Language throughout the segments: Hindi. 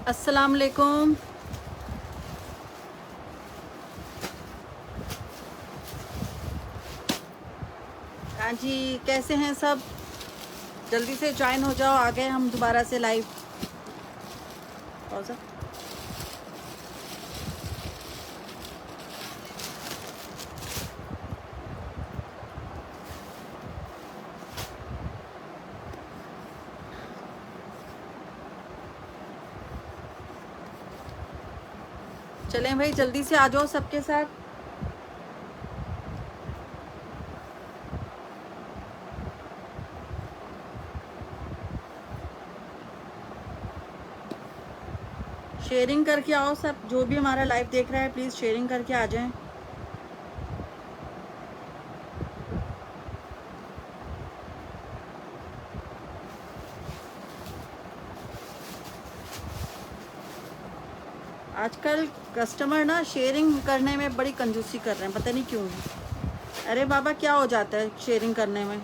अस्सलाम वालेकुम। हाँ जी, कैसे हैं सब? जल्दी से ज्वाइन हो जाओ, आ गए हम दोबारा से लाइव। पॉज़। चलें भाई, जल्दी से आ जाओ सबके साथ। शेयरिंग करके आओ सब, जो भी हमारा लाइव देख रहा है प्लीज़ शेयरिंग करके आ जाएं। आजकल कस्टमर ना शेयरिंग करने में बड़ी कंजूसी कर रहे हैं, पता नहीं क्यों। अरे बाबा, क्या हो जाता है शेयरिंग करने में?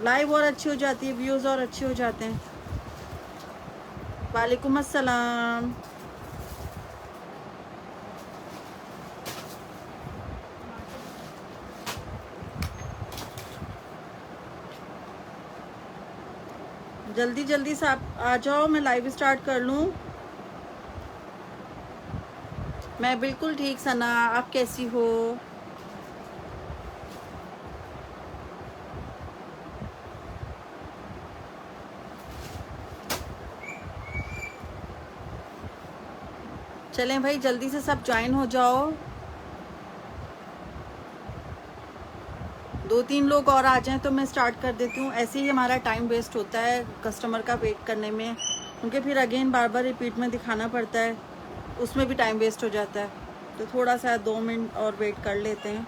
लाइव और अच्छी हो जाती है, व्यूज़ और अच्छे हो जाते हैं। वालेकुम अस्सलाम। जल्दी जल्दी से आप आ जाओ, मैं लाइव स्टार्ट कर लूँ। मैं बिल्कुल ठीक सना, आप कैसी हो? चलें भाई, जल्दी से सब ज्वाइन हो जाओ। 2-3 लोग और आ जाएं तो मैं स्टार्ट कर देती हूँ। ऐसे ही हमारा टाइम वेस्ट होता है कस्टमर का वेट करने में, क्योंकि फिर अगेन बार बार रिपीट में दिखाना पड़ता है, उसमें भी टाइम वेस्ट हो जाता है। तो थोड़ा सा 2 मिनट और वेट कर लेते हैं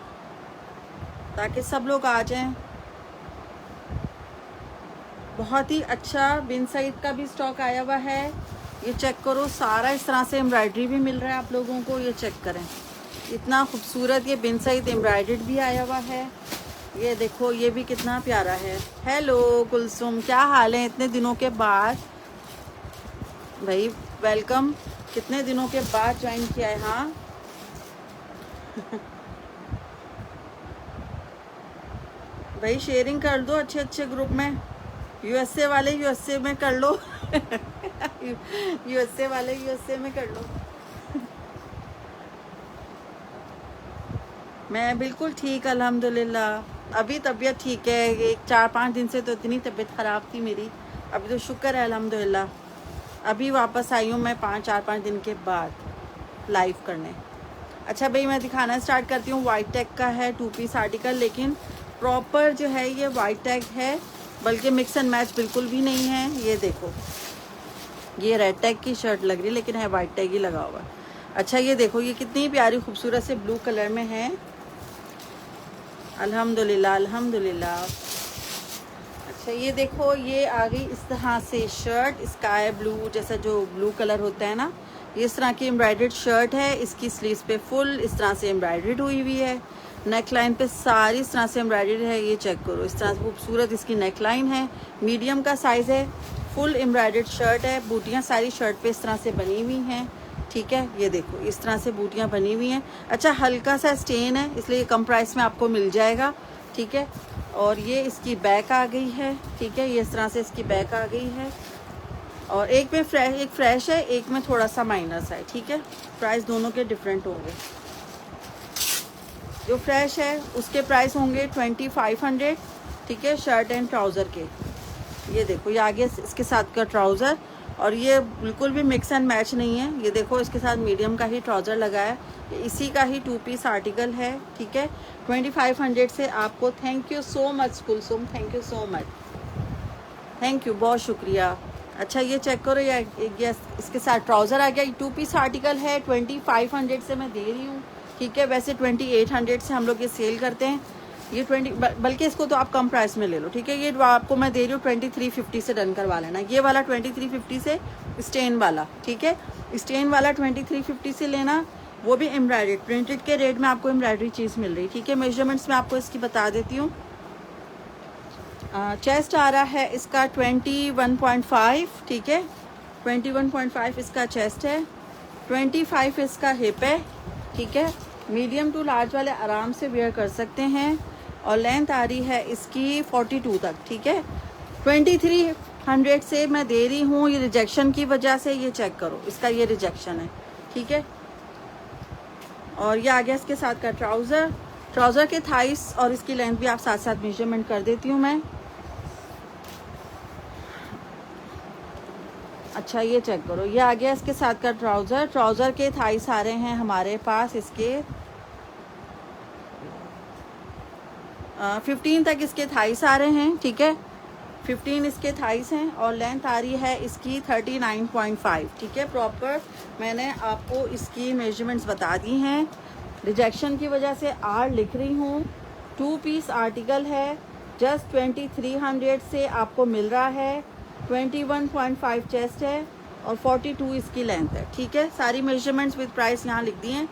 ताकि सब लोग आ जाएं। बहुत ही अच्छा बिन सईद का भी स्टॉक आया हुआ है, ये चेक करो। सारा इस तरह से एम्ब्रॉयडरी भी मिल रहा है आप लोगों को, ये चेक करें। इतना खूबसूरत ये बिन सईद एम्ब्रॉयडर्ड भी आया हुआ है, ये देखो, ये भी कितना प्यारा है। हेलो कुलसुम, क्या हाल है? इतने दिनों के बाद भाई, वेलकम। कितने दिनों के बाद ज्वाइन किया है? हाँ भाई, शेयरिंग कर दो अच्छे अच्छे ग्रुप में। यूएसए वाले यूएसए में कर लो यूएसए वाले यूएसए में कर लो। मैं बिल्कुल ठीक, अल्हम्दुलिल्लाह। अभी तबीयत ठीक है, एक 4-5 दिन से तो इतनी तबीयत ख़राब थी मेरी। अभी तो शुक्र है अल्हम्दुलिल्लाह, अभी वापस आई हूँ मैं 4-5 दिन के बाद लाइव करने। अच्छा भाई, मैं दिखाना स्टार्ट करती हूँ। वाइट टैग का है 2 पीस आर्टिकल, लेकिन प्रॉपर जो है ये वाइट टैग है, बल्कि मिक्स एंड मैच बिल्कुल भी नहीं है। ये देखो, ये रेड टैग की शर्ट लग रही है लेकिन है वाइट टैग ही लगा हुआ। अच्छा ये देखो, ये कितनी प्यारी खूबसूरत से ब्लू कलर में है। अल्हम्दुलिल्लाह अल्हम्दुलिल्लाह। अच्छा ये देखो, ये आ गई इस तरह से शर्ट, स्काई ब्लू जैसा जो ब्लू कलर होता है ना, ये इस तरह की एम्ब्रॉयडर्ड शर्ट है। इसकी स्लीव्स पे फुल इस तरह से एम्ब्रॉयडर्ड हुई हुई है, नेक लाइन पे सारी इस तरह से एम्ब्रॉयडर्ड है। ये चेक करो, इस तरह से खूबसूरत इसकी नेक लाइन है, मीडियम का साइज़ है, फुल एम्ब्रॉयडर्ड शर्ट है। बूटियाँ सारी शर्ट पे इस तरह से बनी हुई हैं, ठीक है। ये देखो, इस तरह से बूटियाँ बनी हुई हैं। अच्छा, हल्का सा स्टेन है, इसलिए कम प्राइस में आपको मिल जाएगा, ठीक है। और ये इसकी बैक आ गई है, ठीक है, ये इस तरह से इसकी बैक आ गई है। और एक में फ्रेश है, एक में थोड़ा सा माइनस है, ठीक है। प्राइस दोनों के डिफरेंट होंगे। जो फ्रेश है उसके प्राइस होंगे 2500, ठीक है, शर्ट एंड ट्राउज़र के। ये देखो, ये आगे इसके साथ का ट्राउज़र, और ये बिल्कुल भी मिक्स एंड मैच नहीं है। ये देखो, इसके साथ मीडियम का ही ट्राउज़र लगा है, इसी का ही 2 पीस आर्टिकल है, ठीक है। 2500 से आपको। Thank you so much Kulsum, thank you so much, thank you, बहुत शुक्रिया। अच्छा ये चेक करो, ये इसके साथ ट्राउज़र आ गया। 2 पीस आर्टिकल है, 2500 से मैं दे रही हूँ, ठीक है। वैसे 2800 से हम लोग ये सेल करते हैं। ये 20, बल्कि इसको तो आप कम प्राइस में ले लो, ठीक है। ये आपको मैं दे रही हूँ 2350 से, डन करवा लेना। ये वाला 2350 से, स्टेन वाला, ठीक है, स्टेन वाला 2350 से लेना। वो भी एम्ब्रॉयडर्ड प्रिंटेड के रेट में आपको एम्ब्रॉयडरी चीज़ मिल रही, ठीक है। मेजरमेंट्स में आपको इसकी बता देती हूँ। चेस्ट आ रहा है इसका 21.5, ठीक है। 21.5 इसका चेस्ट है, 25 इसका हिप है, ठीक है। मीडियम टू लार्ज वाले आराम से वेयर कर सकते हैं और लेंथ आ रही है इसकी 42 तक, ठीक है। 2300 से मैं दे रही हूँ, ये रिजेक्शन की वजह से, ये चेक करो इसका ये रिजेक्शन है, ठीक है। और ये आ गया इसके साथ का ट्राउज़र। ट्राउज़र के थाइस और इसकी लेंथ भी आप साथ साथ मेजरमेंट कर देती हूँ मैं। अच्छा ये चेक करो, ये आ गया इसके साथ का ट्राउज़र। ट्राउज़र के थाइस आ रहे हैं हमारे पास इसके 15 तक इसके थाइस आ रहे हैं, ठीक है। 15 इसके थाइस हैं और लेंथ आ रही है इसकी 39.5, ठीक है। प्रॉपर मैंने आपको इसकी मेजरमेंट्स बता दी हैं। रिजेक्शन की वजह से आर लिख रही हूँ। 2 पीस आर्टिकल है, जस्ट 2300 से आपको मिल रहा है। 21.5 चेस्ट है और 42 इसकी लेंथ है, ठीक है। सारी मेजरमेंट्स विद प्राइस यहाँ लिख दी हैं।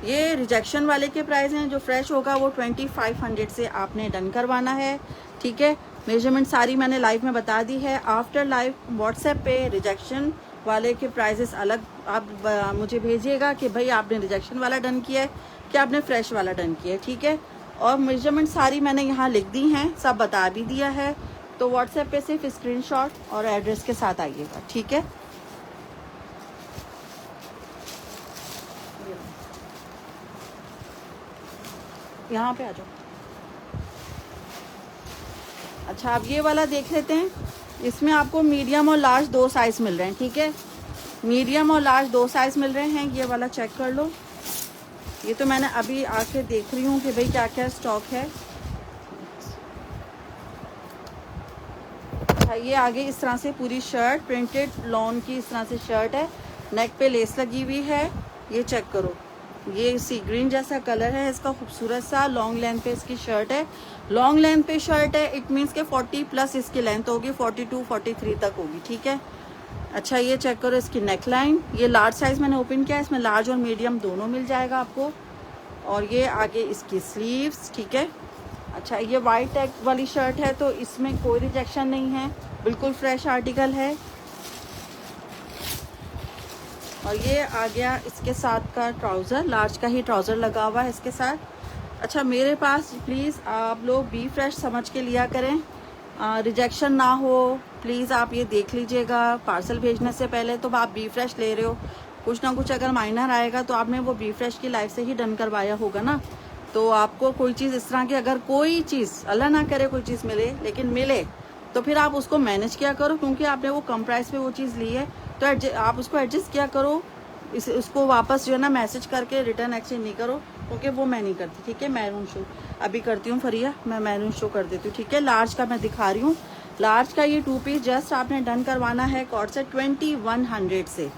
ये रिजेक्शन वाले के प्राइस हैं, जो फ्रेश होगा वो 2500 से आपने डन करवाना है, ठीक है। मेजरमेंट सारी मैंने लाइव में बता दी है। आफ्टर लाइव व्हाट्सएप पे रिजेक्शन वाले के प्राइसेस अलग आप मुझे भेजिएगा कि भाई आपने रिजेक्शन वाला डन किया है कि आपने फ्रेश वाला डन किया है, ठीक है। और मेजरमेंट सारी मैंने यहाँ लिख दी हैं, सब बता भी दिया है। तो व्हाट्सएप पे सिर्फ स्क्रीनशॉट और एड्रेस के साथ आइएगा, ठीक है। यहाँ पे आ जाओ। अच्छा आप ये वाला देख लेते हैं, इसमें आपको मीडियम और लार्ज 2 साइज़ मिल रहे हैं, ठीक है। मीडियम और लार्ज 2 साइज़ मिल रहे हैं। ये वाला चेक कर लो। ये तो मैंने अभी आके देख रही हूँ कि भाई क्या क्या स्टॉक है। अच्छा ये आगे इस तरह से पूरी शर्ट प्रिंटेड लॉन की इस तरह से शर्ट है, नेक पे लेस लगी हुई है। ये चेक करो, ये सी ग्रीन जैसा कलर है इसका, खूबसूरत सा। लॉन्ग लेंथ पे इसकी शर्ट है, लॉन्ग लेंथ पे शर्ट है। इट मीन्स के 40 प्लस इसकी लेंथ होगी, 42 43 तक होगी, ठीक है। अच्छा ये चेक करो इसकी नेक लाइन। ये लार्ज साइज़ मैंने ओपन किया है, इसमें लार्ज और मीडियम दोनों मिल जाएगा आपको। और ये आगे इसकी स्लीव्स, ठीक है। अच्छा ये वाइट टैग वाली शर्ट है, तो इसमें कोई रिजेक्शन नहीं है, बिल्कुल फ्रेश आर्टिकल है। और ये आ गया इसके साथ का ट्राउज़र, लार्ज का ही ट्राउज़र लगा हुआ है इसके साथ। अच्छा मेरे पास प्लीज़ आप लोग बी फ्रेश समझ के लिया करें, रिजेक्शन ना हो, प्लीज़ आप ये देख लीजिएगा। पार्सल भेजने से पहले तो आप बी फ्रेश ले रहे हो, कुछ ना कुछ अगर माइनर आएगा तो आपने वो बी फ्रेश की लाइफ से ही डन करवाया होगा ना। तो आपको कोई चीज़ इस तरह की, अगर कोई चीज़ अल्लाह ना करे कोई चीज़ मिले, लेकिन मिले तो फिर आप उसको मैनेज किया करो, क्योंकि आपने वो कम प्राइस पे वो चीज़ ली है तो आप उसको एडजस्ट किया करो। उसको वापस जो है ना मैसेज करके रिटर्न एक्सचेंज नहीं करो, क्योंकि वो मैं नहीं करती, ठीक है। मैरून शो अभी करती हूँ फरिया, मैं मैरून शो कर देती हूँ, ठीक है। लार्ज का मैं दिखा रही हूँ। लार्ज का ये 2 पीस जस्ट आपने डन करवाना है कॉर्ड से 2100 से।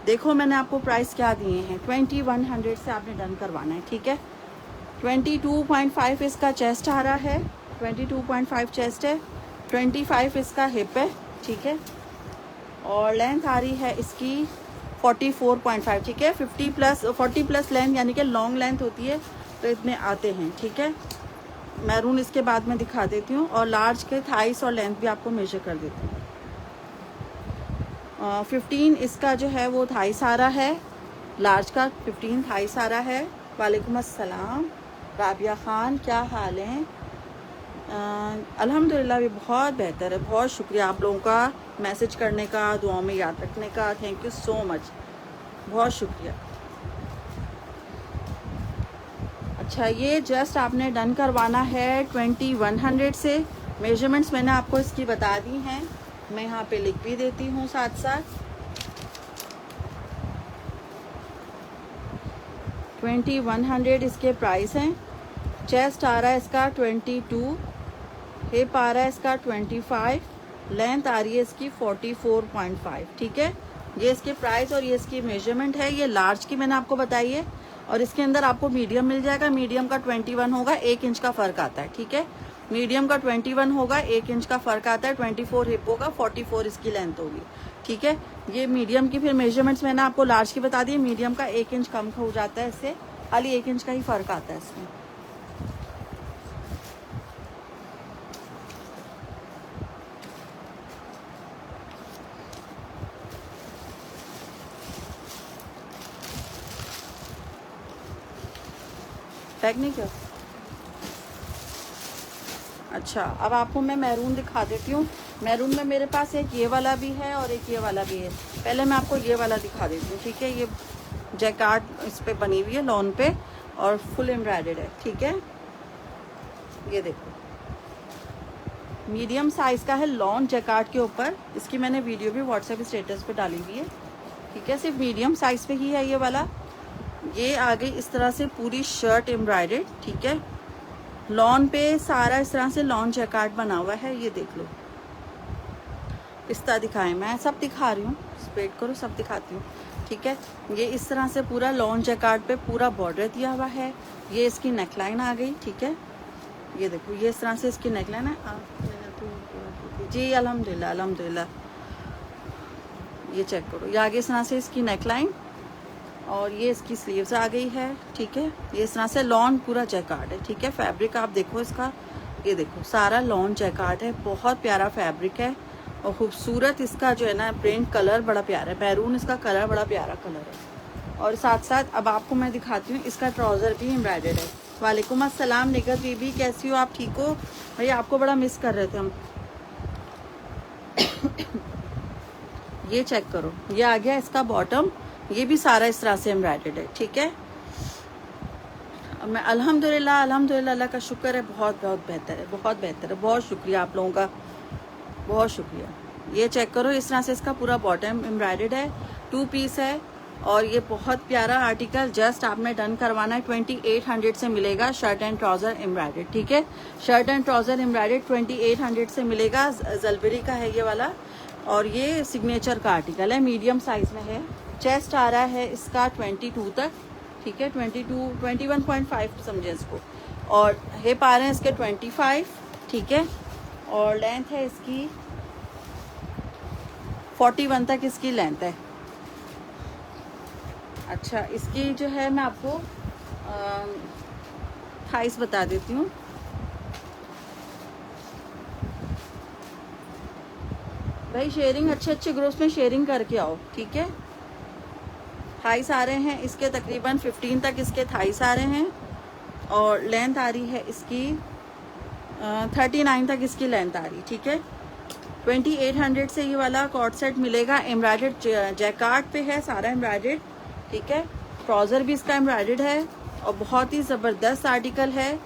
देखो मैंने आपको प्राइस क्या दिए हैं, 2100 से आपने डन करवाना है, ठीक है। 22.5 इसका चेस्ट आ रहा है, 22.5 चेस्ट है, 25 इसका हिप है, ठीक है। और लेंथ आ रही है इसकी 44.5, ठीक है। 40 प्लस लेंथ यानी कि लॉन्ग लेंथ होती है तो इतने आते हैं, ठीक है। मैरून इसके बाद में दिखा देती हूँ। और लार्ज के थाइस और लेंथ भी आपको मेजर कर देती हूँ। 15 इसका जो है वो थाइस आ रहा है, लार्ज का 15 थाइस आ रहा है। वालेकुम अस्सलाम राबिया ख़ान, क्या हाल है? अल्हम्दुलिल्लाह भी बहुत बेहतर है। बहुत शुक्रिया आप लोगों का मैसेज करने का, दुआओं में याद रखने का, थैंक यू सो मच, बहुत शुक्रिया। अच्छा ये जस्ट आपने डन करवाना है 2100 से। मेजरमेंट्स मैंने आपको इसकी बता दी हैं, मैं यहाँ पे लिख भी देती हूँ साथ साथ। 2100 इसके प्राइस हैं। चेस्ट आ रहा है इसका 22, हिप आ रहा है इसका 25, लेंथ आ रही है इसकी 44.5, ठीक है। ये इसके प्राइस और ये इसकी मेजरमेंट है। ये लार्ज की मैंने आपको बताई है और इसके अंदर आपको मीडियम मिल जाएगा। मीडियम का 21 होगा, 1 इंच का फ़र्क आता है, ठीक है। मीडियम का 21 होगा, 1 इंच का फ़र्क आता है। 24 हिप होगा, 44 इसकी लेंथ होगी, ठीक है। ये मीडियम की फिर मेजरमेंट्स मैंने आपको लार्ज की बता दी है। मीडियम का 1 इंच कम हो जाता है, इससे खाली 1 इंच का ही फ़र्क आता है इसमें। पैक नहीं किया। अच्छा, अब आपको मैं मैरून दिखा देती हूँ। मैरून में मेरे पास एक ये वाला भी है और एक ये वाला भी है। पहले मैं आपको ये वाला दिखा देती हूँ, ठीक है। ये जैकार्ड इस पे बनी हुई है लॉन पे और फुल एम्ब्रॉयडर्ड है, ठीक है। ये देखो मीडियम साइज़ का है लॉन जैकार्ड के ऊपर। इसकी मैंने वीडियो भी व्हाट्सएप स्टेटस पे डाली हुई है, ठीक है। सिर्फ मीडियम साइज़ पे ही है ये वाला। ये आ गई इस तरह से पूरी शर्ट एम्ब्रॉयडर्ड, ठीक है। लॉन पे सारा इस तरह से लॉन जैकार्ड बना हुआ है। ये देख लो, पिस्ता दिखाएं, मैं सब दिखा रही हूँ, वेट करो सब दिखाती हूँ, ठीक है। ये इस तरह से पूरा लॉन जैकार्ड पे पूरा बॉर्डर दिया हुआ है। ये इसकी नेकलाइन आ गई, ठीक है। ये देखो ये इस तरह से इसकी नेकलाइन है। जी अल्हम्दुलिल्लाह अल्हम्दुलिल्लाह। ये चेक करो, ये आगे इस तरह से इसकी नेकलाइन और ये इसकी स्लीव्स आ गई है, ठीक है। ये इस तरह से लॉन पूरा जैकार्ड है, ठीक है। फैब्रिक आप देखो इसका, ये देखो सारा लॉन जैकार्ड है। बहुत प्यारा फैब्रिक है और खूबसूरत इसका जो है ना प्रिंट, कलर बड़ा प्यारा है। मैरून इसका कलर बड़ा प्यारा कलर है। और साथ साथ अब आपको मैं दिखाती हूँ इसका ट्राउज़र भी एम्ब्रॉयडर्ड है। वालेकुम अस्सलाम निगत बीबी, कैसी हो आप, ठीक हो? भैया आपको बड़ा मिस कर रहे थे हम। ये चेक करो, ये आ गया इसका बॉटम। ये भी सारा इस तरह से एम्ब्रॉयडर्ड है, ठीक है। मैं अल्हम्दुलिल्लाह अल्हम्दुलिल्लाह, अल्लाह का शुक्र है, बहुत बहुत बेहतर है, बहुत बेहतर है। बहुत शुक्रिया आप लोगों का, बहुत शुक्रिया। ये चेक करो, इस तरह से इसका पूरा बॉटम एम्ब्रॉयडर्ड है, 2 पीस है और ये बहुत प्यारा आर्टिकल। जस्ट आपने डन करवाना है, 2800 से मिलेगा शर्ट एंड ट्राउज़र एम्ब्रॉयडर्ड, ठीक है। शर्ट एंड ट्राउज़र एम्ब्रॉयडर्ड 2800 से मिलेगा। जलबेरी का है ये वाला और ये सिग्नेचर का आर्टिकल है, मीडियम साइज़ में है। चेस्ट आ रहा है इसका 22 तक, ठीक है। 21.5 समझे इसको। और हिप आ रहे हैं इसके 25, ठीक है। और लेंथ है इसकी 41 तक इसकी लेंथ है। अच्छा, इसकी जो है मैं आपको थाइस बता देती हूँ। भाई शेयरिंग अच्छे अच्छे ग्रुप्स में शेयरिंग करके आओ, ठीक है। थाइस आ रहे हैं इसके तकरीबन 15 तक इसके थाइस आ रहे हैं और लेंथ आ रही है इसकी 39 तक इसकी लेंथ आ रही, ठीक है। 2800 से ये वाला कॉर्ड सेट मिलेगा। एम्ब्रॉयडर्ड जैकार्ड पे है सारा एम्ब्रॉयडर्ड, ठीक है। ट्राउज़र भी इसका एम्ब्रॉयडर्ड है और बहुत ही ज़बरदस्त आर्टिकल है।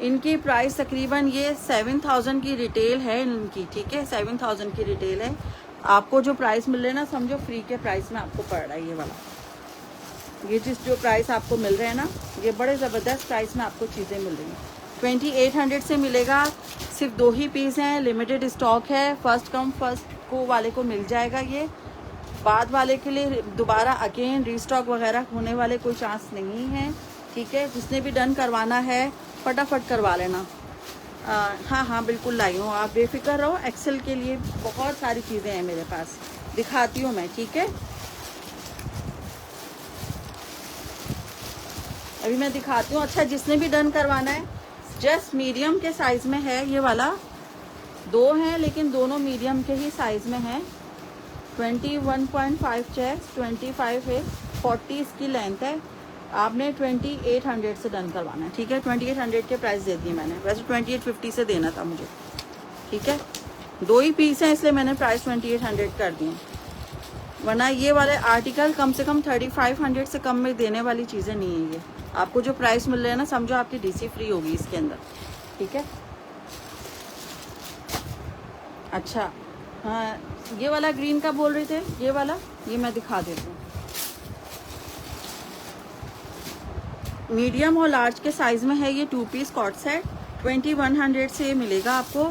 इनकी प्राइस तकरीबन ये 7000 की रिटेल है इनकी, ठीक है। 7000 की रिटेल है। आपको जो प्राइस मिल रहा है ना, समझो फ्री के प्राइस में आपको पड़ रहा है ये वाला। ये जो प्राइस आपको मिल रहा है ना, ये बड़े ज़बरदस्त प्राइस में आपको चीज़ें मिल रही हैं। 2800 से मिलेगा। सिर्फ 2 ही पीस हैं, लिमिटेड स्टॉक है। फर्स्ट कम फर्स्ट को वाले को मिल जाएगा ये। बाद वाले के लिए दोबारा अगेन रीस्टॉक वगैरह होने वाले कोई चांस नहीं है, ठीक है। जिसने भी डन करवाना है फटाफट करवा लेना। हाँ हाँ बिल्कुल लाई हूँ, आप बेफिक्र रहो। एक्सेल के लिए बहुत सारी चीज़ें हैं मेरे पास, दिखाती हूँ मैं, ठीक है। अभी मैं दिखाती हूँ। अच्छा, जिसने भी डन करवाना है, जस्ट मीडियम के साइज़ में है ये वाला। 2 हैं लेकिन दोनों मीडियम के ही साइज़ में है। 21.5 चेस्ट, 25 है, 40 इसकी लेंथ है। आपने 2800 से डन करवाना है, ठीक है। 2800 के प्राइस दे दिए मैंने, वैसे 2850 से देना था मुझे, ठीक है। 2 ही पीस हैं इसलिए मैंने प्राइस 2800 कर दिए, वरना ये वाले आर्टिकल कम से कम 3500 से कम में देने वाली चीज़ें नहीं है ये। आपको जो प्राइस मिल रहा है ना, समझो आपकी डीसी फ्री होगी इसके अंदर, ठीक है। अच्छा हाँ, ये वाला ग्रीन का बोल रहे थे, ये वाला, ये मैं दिखा देती हूँ। मीडियम और लार्ज के साइज़ में है ये 2 पीस कॉर्ड सेट। 2100 से मिलेगा आपको।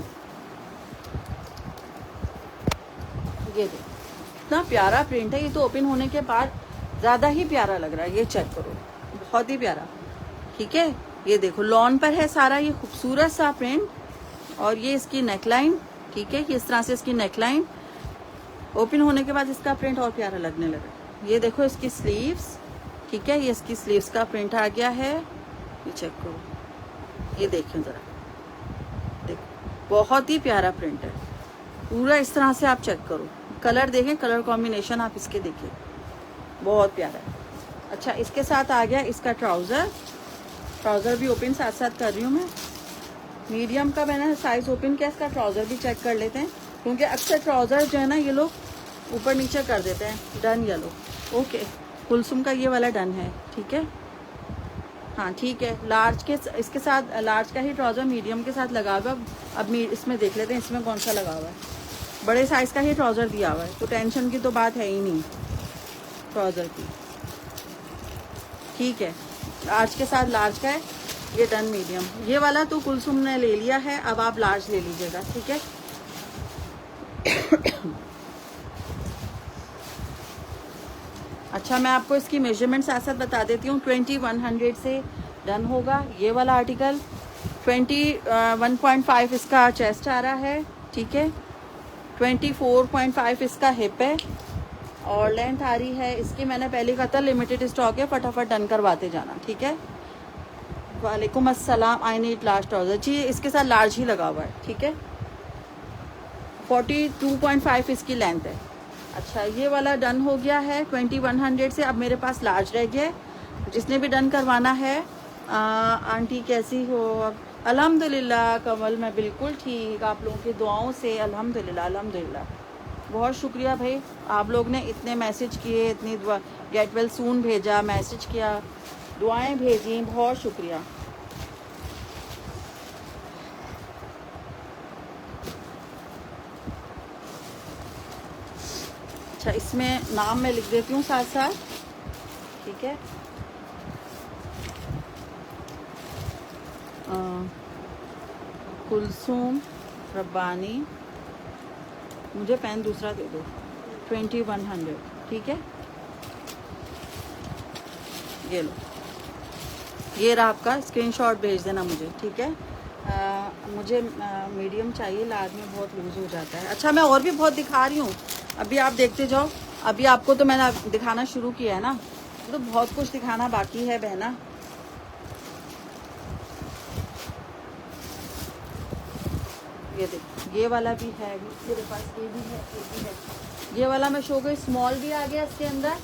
ये देखो इतना प्यारा प्रिंट है, ये तो ओपन होने के बाद ज़्यादा ही प्यारा लग रहा है। ये चेक करो, बहुत ही प्यारा, ठीक है। ये देखो लॉन पर है सारा ये खूबसूरत सा प्रिंट और ये इसकी नेकलाइन, ठीक है। इस तरह से इसकी नेकलाइन ओपन होने के बाद इसका प्रिंट और प्यारा लगने लगा। ये देखो इसकी स्लीव्स, ठीक है। ये इसकी स्लीव्स का प्रिंट आ गया है, ये चेक करो, ये देखें ज़रा, देखो बहुत ही प्यारा प्रिंट है पूरा। इस तरह से आप चेक करो, कलर देखें, कलर कॉम्बिनेशन आप इसके देखिए, बहुत प्यारा है। अच्छा, इसके साथ आ गया इसका ट्राउज़र, ट्राउज़र भी ओपन साथ साथ कर रही हूँ मैं। मीडियम का मैंने साइज़ ओपन किया, इसका ट्राउज़र भी चेक कर लेते हैं, क्योंकि अक्सर ट्राउज़र जो है ना ये लोग ऊपर नीचे कर देते हैं। Done yellow, okay. कुलसुम का ये वाला डन है, ठीक है। हाँ ठीक है, लार्ज के इसके साथ, लार्ज का ही ट्राउज़र मीडियम के साथ लगा हुआ। अब इसमें देख लेते हैं इसमें कौन सा लगा हुआ है। बड़े साइज़ का ही ट्राउज़र दिया हुआ है, तो टेंशन की तो बात है ही नहीं ट्राउज़र की। ठीक है, लार्ज के साथ लार्ज का है ये, डन मीडियम। ये वाला तो कुलसुम ने ले लिया है, अब आप लार्ज ले लीजिएगा, ठीक है। अच्छा, मैं आपको इसकी मेजरमेंट साथ साथ बता देती हूँ। 2100 से डन होगा ये वाला आर्टिकल। 21.5 इसका चेस्ट आ रहा है, ठीक है। 24.5 इसका हिप है और लेंथ आ रही है इसकी, मैंने पहले कहा था लिमिटेड स्टॉक है, फटाफट डन करवाते जाना, ठीक है। वालेकुम अस्सलाम, आई नीड लार्ज ट्राउज़र। जी इसके साथ लार्ज ही लगा हुआ है, ठीक है। 42.5 इसकी लेंथ है। अच्छा, ये वाला डन हो गया है 2100 से। अब मेरे पास लार्ज रह गया है, जिसने भी डन करवाना है। आंटी कैसी हो? अल्हम्दुलिल्लाह कमल, मैं बिल्कुल ठीक, आप लोगों की दुआओं से अल्हम्दुलिल्लाह अल्हम्दुलिल्लाह। बहुत शुक्रिया भाई, आप लोग ने इतने मैसेज किए, इतनी दुआ, गेट वेल सून भेजा, मैसेज किया, दुआएं भेजी, बहुत शुक्रिया। अच्छा, इसमें नाम मैं लिख देती हूँ साथ साथ, ठीक है। कुलसुम रब्बानी, मुझे पेन दूसरा दे दो। 2100, ठीक है। ये लो, ये रहा आपका, स्क्रीनशॉट भेज देना मुझे, ठीक है। मुझे मीडियम चाहिए, लार्ज में बहुत लूज हो जाता है। अच्छा, मैं और भी बहुत दिखा रही हूँ, अभी आप देखते जाओ। अभी आपको तो मैंने दिखाना शुरू किया है ना, तो बहुत कुछ दिखाना बाकी है बहना। ये देखो, ये वाला भी है मेरे पास, ये भी है, ये भी है। ये वाला मैं शो गई, स्मॉल भी आ गया इसके अंदर,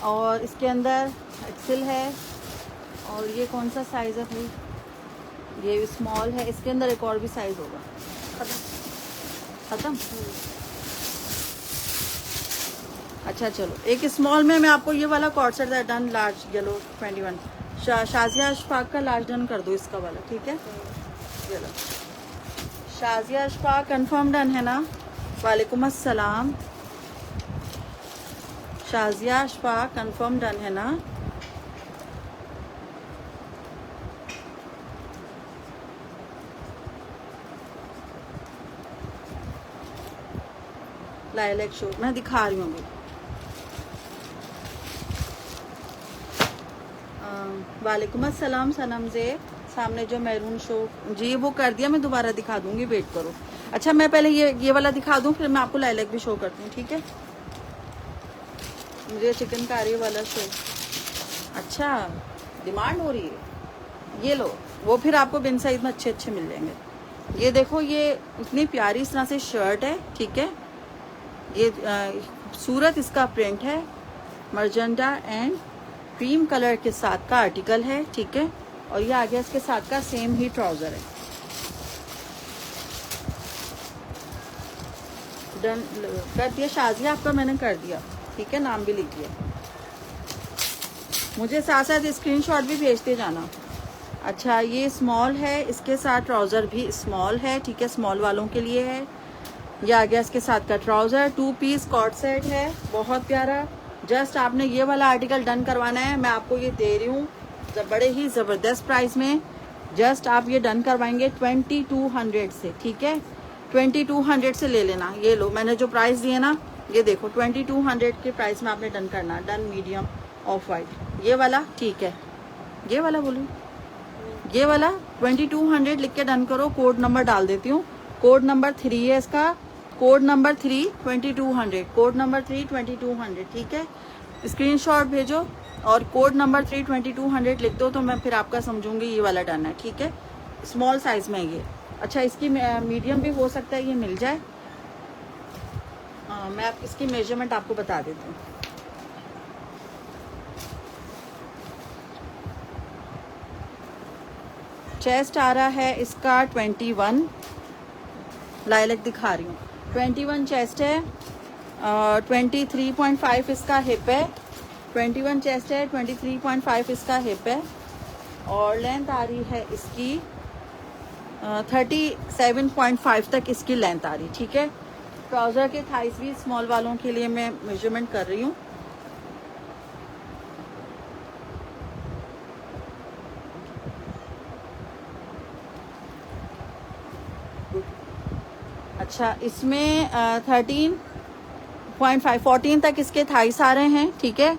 और इसके अंदर एक्सेल है। और ये कौन सा साइज़ है भाई? ये भी स्मॉल है, इसके अंदर एक और भी साइज़ होगा। ख़त्म। अच्छा चलो, एक स्मॉल में मैं आपको ये वाला coord set done, large yellow 21। Shazia Ashfaq का लार्ज डन कर दो इसका वाला, ठीक है। चलो, शाजिया अशफाक कंफर्म डन है ना? वालेकुम अस्सलाम। शाजिया अशफाक कंफर्म डन है ना? लाइलैक शो मैं दिखा रही हूँ अभी। वालेकुम अस्सलाम सनम ज़ेब, सामने जो मैरून शो, जी वो कर दिया, मैं दोबारा दिखा दूंगी, वेट करो। अच्छा, मैं पहले ये वाला दिखा दूं, फिर मैं आपको लाइलैक भी शो करती हूँ, ठीक है। मुझे चिकनकारी वाला शो, अच्छा डिमांड हो रही है, ये लो, वो फिर आपको बिन साइज में अच्छे अच्छे मिल जाएंगे। ये देखो, ये इतनी प्यारी इस तरह से शर्ट है, ठीक है। ये खूबसूरत इसका प्रिंट है, मर्जेंटा एंड क्रीम कलर के साथ का आर्टिकल है, ठीक है। और ये आगे इसके साथ का सेम ही ट्राउजर है। डन कर दिया शाजिया आपका, मैंने कर दिया, ठीक है, नाम भी लिख दिया। मुझे साथ साथ स्क्रीनशॉट भी भेजते जाना। अच्छा, ये स्मॉल है, इसके साथ ट्राउज़र भी स्मॉल है, ठीक है, स्मॉल वालों के लिए है। ये आ गया इसके साथ का ट्राउज़र, 2 पीस कॉर्ड सेट है, बहुत प्यारा। जस्ट आपने ये वाला आर्टिकल डन करवाना है, मैं आपको ये दे रही हूँ बड़े ही ज़बरदस्त प्राइस में। जस्ट आप ये डन करवाएंगे 2200 से, ठीक है। 2200 से ले लेना। ये लो, मैंने जो प्राइस दिए ना, ये देखो 2200 के प्राइस में आपने डन करना। डन मीडियम ऑफ वाइट, ये वाला, ठीक है। ये वाला बोलूँ, ये वाला 2200 लिख के डन करो। कोड नंबर डाल देती हूँ, कोड नंबर 3 है इसका, कोड नंबर 3 2200, कोड नंबर 3 2200, ठीक है। स्क्रीनशॉट भेजो और कोड नंबर 3 2200 लिख दो, तो मैं फिर आपका समझूंगी ये वाला डन है, ठीक है। स्मॉल साइज़ में ये। अच्छा, इसकी मीडियम भी हो सकता है ये मिल जाए। मैं आप इसकी मेजरमेंट आपको बता देती हूँ। चेस्ट आ रहा है इसका 21, लाइलैक दिखा रही हूँ, 21 चेस्ट है, 23.5 इसका हिप है, 21 चेस्ट है, 23.5 इसका हिप है, और लेंथ आ रही है इसकी 37.5 तक इसकी लेंथ आ रही, ठीक है। ट्राउज़र के थाइस भी स्मॉल वालों के लिए मैं मेजरमेंट कर रही हूँ। अच्छा, इसमें 13.5 14 तक इसके थाइस आ रहे हैं, ठीक है।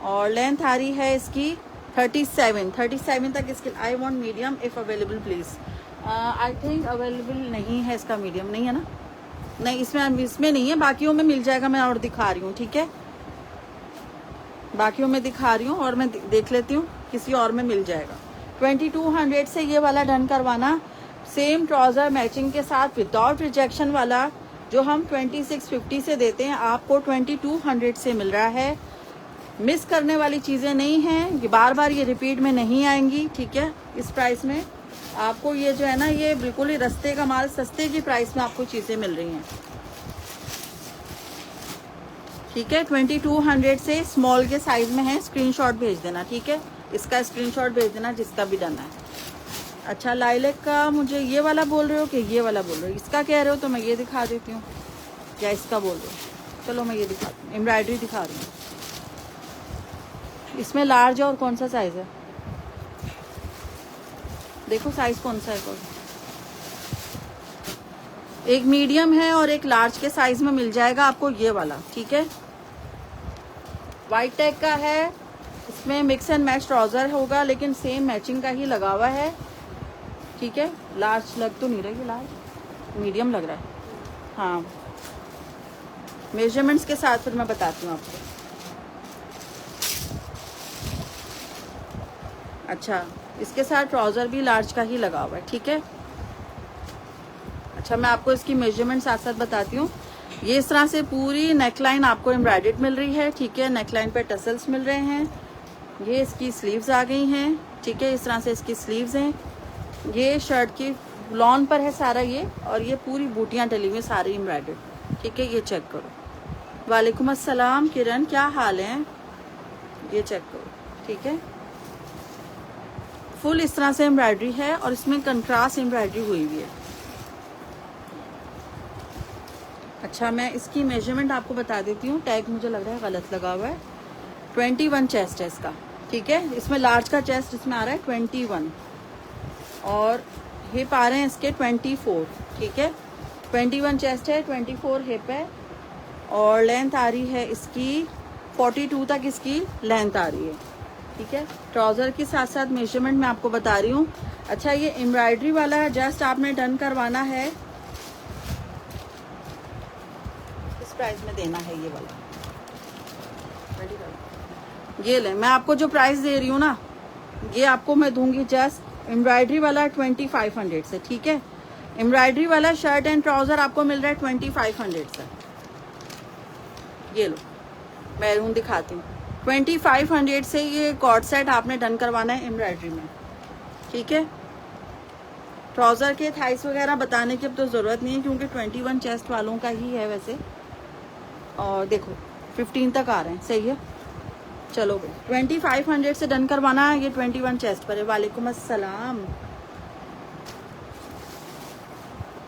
और लेंथ आ रही है इसकी 37 तक इसकी। I want medium if available please. I think available नहीं है इसका मीडियम, नहीं है ना? नहीं, इसमें नहीं है, बाकियों में मिल जाएगा। मैं और दिखा रही हूँ, ठीक है, बाकियों में दिखा रही हूँ और मैं देख लेती हूँ, किसी और में मिल जाएगा। 2200 से ये वाला डन करवाना। सेम ट्राउज़र मैचिंग के साथ विदाउट रिजेक्शन वाला जो हम 2650 से देते हैं, आपको 2200 से मिल रहा है। मिस करने वाली चीज़ें नहीं हैं, ये बार बार ये रिपीट में नहीं आएंगी, ठीक है। इस प्राइस में आपको ये जो है ना, ये बिल्कुल ही रस्ते का माल, सस्ते की प्राइस में आपको चीज़ें मिल रही हैं, ठीक है। 2200 से स्मॉल के साइज में है। स्क्रीनशॉट भेज देना, ठीक है, इसका स्क्रीनशॉट भेज देना जिसका भी डन है। अच्छा, लाइलैक का मुझे ये वाला बोल रहे हो कि ये वाला बोल रहे हो? इसका कह रहे हो तो मैं ये दिखा देती हूँ, या इसका बोल रहे हो? चलो मैं ये दिखाती हूँ, एम्ब्रॉयडरी दिखा रही हूँ। इसमें लार्ज है और कौन सा साइज है? देखो साइज कौन सा है। एक मीडियम है और एक लार्ज के साइज में मिल जाएगा आपको ये वाला, ठीक है। वाइट टैग का है, इसमें मिक्स एंड मैच ट्राउजर होगा, लेकिन सेम मैचिंग का ही लगा हुआ है, ठीक है। लार्ज लग तो नहीं रही, लार्ज मीडियम लग रहा है, हाँ। मेजरमेंट्स के साथ फिर मैं बताती हूँ आपको। अच्छा, इसके साथ ट्राउज़र भी लार्ज का ही लगा हुआ है, ठीक है। अच्छा, मैं आपको इसकी मेजरमेंट साथ साथ बताती हूँ। ये इस तरह से पूरी नेकलाइन आपको एम्ब्रॉयडर्ड मिल रही है, ठीक है। नेकलाइन पे टसल्स मिल रहे हैं। ये इसकी स्लीव्स आ गई हैं, ठीक है, इस तरह से इसकी स्लीव्स हैं। ये शर्ट की लॉन पर है सारा ये, और ये पूरी बूटियाँ डली हुई सारी एम्ब्रॉयडर्ड, ठीक है। ये चेक करो। वालेकुम अस्सलाम किरण, क्या हाल है? ये चेक करो, ठीक है। फुल इस तरह से एम्ब्रॉयडरी है और इसमें कंट्रास्ट एम्ब्रॉयडरी हुई हुई है। अच्छा, मैं इसकी मेजरमेंट आपको बता देती हूँ। टैग मुझे लग रहा है गलत लगा हुआ है। 21 चेस्ट है इसका, ठीक है। इसमें लार्ज का चेस्ट इसमें आ रहा है 21, और हिप आ रहे हैं इसके 24, ठीक है। 21 चेस्ट है, 24 हिप है, और लेंथ आ रही है इसकी 42 तक इसकी लेंथ आ रही है, ठीक है। ट्राउज़र के साथ साथ मेजरमेंट मैं आपको बता रही हूँ। अच्छा, ये एम्ब्रॉयडरी वाला है, जस्ट आपने डन करवाना है। इस प्राइस में देना है ये वाला। ये ले, मैं आपको जो प्राइस दे रही हूँ ना, ये आपको मैं दूंगी जस्ट एम्ब्रॉयडरी वाला 2500 से, ठीक है। एम्ब्रॉयडरी वाला शर्ट एंड ट्राउज़र आपको मिल रहा है 2500 से। ये लो, मैरून दिखाती हूँ। 2500 से ये कॉर्ड सेट आपने डन करवाना है एम्ब्रॉयडरी में, ठीक है। ट्राउज़र के थाइस वगैरह बताने की अब तो ज़रूरत नहीं है, क्योंकि 21 चेस्ट वालों का ही है वैसे। और देखो 15 तक आ रहे हैं, सही है। चलो भाई, 2500 से डन करवाना है। ये 21 चेस्ट पर है। वालेकुम अस्सलाम।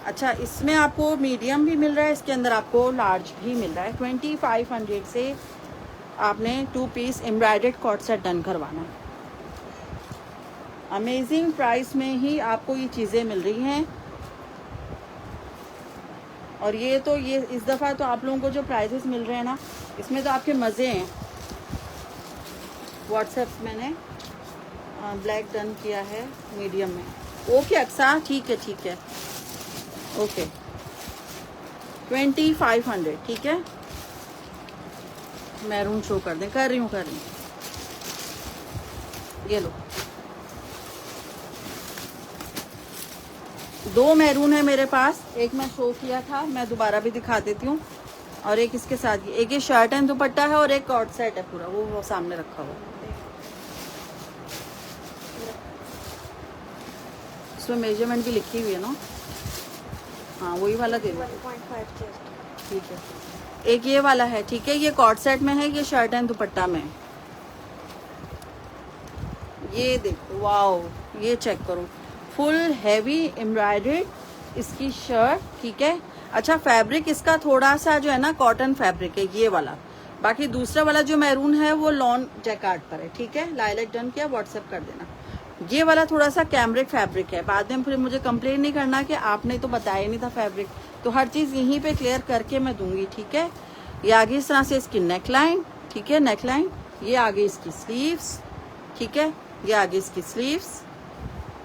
अच्छा, इसमें आपको मीडियम भी मिल रहा है, इसके अंदर आपको लार्ज भी मिल रहा है। 2500 से आपने 2 piece embroidered coord set done करवाना है। अमेजिंग प्राइस में ही आपको ये चीज़ें मिल रही हैं। और ये इस दफ़ा तो आप लोगों को जो प्राइजेस मिल रहे हैं ना, इसमें तो आपके मज़े हैं। व्हाट्सएप मैंने ब्लैक डन किया है मीडियम में। ओके अक्सा, ठीक है, ठीक है, ओके। 2500, ठीक है। मैरून शो कर दें, कर रही हूँ। ये लो, 2 मैरून है मेरे पास। एक मैं शो किया था, मैं दोबारा भी दिखा देती हूँ। और एक इसके साथ, एक ये शर्ट एंड दुपट्टा है, और एक कॉर्ड सेट है पूरा, वो सामने रखा हुआ। इसमें मेजरमेंट भी लिखी हुई है ना। हाँ वही वाला दे दो। 1.5 चेस्ट। ठीक है, एक ये वाला है, ठीक है, ये कॉर्ड सेट में है, ये शर्ट एंड दुपट्टा में। ये देखो, वाओ, ये चेक करो, फुल हैवी एम्ब्रॉयडर्ड इसकी शर्ट, ठीक है। अच्छा, फैब्रिक इसका थोड़ा सा जो है ना कॉटन फैब्रिक है ये वाला, बाकी दूसरा वाला जो मैरून है वो लॉन जैकार्ड पर है, ठीक है। लाइलैक डन किया, व्हाट्सएप कर देना। ये वाला थोड़ा सा कैमरिक फैब्रिक है, बाद में फिर मुझे कंप्लेन नहीं करना कि आपने तो बताया नहीं था फैब्रिक, तो हर चीज़ यहीं पे क्लियर करके मैं दूंगी, ठीक है। ये आगे इस तरह से इसकी नेक लाइन, ठीक है, नेक लाइन, ये आगे इसकी स्लीव्स, ठीक है, ये आगे इसकी स्लीव्स,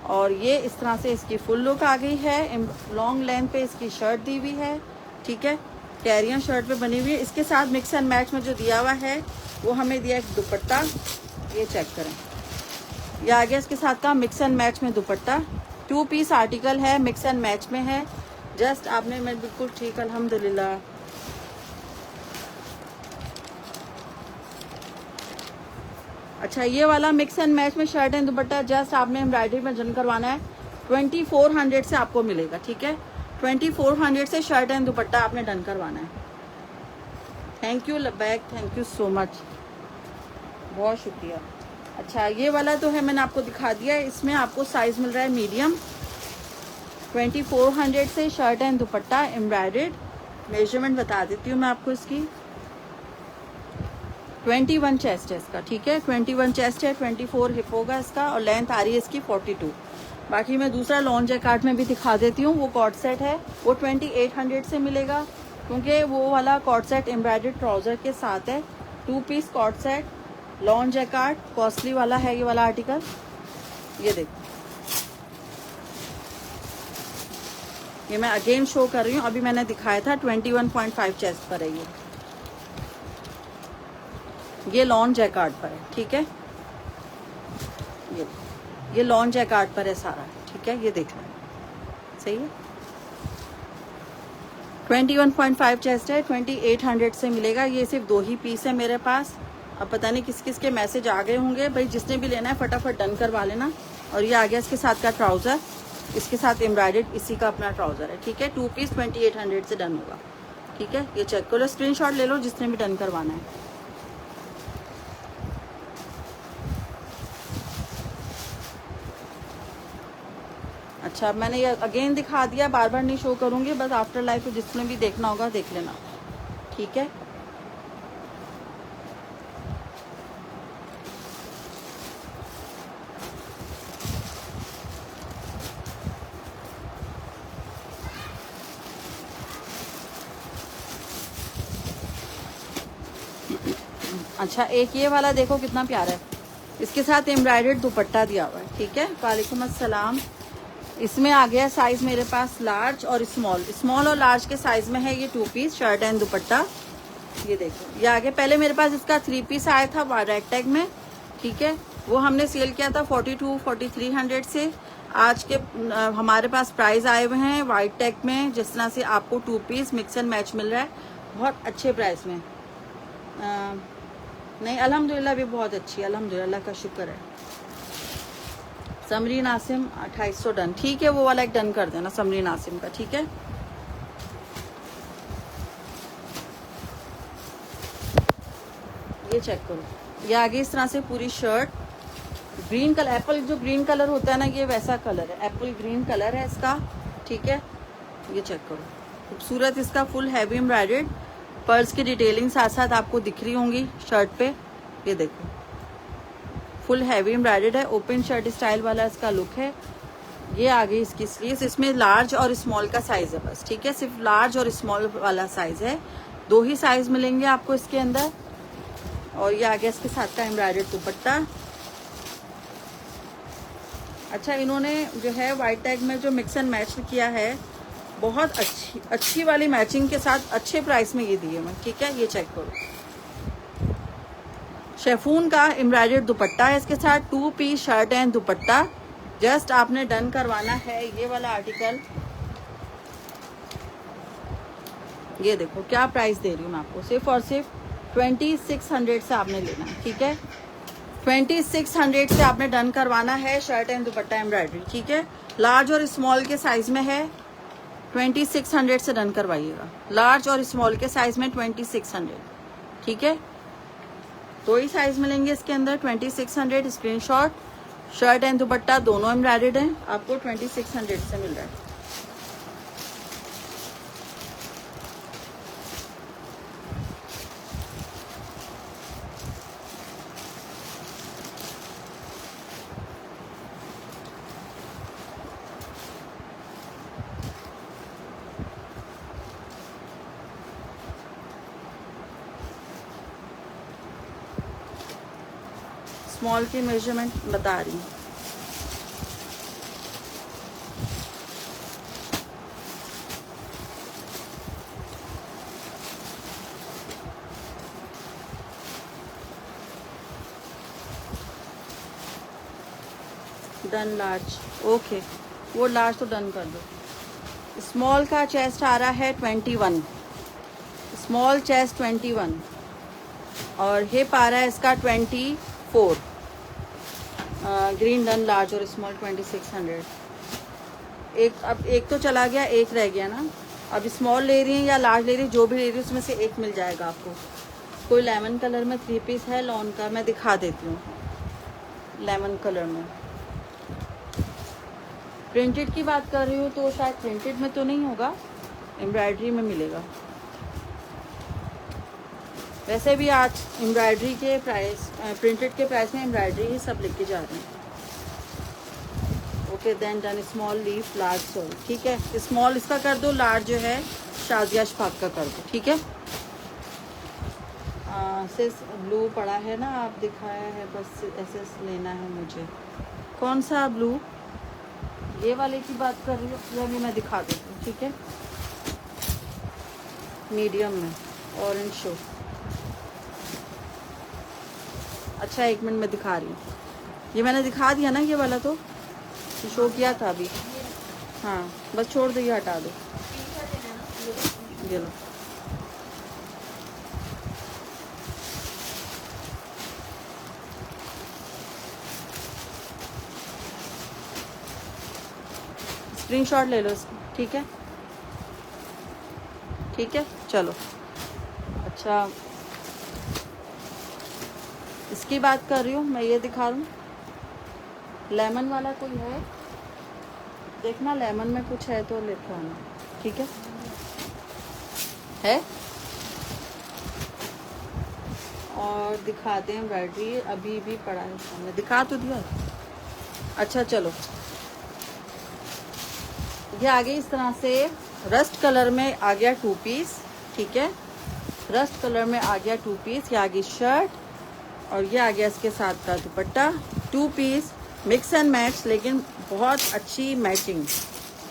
और ये इस तरह से इसकी फुल लुक आ गई है। लॉन्ग लेंथ पे इसकी शर्ट दी हुई है, ठीक है, कैरियर शर्ट पे बनी हुई है। इसके साथ मिक्स एंड मैच में जो दिया हुआ है वो हमें दिया एक दुपट्टा, ये चेक करें, ये आ गया इसके साथ का मिक्स एंड मैच में दुपट्टा। 2 पीस आर्टिकल है, मिक्स एंड मैच में है। जस्ट आपने, मैं बिल्कुल ठीक, अल्हम्दुलिल्लाह। अच्छा, ये वाला मिक्स एंड मैच में शर्ट एंड दुपट्टा जस्ट आपने एम्ब्रॉयडरी में जन करवाना है, 2400 से आपको मिलेगा, ठीक है। 2400 से शर्ट एंड दुपट्टा आपने डन करवाना है। थैंक यू लबैक, थैंक यू सो मच, बहुत शुक्रिया। अच्छा, ये वाला तो है, मैंने आपको दिखा दिया है, इसमें आपको साइज मिल रहा है मीडियम। 2400 से shirt and dupatta embroidered. Measurement बता देती हूँ मैं आपको इसकी। 21 चेस्ट है इसका, ठीक है, 21 चेस्ट है, 24 हिप होगा इसका, और लेंथ आ रही है इसकी 42। बाकी मैं दूसरा लॉन जैकार्ड में भी दिखा देती हूँ, वो कॉर्ड सेट है, वो 2800 से मिलेगा, क्योंकि वो वाला कॉर्ड सेट एम्ब्रॉयडर्ड ट्राउजर के साथ है। 2 piece coord set, lawn jacquard, costly वाला है ये वाला आर्टिकल। ये देखो, ये मैं अगेन शो कर रही हूँ, अभी मैंने दिखाया था 21.5 चेस्ट पर है ये लॉन जैकार्ड पर है, ठीक है, ये लॉन जैकार्ड पर है सारा, ठीक है, ये देख लो, सही है। 21.5 चेस्ट है, 2800 से मिलेगा। ये सिर्फ 2 ही पीस है मेरे पास। अब पता नहीं किस किस के मैसेज आ गए होंगे, भाई जिसने भी लेना है फटाफट डन करवा लेना। और ये आ गया इसके साथ का ट्राउज़र, इसके साथ एम्ब्रॉयडर्ड इसी का अपना ट्राउज़र है, ठीक है। 2 पीस 2800 से डन होगा, ठीक है। ये चेक करो, स्क्रीनशॉट ले लो जिसने भी डन करवाना है। अच्छा, मैंने ये अगेन दिखा दिया, बार बार नहीं शो करूँगी, बस आफ्टर लाइफ को जिसने भी देखना होगा देख लेना, ठीक है। अच्छा, एक ये वाला देखो कितना प्यारा है, इसके साथ एम्ब्रॉयडर्ड दुपट्टा दिया हुआ है, ठीक है। वालेकुम अस्सलाम। इसमें आ गया साइज मेरे पास लार्ज और स्मॉल और लार्ज के साइज में है ये 2 पीस शर्ट एंड दुपट्टा। ये देखो, ये आगे पहले मेरे पास इसका 3 पीस आया था रेड टैग में, ठीक है, वो हमने सेल किया था 4300 से। आज के हमारे पास प्राइस आए हुए हैं वाइट टैग में, जिस तरह से आपको 2 पीस मिक्स एंड मैच मिल रहा है बहुत अच्छे प्राइस में। नहीं, अल्हम्दुलिल्लाह भी बहुत अच्छी, अल्हम्दुलिल्लाह का शुक्र है। समरी नासिम 2800 डन, ठीक है, वो वाला एक डन कर देना समरी नासिम का, ठीक है। ये चेक करो, ये आगे इस तरह से पूरी शर्ट ग्रीन कलर, एप्पल जो ग्रीन कलर होता है ना, ये वैसा कलर है, एप्पल ग्रीन कलर है इसका, ठीक है। ये चेक करो, खूबसूरत इसका फुल हैवी एम्ब्रॉयडर्ड पर्ल्स की डिटेलिंग साथ साथ आपको दिख रही होंगी शर्ट पे। ये देखो, फुल हैवी एम्ब्रॉयडर्ड है, ओपन शर्ट स्टाइल वाला इसका लुक है। ये आ गई इसकी स्लीव्स, इसमें लार्ज और स्मॉल का साइज है बस, ठीक है, सिर्फ लार्ज और स्मॉल वाला साइज है, 2 ही साइज मिलेंगे आपको इसके अंदर। और ये आ गया इसके साथ का एम्ब्रॉयडर्ड दुपट्टा। अच्छा, इन्होंने जो है वाइट टैग में जो मिक्स एंड मैच किया है, बहुत अच्छी वाली मैचिंग के साथ अच्छे प्राइस में ये दिए मैं, ठीक है। ये चेक करो, शेफून का एम्ब्रॉयडर्ड दुपट्टा है इसके साथ, 2 piece shirt and dupatta. Just आपने डन करवाना है ये वाला आर्टिकल। ये देखो क्या प्राइस दे रही हूँ मैं आपको, सिर्फ और सिर्फ 2600 से आपने लेना है, ठीक है। 2600 से आपने डन करवाना है शर्ट एंड दुपट्टा एम्ब्रॉयडरी, ठीक है। लार्ज और स्मॉल के साइज में है 2600 से डन करवाइएगा। लार्ज और स्मॉल के साइज में 2600, ठीक है। दो ही साइज मिलेंगे इसके अंदर 2600। स्क्रीनशॉट। शर्ट एंड दुपट्टा दोनों एम्ब्रॉयडर्ड हैं, आपको 2600 से मिल रहा है। स्मॉल की मेजरमेंट बता रही हूँ। डन लार्ज, ओके, वो लार्ज तो डन कर दो। स्मॉल का चेस्ट आ रहा है 21, स्मॉल चेस्ट 21 और हिप आ रहा है इसका 24। ग्रीन डन लार्ज और स्मॉल 2600। अब एक तो चला गया, एक रह गया ना। अब स्मॉल ले रही हैं या लार्ज ले रही हैं, जो भी ले रही है उसमें से एक मिल जाएगा आपको। कोई लेमन कलर में 3 पीस है लॉन का, मैं दिखा देती हूँ। लेमन कलर में प्रिंटेड की बात कर रही हूँ तो शायद प्रिंटेड में तो नहीं होगा, एम्ब्रॉयडरी में मिलेगा। वैसे भी आज एम्ब्रॉयडरी के प्राइस, प्रिंटेड के प्राइस में एम्ब्रॉयडरी ही सब लेके जा रहे हैं। Okay then done. Small leaf large sole, ठीक है। स्मॉल इसका कर दो, लार्ज जो है शाजिया शफाक का कर दो, ठीक है। सिर्फ ब्लू पड़ा है ना, आप दिखाया है, बस ऐसे लेना है मुझे। कौन सा ब्लू? ये वाले की बात कर रही हूँ, अभी मैं दिखा देती हूँ, ठीक है। मीडियम में ऑरेंज शो। अच्छा एक मिनट में दिखा रही हूँ। ये मैंने दिखा दिया ना, ये वाला तो शो किया था अभी। हाँ बस छोड़ दो, ये हटा दो। ये लो। स्क्रीनशॉट ले लो इसकी, ठीक है, ठीक है। चलो अच्छा इसकी बात कर रही हूँ मैं, ये दिखा रही हूँ। लेमन वाला कोई है देखना, लेमन में कुछ है तो लेके आना, ठीक है। और दिखा दें एम्ब्रॉयडरी, अभी भी पड़ा है सामने, दिखा तो दिया। अच्छा चलो, ये आगे इस तरह से रस्ट कलर में आ गया 2 पीस, ठीक है। रस्ट कलर में आ गया 2 पीस। ये आगे शर्ट और ये आ गया इसके साथ का dupatta. 2 piece mix and match, लेकिन बहुत अच्छी मैचिंग,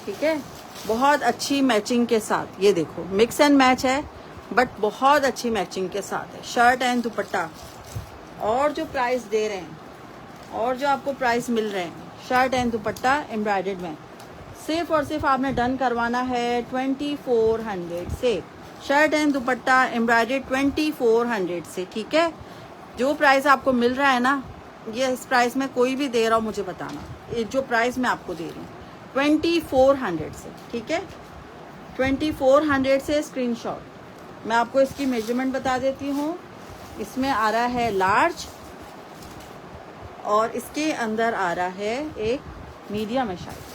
ठीक है, बहुत अच्छी मैचिंग के साथ। ये देखो मिक्स एंड मैच है बट बहुत अच्छी मैचिंग के साथ है, शर्ट एंड दुपट्टा। और जो प्राइस दे रहे हैं और जो आपको प्राइस मिल रहे हैं, शर्ट एंड दुपट्टा एम्ब्रॉयडर्ड में, सिर्फ और सिर्फ आपने डन करवाना है 2400 से। शर्ट एंड दुपट्टा एम्ब्रॉयडर्ड 2400 से, ठीक है। जो प्राइस आपको मिल रहा है ना, ये इस प्राइस में कोई भी दे रहा हो मुझे बताना। ये जो प्राइस मैं आपको दे रही हूँ 2400 से, ठीक है, 2400 से। स्क्रीनशॉट। मैं आपको इसकी मेजरमेंट बता देती हूँ। इसमें आ रहा है लार्ज और इसके अंदर आ रहा है एक मीडियम है, शायद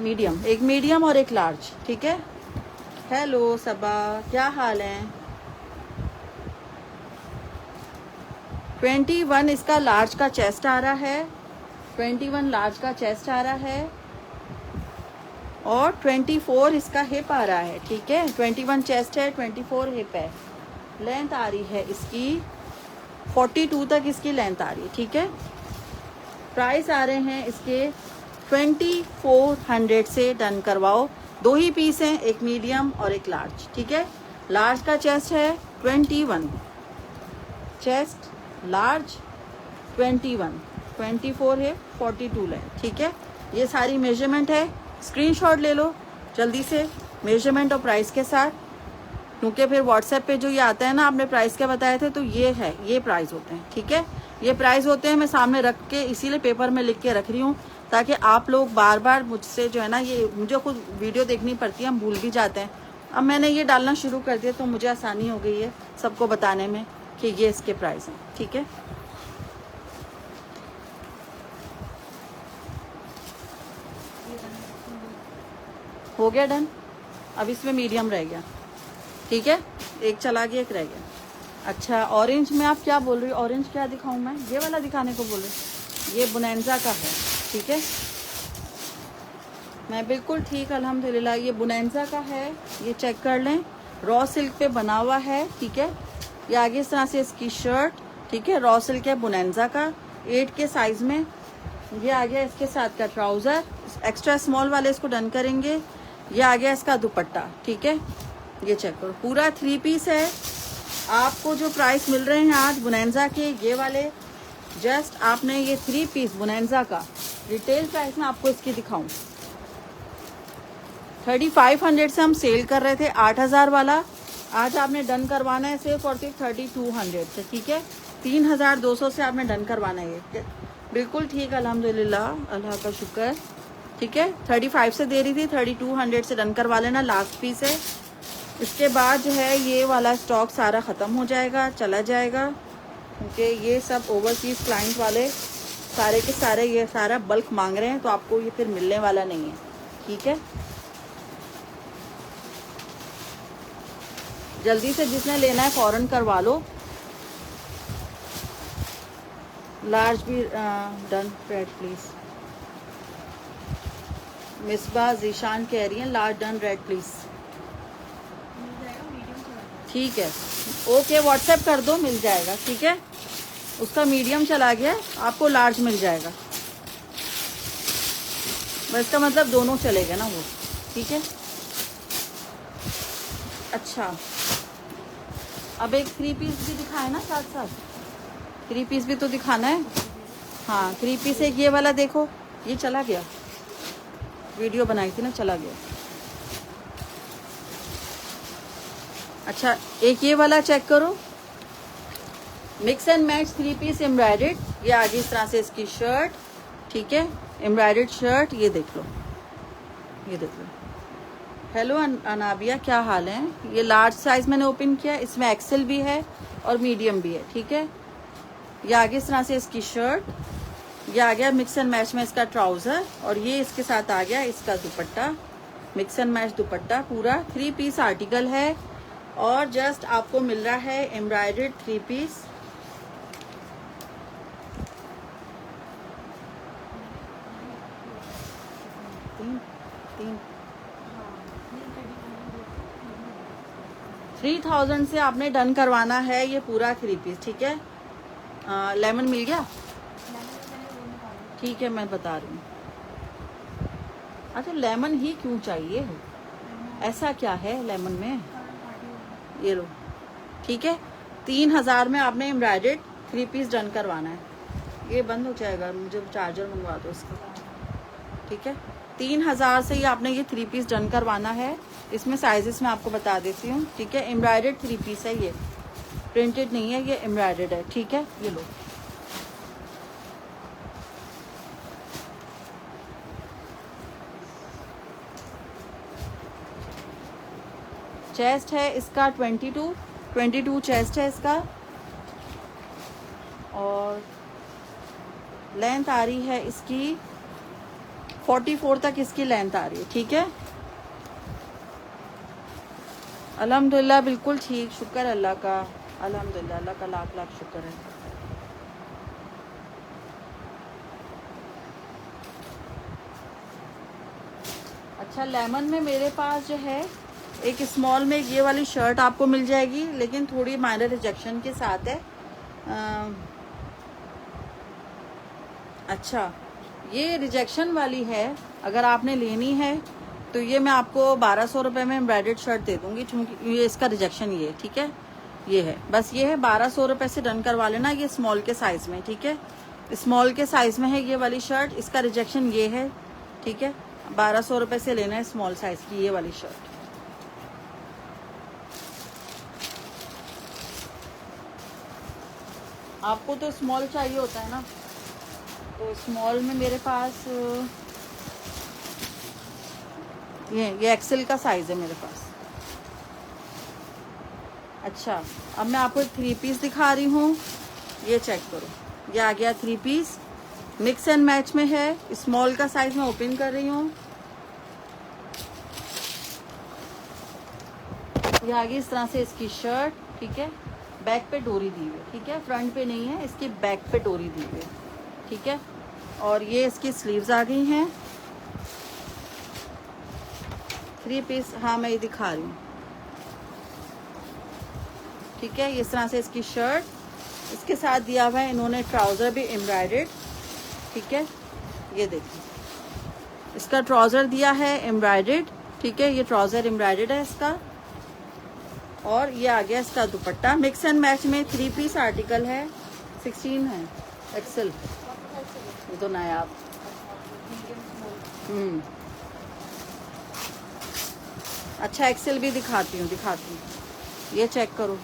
मीडियम, एक मीडियम और एक लार्ज, ठीक है। हेलो सबा, क्या हाल है? 21 इसका लार्ज का चेस्ट आ रहा है, 21 लार्ज का चेस्ट आ रहा है और 24 इसका हिप आ रहा है, ठीक है। 21 चेस्ट है, 24 हिप है। लेंथ आ रही है इसकी 42 तक इसकी लेंथ आ रही है, ठीक है। प्राइस आ रहे हैं इसके 2400 से। डन करवाओ। 2 ही पीस हैं, एक मीडियम और एक लार्ज, ठीक है। लार्ज का चेस्ट है 21, चेस्ट लार्ज 21, 24 है, 42 है, ठीक है। ये सारी मेजरमेंट है, स्क्रीनशॉट ले लो जल्दी से मेजरमेंट और प्राइस के साथ, क्योंकि फिर व्हाट्सएप पे जो ये आता है ना, आपने प्राइस क्या बताए थे, तो ये है, ये प्राइस होते हैं, ठीक है। ये प्राइस होते हैं, मैं सामने रख के इसीलिए पेपर में लिख के रख रही हूँ ताकि आप लोग बार बार मुझसे जो है ना, ये मुझे खुद वीडियो देखनी पड़ती है, हम भूल भी जाते हैं। अब मैंने ये डालना शुरू कर दिया तो मुझे आसानी हो गई है सबको बताने में कि ये इसके प्राइस हैं। ठीक है, हो गया डन। अब इसमें मीडियम रह गया। ठीक है, एक चला गया, एक रह गया। अच्छा, ऑरेंज में आप क्या बोल रही हो? ऑरेंज क्या दिखाऊं मैं? ये वाला दिखाने को बोल रही? ये बुनेंजा का है। ठीक है, मैं बिल्कुल ठीक, अल्हम्दुलिल्लाह। ये बुनेंजा का है, ये चेक कर लें, रॉ सिल्क पे बना हुआ है। ठीक है, ये आगे इस तरह से इसकी शर्ट। ठीक है, रॉ सिल्क है बुनेंजा का, 8 के साइज में। ये आ गया इसके साथ का ट्राउज़र, एक्स्ट्रा स्मॉल वाले इसको डन करेंगे। ये आ गया इसका दुपट्टा। ठीक है, ये चेक करो, पूरा 3 पीस है। आपको जो प्राइस मिल रहे हैं आज बुनेंजा के, ये वाले जस्ट आपने ये 3 पीस बुनेंजा का रिटेल प्राइस में आपको इसकी दिखाऊं, 3500 से हम सेल कर रहे थे 8000 वाला। आज आपने डन करवाना है सिर्फ और सिर्फ 3200 से। ठीक है, 3200 से आपने डन करवाना है। ये बिल्कुल ठीक, अल्हम्दुलिल्लाह, अल्लाह का शुक्र। ठीक है, 35 से दे रही थी, 3200 से डन करवा लेना, लास्ट पीस है। इसके बाद जो है ये वाला स्टॉक सारा ख़त्म हो जाएगा, चला जाएगा, क्योंकि ये सब ओवरसीज़ क्लाइंट वाले सारे के सारे ये सारा बल्क मांग रहे हैं, तो आपको ये फिर मिलने वाला नहीं है। ठीक है, जल्दी से जिसने लेना है फ़ौरन करवा लो। लार्ज भी done red please. Misbah Zeeshan कह रही हैं लार्ज डन रेड प्लीज़। ठीक है, ओके, व्हाट्सएप कर दो, मिल जाएगा। ठीक है, उसका मीडियम चला गया, आपको लार्ज मिल जाएगा। बस इसका मतलब दोनों चलेगा ना वो। ठीक है, अच्छा, अब एक 3 पीस भी दिखाए ना साथ साथ, 3 पीस भी तो दिखाना है। हाँ, 3 पीस एक ये वाला देखो, ये चला गया, वीडियो बनाई थी ना, चला गया। अच्छा, एक ये वाला चेक करो, mix and match 3 piece embroidered. ये आगे इस तरह से इसकी शर्ट। ठीक है, एम्ब्रॉयडर्ड शर्ट, ये देख लो, ये देख लो। हेलो अनाबिया, क्या हाल है? ये लार्ज साइज मैंने ओपन किया, इसमें एक्सेल भी है और मीडियम भी है। ठीक है, ये आगे इस तरह से इसकी शर्ट, ये आ गया मिक्स एंड मैच में इसका ट्राउज़र, और ये इसके साथ आ गया इसका दुपट्टा, मिक्स एंड मैच दुपट्टा। पूरा 3 पीस आर्टिकल है और जस्ट आपको मिल रहा है एम्ब्रॉयडर्ड 3 पीस। तीन 3000 से आपने डन करवाना है ये पूरा 3 पीस। ठीक है, लेमन मिल गया? ठीक है, मैं बता रही हूँ। अच्छा, लेमन ही क्यों चाहिए, ऐसा क्या है लेमन में? ये लो, ठीक है, 3000 में आपने एम्ब्रॉयडर्ड 3 पीस डन करवाना है। ये बंद हो जाएगा, मुझे चार्जर मंगवा दो इसका। ठीक है, 3000 से ही आपने ये 3 पीस डन करवाना है। इसमें साइजेस मैं आपको बता देती हूँ। ठीक है, एम्ब्रॉयडर्ड 3 पीस है, ये प्रिंटेड नहीं है, ये एम्ब्रॉयडर्ड है। ठीक है, ये लो, चेस्ट है इसका 22 चेस्ट है इसका, और लेंथ आ रही है इसकी 44 तक इसकी लेंथ आ रही है। ठीक है, अल्हम्दुलिल्लाह, बिल्कुल ठीक, शुक्र अल्लाह का, अल्हम्दुलिल्लाह, अल्लाह का लाख लाख शुक्र है। अच्छा, लेमन में मेरे पास जो है एक स्मॉल में ये वाली शर्ट आपको मिल जाएगी, लेकिन थोड़ी माइनर रिजेक्शन के साथ है। अच्छा, ये रिजेक्शन वाली है, अगर आपने लेनी है तो ये मैं आपको 1200 रुपये में एम्ब्रॉयडर्ड शर्ट दे दूँगी, क्योंकि ये इसका रिजेक्शन ये है। ठीक है, ये है, बस ये है, 1200 रुपये से डन करवा लेना। ये स्मॉल के साइज़ में, ठीक है, स्मॉल के साइज़ में है ये वाली शर्ट, इसका रिजेक्शन ये है। ठीक है, 1200 रुपये से लेना है स्मॉल साइज़ की ये वाली शर्ट। आपको तो स्मॉल चाहिए होता है ना, तो स्मॉल में मेरे पास ये एक्सेल का साइज़ है मेरे पास। अच्छा, अब मैं आपको 3 पीस दिखा रही हूँ, ये चेक करो। ये आ गया 3 पीस, मिक्स एंड मैच में है। स्मॉल का साइज मैं ओपन कर रही हूँ। ये आ गई इस तरह से इसकी शर्ट, ठीक है। बैक पे डोरी दी हुई है, ठीक है, फ्रंट पे नहीं है, इसकी बैक पे डोरी दी हुई है, ठीक है। और ये इसकी स्लीव्स आ गई हैं। 3 पीस, हाँ मैं ये दिखा रही हूँ, ठीक है। इस तरह से इसकी शर्ट, इसके साथ दिया हुआ है इन्होंने ट्राउज़र भी एम्ब्रॉयडर्ड, ठीक है। ये देखिए, इसका ट्राउज़र दिया है एम्ब्रॉयडर्ड, ठीक है। ये ट्राउज़र एम्ब्रॉयडर्ड है इसका। और ये आ गया इसका दुपट्टा, मिक्स एंड मैच में 3 पीस आर्टिकल है। 16 है एक्सेल, ये तो नायाब। अच्छा, एक्सेल भी दिखाती हूँ। ये चेक करो,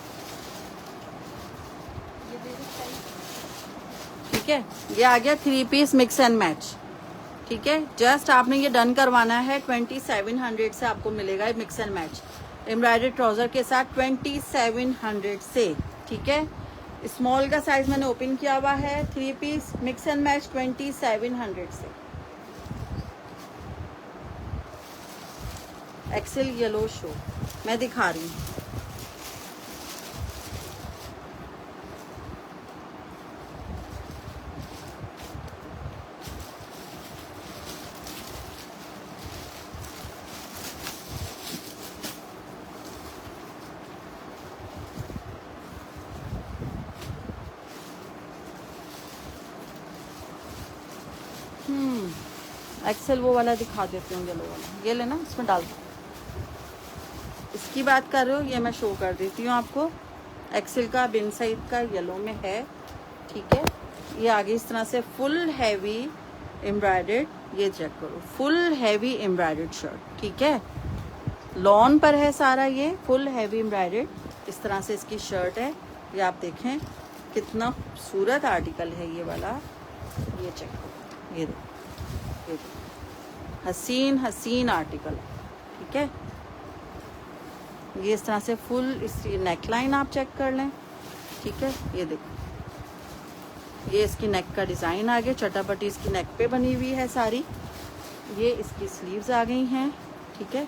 ठीक है। ये आ गया 3 पीस मिक्स एंड मैच, ठीक है। जस्ट आपने ये डन करवाना है। 2700 से आपको मिलेगा ये mix and match embroidered trouser के साथ, 2700 से, ठीक है। स्मॉल का साइज मैंने ओपन किया हुआ है। 3 पीस मिक्स एंड मैच 2700 से। एक्सेल येलो शो मैं दिखा रही हूँ। एक्सेल वो वाला दिखा देती हूँ, येलो वाला, ये लेना, इसमें डाल दो। इसकी बात कर रहे हो, ये मैं शो कर देती हूँ आपको। एक्सेल का बिन साइड का येलो में है, ठीक है। ये आगे इस तरह से फुल हैवी एम्ब्रॉयडर्ड, ये चेक करो, फुल हैवी एम्ब्रॉयडर्ड शर्ट, ठीक है। लॉन पर है सारा, ये फुल हैवी एम्ब्रॉयडर्ड इस तरह से इसकी शर्ट है। ये आप देखें कितना खूबसूरत आर्टिकल है ये वाला। ये चेक करो, ये देखो, हसीन आर्टिकल, ठीक है। ये इस तरह से फुल इसकी नेकलाइन आप चेक कर लें, ठीक है। ये देखो, ये इसकी नेक का डिज़ाइन आ गया, चटापटी इसकी नेक पे बनी हुई है सारी। ये इसकी स्लीव्स आ गई हैं, ठीक है।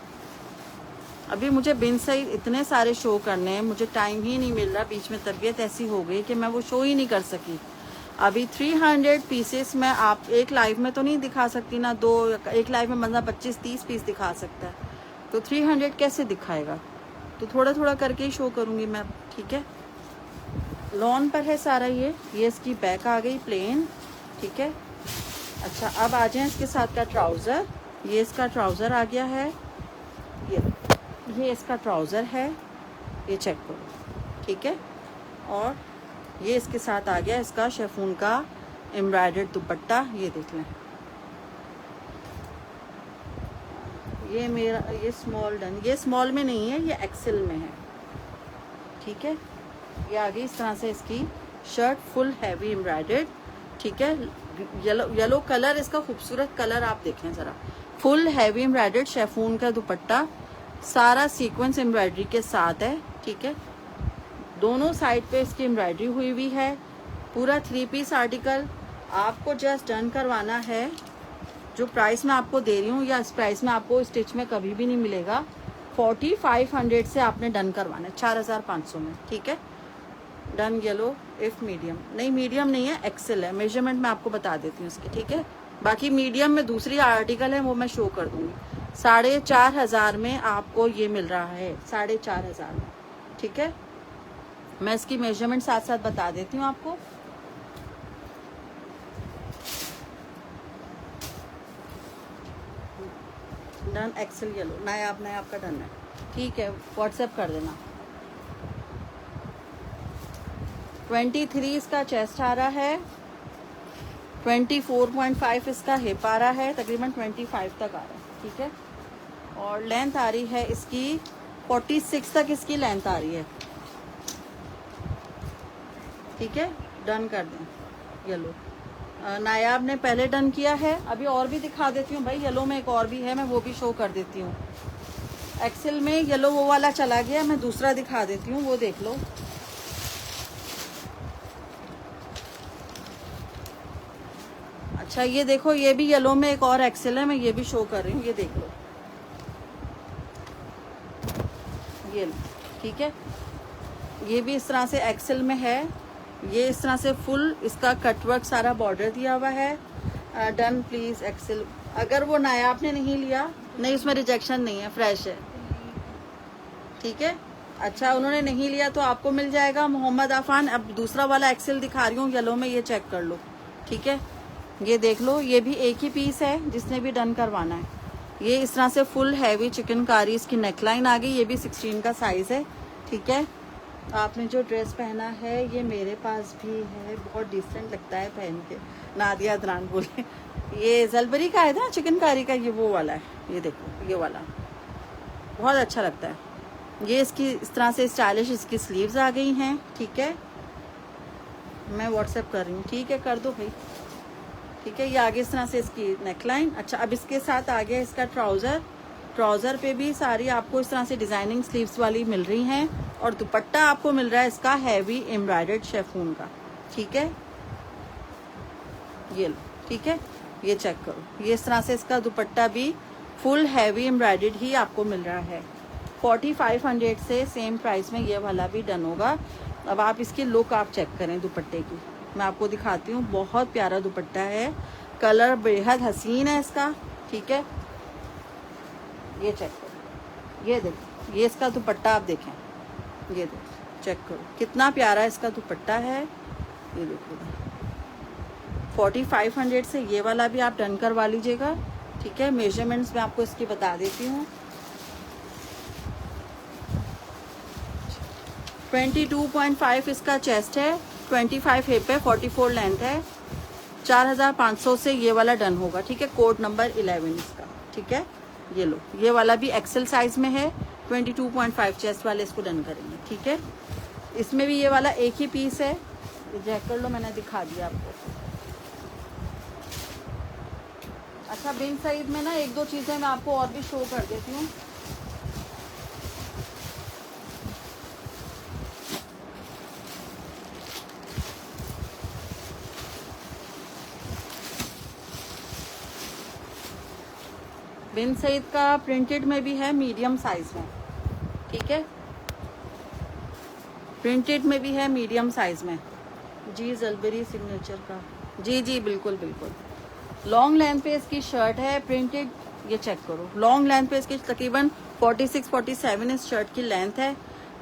अभी मुझे बिन साइज इतने सारे शो करने हैं, मुझे टाइम ही नहीं मिल रहा। बीच में तबीयत ऐसी हो गई कि मैं वो शो ही नहीं कर सकी। अभी 300 पीसेस मैं आप एक लाइव में तो नहीं दिखा सकती ना, एक लाइव में बंदा 25-30 पीस दिखा सकता है, तो 300 कैसे दिखाएगा। तो थोड़ा थोड़ा करके ही शो करूँगी मैं, ठीक है। लॉन पर है सारा। ये इसकी बैक आ गई प्लेन, ठीक है। अच्छा, अब आ जाए इसके साथ का ट्राउज़र। ये इसका ट्राउज़र आ गया है, ये इसका ट्राउज़र है, ये चेक करो, ठीक है। और ये इसके साथ आ गया इसका शेफून का एम्ब्रॉयडर्ड दुपट्टा, ये देख लें। ये मेरा ये स्मॉल डन, ये स्मॉल में नहीं है, ये एक्सेल में है, ठीक है। ये आ गई इस तरह से इसकी शर्ट, फुल हैवी एम्ब्रॉयडर्ड, ठीक है। येलो कलर, इसका खूबसूरत कलर आप देखें ज़रा। फुल हैवी एम्ब्रॉयडर्ड शेफून का दुपट्टा, सारा सीक्वेंस एम्ब्रॉयडरी के साथ है, ठीक है। दोनों साइड पे इसकी एम्ब्रॉयडरी हुई है। पूरा 3 पीस आर्टिकल आपको जस्ट डन करवाना है। जो प्राइस मैं आपको दे रही हूँ, या इस प्राइस में आपको स्टिच में कभी भी नहीं मिलेगा। 4500 से आपने डन करवाना है, 4500 में, ठीक है। डन येलो इफ मीडियम, नहीं मीडियम नहीं है, एक्सेल है। मेजरमेंट मैं आपको बता देती हूँ इसकी, ठीक है। बाकी मीडियम में दूसरी आर्टिकल है, वो मैं शो कर दूँगी। 4500 में आपको ये मिल रहा है, 4500 में, ठीक है। मैं इसकी मेजरमेंट साथ साथ बता देती हूँ आपको। डन एक्सेल येलो, नायाब का डन है, ठीक है। व्हाट्सएप कर देना। 23 इसका चेस्ट आ रहा है, 24.5 इसका हिप आ रहा है, तकरीबन 25 तक आ रहा है, ठीक है। और लेंथ आ रही है इसकी 46 तक इसकी लेंथ आ रही है, ठीक है। डन कर दें येलो, नायाब ने पहले डन किया है। अभी और भी दिखा देती हूँ भाई, येलो में एक और भी है, मैं वो भी शो कर देती हूँ। एक्सेल में येलो वो वाला चला गया, मैं दूसरा दिखा देती हूँ, वो देख लो। अच्छा ये देखो, ये भी येलो में एक और एक्सेल है, मैं ये भी शो कर रही हूँ, ये देख लो, ये लो, ठीक है। ये भी इस तरह से एक्सेल में है, ये इस तरह से फुल इसका कटवर्क सारा बॉर्डर दिया हुआ है। Done please excel. अगर वो नायाब ने नहीं लिया, नहीं उसमें रिजेक्शन नहीं है, फ्रेश है, ठीक है। अच्छा उन्होंने नहीं लिया तो आपको मिल जाएगा मोहम्मद आफान। अब दूसरा वाला एक्सेल दिखा रही हूँ येलो में, ये चेक कर लो, ठीक है। ये देख लो, ये भी एक ही पीस है जिसने भी डन करवाना है। ये इस तरह से फुल हैवी चिकनकारी इसकी नेकलाइन आ गई, ये भी 16 का साइज है, ठीक है। आपने जो ड्रेस पहना है ये मेरे पास भी है, बहुत डिसेंट लगता है पहन के, नादिया अदनान बोले। ये जलबरी का है ना चिकनकारी का, ये वो वाला है, ये देखो ये वाला बहुत अच्छा लगता है। ये इसकी इस तरह से स्टाइलिश इसकी स्लीव्स आ गई हैं, ठीक है। मैं व्हाट्सएप कर रही हूँ, ठीक है, कर दो भाई, ठीक है। ये आगे इस तरह से इसकी नेकलाइन। अच्छा अब इसके साथ आ गया इसका ट्राउज़र। ट्राउज़र पे भी सारी आपको इस तरह से डिज़ाइनिंग स्लीव्स वाली मिल रही हैं, और दुपट्टा आपको मिल रहा है इसका हैवी एम्ब्रॉयडर्ड शेफून का, ठीक है। ये लो, ठीक है, ये चेक करो, ये इस तरह से इसका दुपट्टा भी फुल हैवी एम्ब्रॉयडर्ड ही आपको मिल रहा है। 4500 से सेम प्राइस में ये वाला भी डन होगा। अब आप इसकी लुक आप चेक करें दुपट्टे की, मैं आपको दिखाती हूँ, बहुत प्यारा दुपट्टा है, कलर बेहद हसीन है इसका, ठीक है। ये चेक करो, ये देखो, ये इसका दुपट्टा आप देखें, ये देखो चेक करो कितना प्यारा इसका दुपट्टा है, ये देखो। 4500 से ये वाला भी आप डन करवा लीजिएगा, ठीक है। मेजरमेंट्स मैं आपको इसकी बता देती हूँ। 22.5 इसका चेस्ट है, 25 हिप है, 44 लेंथ है, 4500 से ये वाला डन होगा, ठीक है। कोड नंबर 11 इसका, ठीक है। ये लो, ये वाला भी एक्सेल साइज में है, 22.5 चेस्ट वाले इसको डन करेंगे, ठीक है। इसमें भी ये वाला एक ही पीस है, चेक कर लो, मैंने दिखा दिया आपको। अच्छा बिन सईद में ना एक दो चीज़ें मैं आपको और भी शो कर देती हूँ। बिन सईद का प्रिंटेड में भी है मीडियम साइज में, ठीक है। प्रिंटेड में भी है मीडियम साइज में जी, जलबरी सिग्नेचर का, जी जी बिल्कुल बिल्कुल। लॉन्ग लेंथ पे इसकी शर्ट है प्रिंटेड, ये चेक करो, लॉन्ग लेंथ पे इसकी तकरीबन 46-47 इस शर्ट की लेंथ है।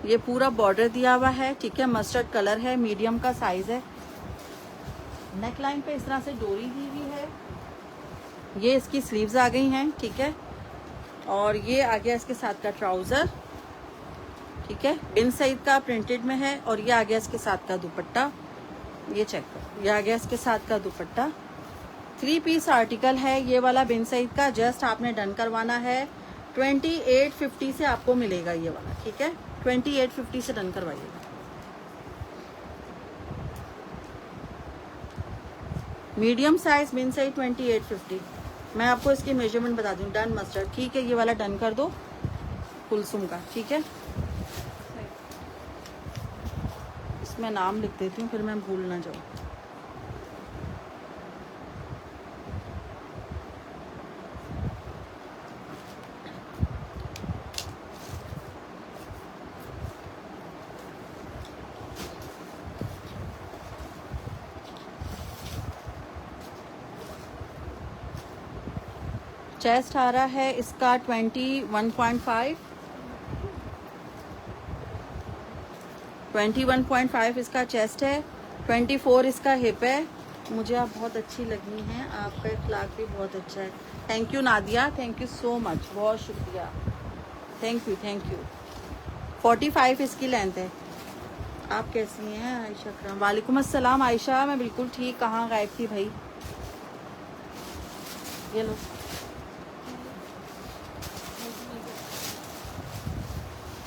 ये पूरा बॉर्डर दिया हुआ है, ठीक है, मस्टर्ड कलर है, मीडियम का साइज है। नेक लाइन पे इस तरह से डोरी दी हुई है, ये इसकी स्लीव्स आ गई हैं, ठीक है। और ये आ गया इसके साथ का ट्राउज़र, ठीक है, बिन सईद का प्रिंटेड में है। और ये आ गया इसके साथ का दुपट्टा, ये चेक करो, ये आ गया इसके साथ का दुपट्टा। 3 पीस आर्टिकल है ये वाला बिन सईद का, जस्ट आपने डन करवाना है। 2850 से आपको मिलेगा ये वाला, ठीक है, 2850 से डन करवाइएगा। मीडियम साइज बिन सईद 2850। मैं आपको इसकी मेजरमेंट बता दूं, डन मस्टर्ड, ठीक है, ये वाला डन कर दो कुलसुम का, ठीक है। इसमें नाम लिख देती हूँ फिर मैं भूल ना जाऊँ। चेस्ट आ रहा है इसका 21.5, 21.5 इसका चेस्ट है, 24 इसका हिप है। मुझे आप बहुत अच्छी लगी हैं, आपका इखलाक भी बहुत अच्छा है। Thank you Nadia, thank you so much, बहुत शुक्रिया, थैंक यू थैंक यू। 45 इसकी लेंथ है। आप कैसी हैं आयशा अकरम? वालेकुम अस्सलाम आयशा, मैं बिल्कुल ठीक, कहाँ गायब थी भाई। ये लो,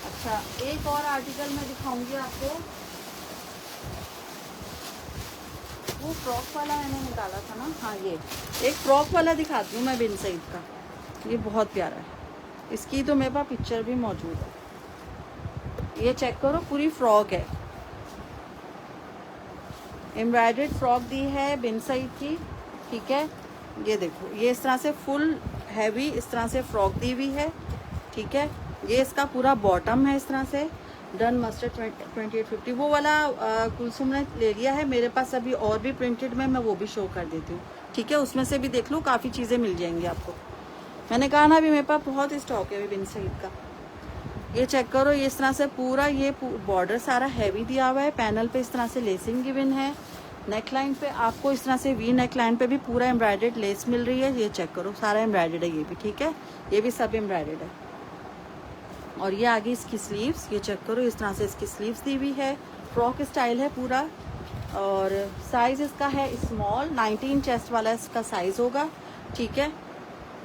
अच्छा एक और आर्टिकल मैं दिखाऊंगी आपको, वो फ्रॉक वाला मैंने निकाला था ना, हाँ ये एक फ्रॉक वाला दिखाती हूँ मैं बिन सईद का। ये बहुत प्यारा है, इसकी तो मेरे पास पिक्चर भी मौजूद है। ये चेक करो, पूरी फ्रॉक है, एम्ब्रॉयडर्ड फ्रॉक दी है बिन सईद की, ठीक है। ये देखो, ये इस तरह से फुल हैवी इस तरह से फ्रॉक दी हुई है, ठीक है। ये इसका पूरा बॉटम है इस तरह से, डन मस्टर्ड 2850। वो वाला कुलसुम ने ले लिया है, मेरे पास अभी और भी प्रिंटेड में, मैं वो भी शो कर देती हूँ, ठीक है। उसमें से भी देख लो, काफ़ी चीज़ें मिल जाएंगी आपको। मैंने कहा ना अभी मेरे पास बहुत स्टॉक है अभी बिन सईद का। ये चेक करो, ये इस तरह से पूरा ये बॉर्डर सारा हैवी दिया हुआ है, पैनल पे इस तरह से लेसिंग गिवन है, नेक लाइन पे आपको इस तरह से वी नेक लाइन पे भी पूरा एम्ब्रॉयडर्ड लेस मिल रही है। ये चेक करो, सारा एम्ब्रॉयडर्ड है ये भी, ठीक है। ये भी सब एम्ब्रॉयडर्ड है। और ये आगे इसकी स्लीव्स, ये चेक करो, इस तरह से इसकी स्लीव्स दी हुई है, फ्रॉक स्टाइल है पूरा। और साइज़ इसका है स्मॉल, 19 चेस्ट वाला इसका साइज़ होगा, ठीक है।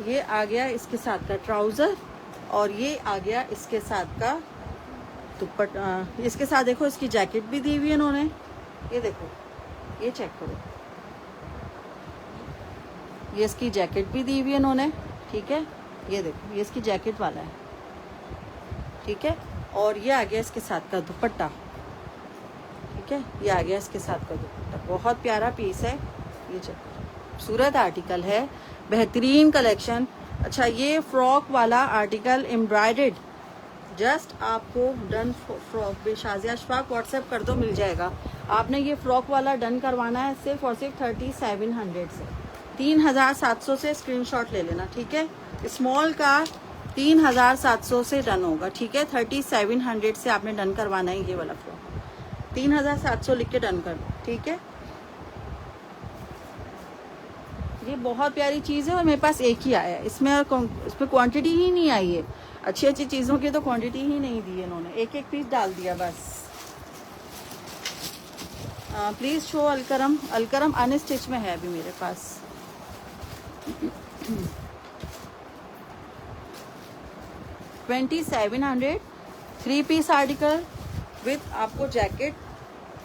ये आ गया इसके साथ का ट्राउज़र, और ये आ गया इसके साथ का दुपट्टा। इसके साथ देखो इसकी जैकेट भी दी हुई है इन्होंने, ये देखो, ये चेक करो, ये इसकी जैकेट भी दी हुई है इन्होंने, ठीक है। ये देखो, ये इसकी जैकेट वाला है, ठीक है। और ये आ गया इसके साथ का दुपट्टा, ठीक है। ये आ गया इसके साथ का दुपट्टा, बहुत प्यारा पीस है। ये चेक करो, खूबसूरत आर्टिकल है, बेहतरीन कलेक्शन। अच्छा, ये फ्रॉक वाला आर्टिकल एम्ब्रॉयडर्ड, जस्ट आपको डन फ्रॉक पे शाजिया अशफाक व्हाट्सएप कर दो, मिल जाएगा। आपने ये फ्रॉक वाला डन करवाना है सिर्फ और सिर्फ 3700 से, 3700 से स्क्रीनशॉट ले लेना, ठीक है। स्मॉल का 3700 से डन होगा, ठीक है। 3700 से आपने डन करवाना है ये वाला फ्रॉक, 3700 लिख के डन कर दो, ठीक है। ये बहुत प्यारी चीज़ है और मेरे पास एक ही आया है, इसमें क्वांटिटी ही नहीं आई है। अच्छी अच्छी चीज़ों की तो क्वांटिटी ही नहीं दी है इन्होंने, एक एक पीस डाल दिया बस। Please show Alkaram, Alkaram unstitch में है अभी मेरे पास। 2700 3 पीस आर्टिकल विथ आपको जैकेट,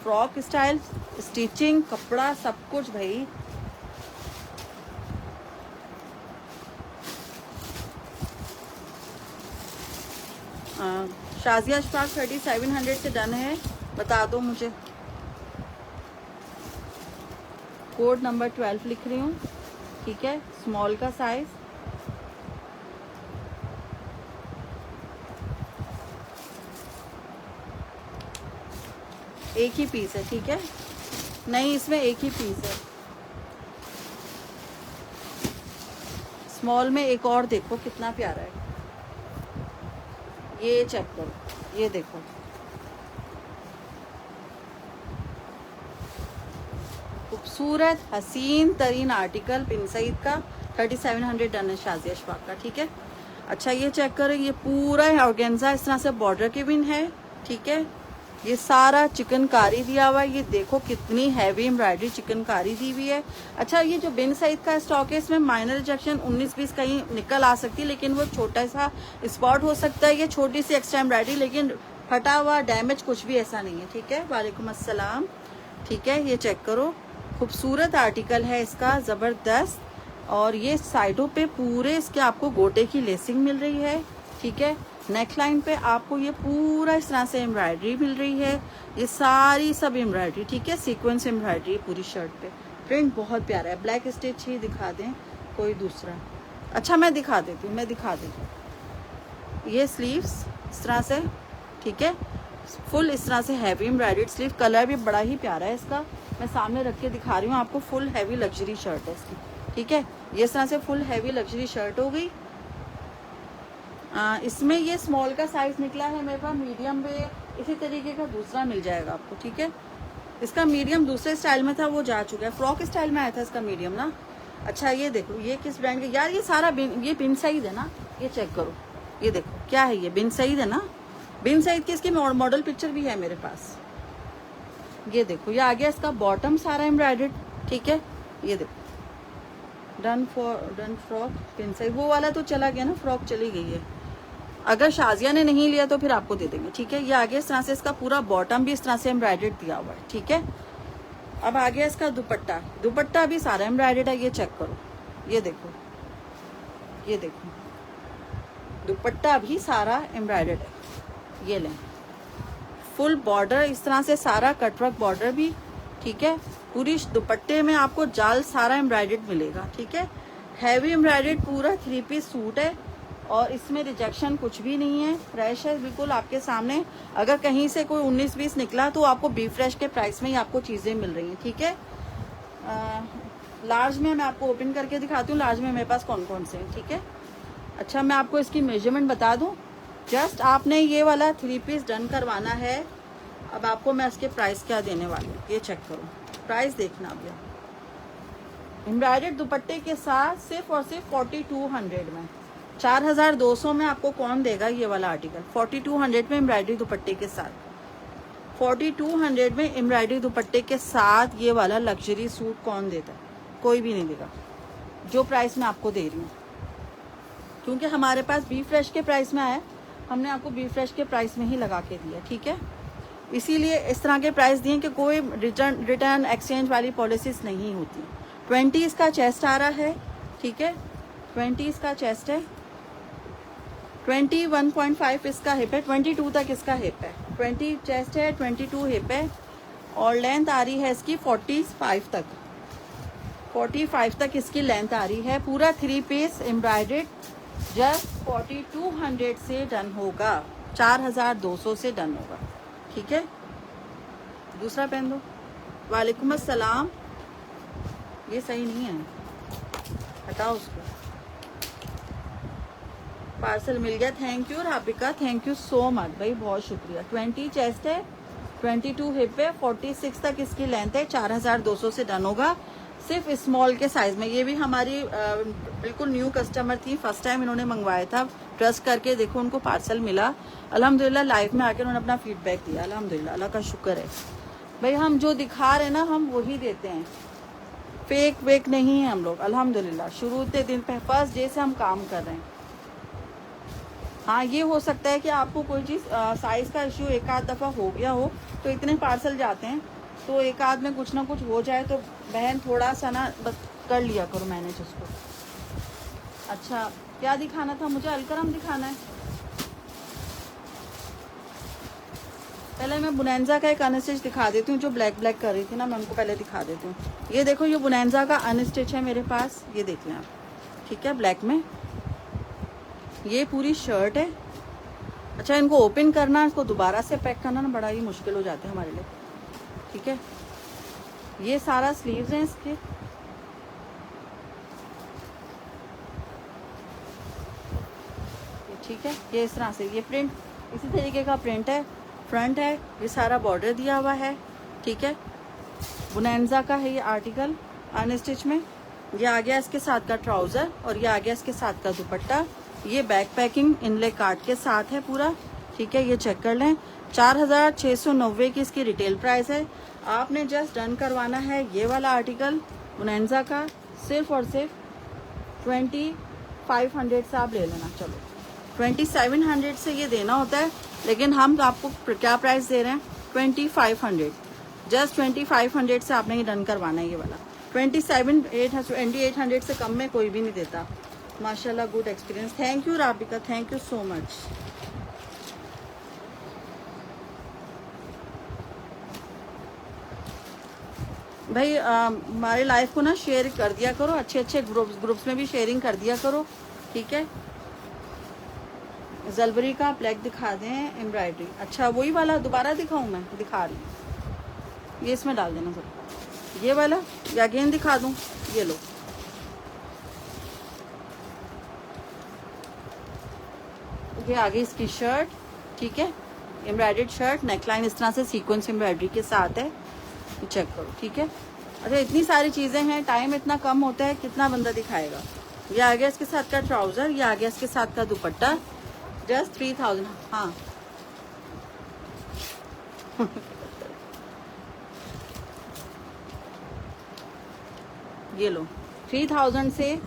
फ्रॉक स्टाइल, स्टिचिंग, कपड़ा, सब कुछ भाई। शाजिया अशफाक 3700 से डन है, बता दो मुझे। कोड नंबर 12 लिख रही हूँ, ठीक है। स्मॉल का साइज, एक ही पीस है, ठीक है। नहीं, इसमें एक ही पीस है। स्मॉल में एक और देखो कितना प्यारा है, ये चेक करो, ये देखो, खूबसूरत हसीन तरीन आर्टिकल बिन सईद का, 3700 डन है शाजिया अशफाक का, ठीक है। अच्छा, ये चेक करें, ये पूरा ऑर्गेन्जा इस तरह से बॉर्डर के बिन है, ठीक है। ये सारा चिकनकारी दिया हुआ है, ये देखो कितनी हैवी एम्ब्रॉयडरी चिकनकारी दी हुई है। अच्छा, ये जो बिन सईद का स्टॉक है, इसमें माइनर रिजेक्शन 19-20 कहीं निकल आ सकती है, लेकिन वो छोटा सा स्पॉट हो सकता है, ये छोटी सी एक्स्ट्रा एम्ब्रॉयडरी, लेकिन फटा हुआ डैमेज कुछ भी ऐसा नहीं है, ठीक है। वालेकुम अस्सलाम, ठीक है। ये चेक करो, खूबसूरत आर्टिकल है इसका, ज़बरदस्त। और ये साइडों पे पूरे इसके आपको गोटे की लेसिंग मिल रही है, ठीक है। नेक लाइन पे आपको ये पूरा इस तरह से एम्ब्रॉयडरी मिल रही है, ये सारी सब एम्ब्रॉयडरी, ठीक है। सीक्वेंस एम्ब्रॉयडरी पूरी शर्ट पे, प्रिंट बहुत प्यारा है। ब्लैक स्टिच ही दिखा दें कोई दूसरा। अच्छा, मैं दिखा देती हूँ, मैं दिखा देती हूँ। ये स्लीव्स इस तरह से, ठीक है, फुल इस तरह से हैवी एम्ब्रॉयडर्ड स्लीव, कलर भी बड़ा ही प्यारा है इसका। मैं सामने रख के दिखा रही हूँ आपको, फुल हैवी लग्जरी शर्ट है इसकी, ठीक है। ये इस तरह से फुल हैवी लग्जरी शर्ट हो गई। इसमें ये स्मॉल का साइज निकला है मेरे पास, मीडियम में इसी तरीके का दूसरा मिल जाएगा आपको, ठीक है। इसका मीडियम दूसरे स्टाइल में था, वो जा चुका है, फ्रॉक स्टाइल में आया था इसका मीडियम ना। अच्छा, ये देखो, ये किस ब्रांड का यार, ये सारा ये बिन सईद है ना, ये चेक करो, ये देखो क्या है, ये बिन सईद है ना, बिन सईद की इसकी मॉडल पिक्चर भी है मेरे पास। ये देखो, ये आ गया इसका बॉटम सारा एम्ब्रॉयडर्ड, ठीक है। ये देखो, डन फ्रॉक बिन सईद, वो वाला तो चला गया ना, फ्रॉक चली गई है। अगर शाजिया ने नहीं लिया तो फिर आपको दे देंगे, ठीक है। ये आगे इस तरह से इसका पूरा बॉटम भी इस तरह से एम्ब्रॉयडर्ड दिया हुआ है, ठीक है। अब आ गया इसका दुपट्टा। दुपट्टा भी सारा एम्ब्रॉयडर्ड है, ये चेक करो, ये देखो, ये देखो, दुपट्टा भी सारा एम्ब्रॉयडर्ड है। ये लें, फुल बॉर्डर इस तरह से सारा कटवर्क बॉर्डर भी, ठीक है। पूरी दुपट्टे में आपको जाल सारा एम्ब्रॉयडर्ड मिलेगा, ठीक है। हैवी एम्ब्रॉयडर्ड पूरा 3 पीस सूट है और इसमें रिजेक्शन कुछ भी नहीं है, फ्रेश है बिल्कुल आपके सामने। अगर कहीं से कोई 19-20 निकला तो आपको बी फ्रेश के प्राइस में ही आपको चीज़ें मिल रही हैं, ठीक है। लार्ज में मैं आपको ओपन करके दिखाती हूँ, लार्ज में मेरे पास कौन कौन से हैं, ठीक है। अच्छा, मैं आपको इसकी मेजरमेंट बता दूँ। जस्ट आपने ये वाला 3 पीस डन करवाना है। अब आपको मैं इसके प्राइस क्या देने वाली हूँ, ये चेक करो, प्राइस देखना भैया। एम्ब्रॉयडर्ड दुपट्टे के साथ सिर्फ और सिर्फ 4200 में, 4200 में आपको कौन देगा ये वाला आर्टिकल। 4200 में एम्ब्रॉयडरी दुपट्टे के साथ, 4200 में एम्ब्रॉयडरी दुपट्टे के साथ ये वाला लग्जरी सूट कौन देता है? कोई भी नहीं देगा, जो प्राइस मैं आपको दे रही हूँ। क्योंकि हमारे पास बी फ्रेश के प्राइस में आया, हमने आपको बी फ्रेश के प्राइस में ही लगा के दिया, ठीक है। इसीलिए इस तरह के प्राइस दिए कि कोई रिटर्न एक्सचेंज वाली पॉलिसीज नहीं होती। 20 इसका चेस्ट आ रहा है, ठीक है, 20 इसका चेस्ट है, 21.5 इसका हिप है, 22 तक इसका हिप है, 20 चेस्ट है, 22 हिप है और लेंथ आ रही है इसकी 45 तक, 45 तक इसकी लेंथ आ रही है। पूरा 3 पीस एम्ब्रॉयडर्ड जस्ट 4200 से डन होगा, 4200 से डन होगा, ठीक है। दूसरा पहन दो। वालेकुम अस्सलाम, ये सही नहीं है, हटाओ उसको। पार्सल मिल गया, thank you Rabika, thank you so much भाई, बहुत शुक्रिया। 20 चेस्ट है, 22 हिप है, 46 तक इसकी लेंथ है, 4200 से डन होगा सिर्फ स्मॉल के साइज में। ये भी हमारी बिल्कुल न्यू कस्टमर थी, फर्स्ट टाइम इन्होंने मंगवाया था, ट्रस्ट करके देखो उनको पार्सल मिला अल्हम्दुलिल्लाह। लाइफ में आकर उन्होंने अपना फीडबैक दिया, अल्हम्दुलिल्लाह, अल्लाह का शुक्र है भाई। हम जो दिखा रहे हैं ना, हम वही देते हैं, फेक वेक नहीं है हम लोग, अल्हम्दुलिल्लाह। शुरू से दिन पे फर्स्ट डे से हम काम कर रहे हैं। हाँ, ये हो सकता है कि आपको कोई चीज़ साइज़ का इश्यू एक आध दफ़ा हो गया हो, तो इतने पार्सल जाते हैं तो एक आध में कुछ ना कुछ हो जाए तो बहन थोड़ा सा ना बस कर लिया करो मैनेज उसको। अच्छा, क्या दिखाना था मुझे? अलकरम दिखाना है। पहले मैं बुनैंजा का एक अनस्टिच दिखा देती हूँ, जो ब्लैक ब्लैक कर रही थी ना, मैं उनको पहले दिखा देती हूँ। ये देखो, ये बुनैंजा का अनस्टिच है मेरे पास, ये देख लें आप, ठीक है, ब्लैक में। ये पूरी शर्ट है। अच्छा, इनको ओपन करना, इसको दोबारा से पैक करना ना बड़ा ही मुश्किल हो जाता है हमारे लिए, ठीक है। ये सारा स्लीव्स हैं इसके, ठीक है। ये इस तरह से ये प्रिंट इसी तरीके का प्रिंट है, फ्रंट है, ये सारा बॉर्डर दिया हुआ है, ठीक है। बुनैंजा का है ये आर्टिकल अनस्टिच में। ये आ गया इसके साथ का ट्राउज़र और ये आ गया इसके साथ का दुपट्टा। ये बैक पैकिंग इनले कार्ड के साथ है पूरा, ठीक है। ये चेक कर लें, 4690 की इसकी रिटेल प्राइस है। आपने जस्ट डन करवाना है ये वाला आर्टिकल बुनैंजा का, सिर्फ और सिर्फ 2500 से आप ले लेना। चलो, 2700 से ये देना होता है, लेकिन हम आपको क्या प्राइस दे रहे हैं? 2500, जस्ट 2500 से आपने ये डन करवाना है ये वाला। 2800 से कम में कोई भी नहीं देता। माशाल्लाह, good experience, thank you Rabika, thank you so much. भाई हमारे लाइव को ना शेयर कर दिया करो, अच्छे अच्छे ग्रुप्स में भी शेयरिंग कर दिया करो, ठीक है। जलबरी का ब्लैक दिखा दें एम्ब्रॉयडरी। अच्छा, वही वाला दोबारा दिखाऊं? मैं दिखा रही हूँ, ये इसमें डाल देना सब। ये वाला या अगेन दिखा दूं? ये लो, ये आगे इसकी शर्ट, ठीक है, एम्ब्रॉयडर्ड शर्ट, नेकलाइन इस तरह से सीक्वेंस एम्ब्रॉयडरी के साथ है, चेक करो, ठीक है। अच्छा, इतनी सारी चीज़ें हैं, टाइम इतना कम होता है, कितना बंदा दिखाएगा। ये आ गया इसके साथ का ट्राउज़र, ये आ गया इसके साथ का दुपट्टा, जस्ट 3000। हाँ ये लो, 3000 से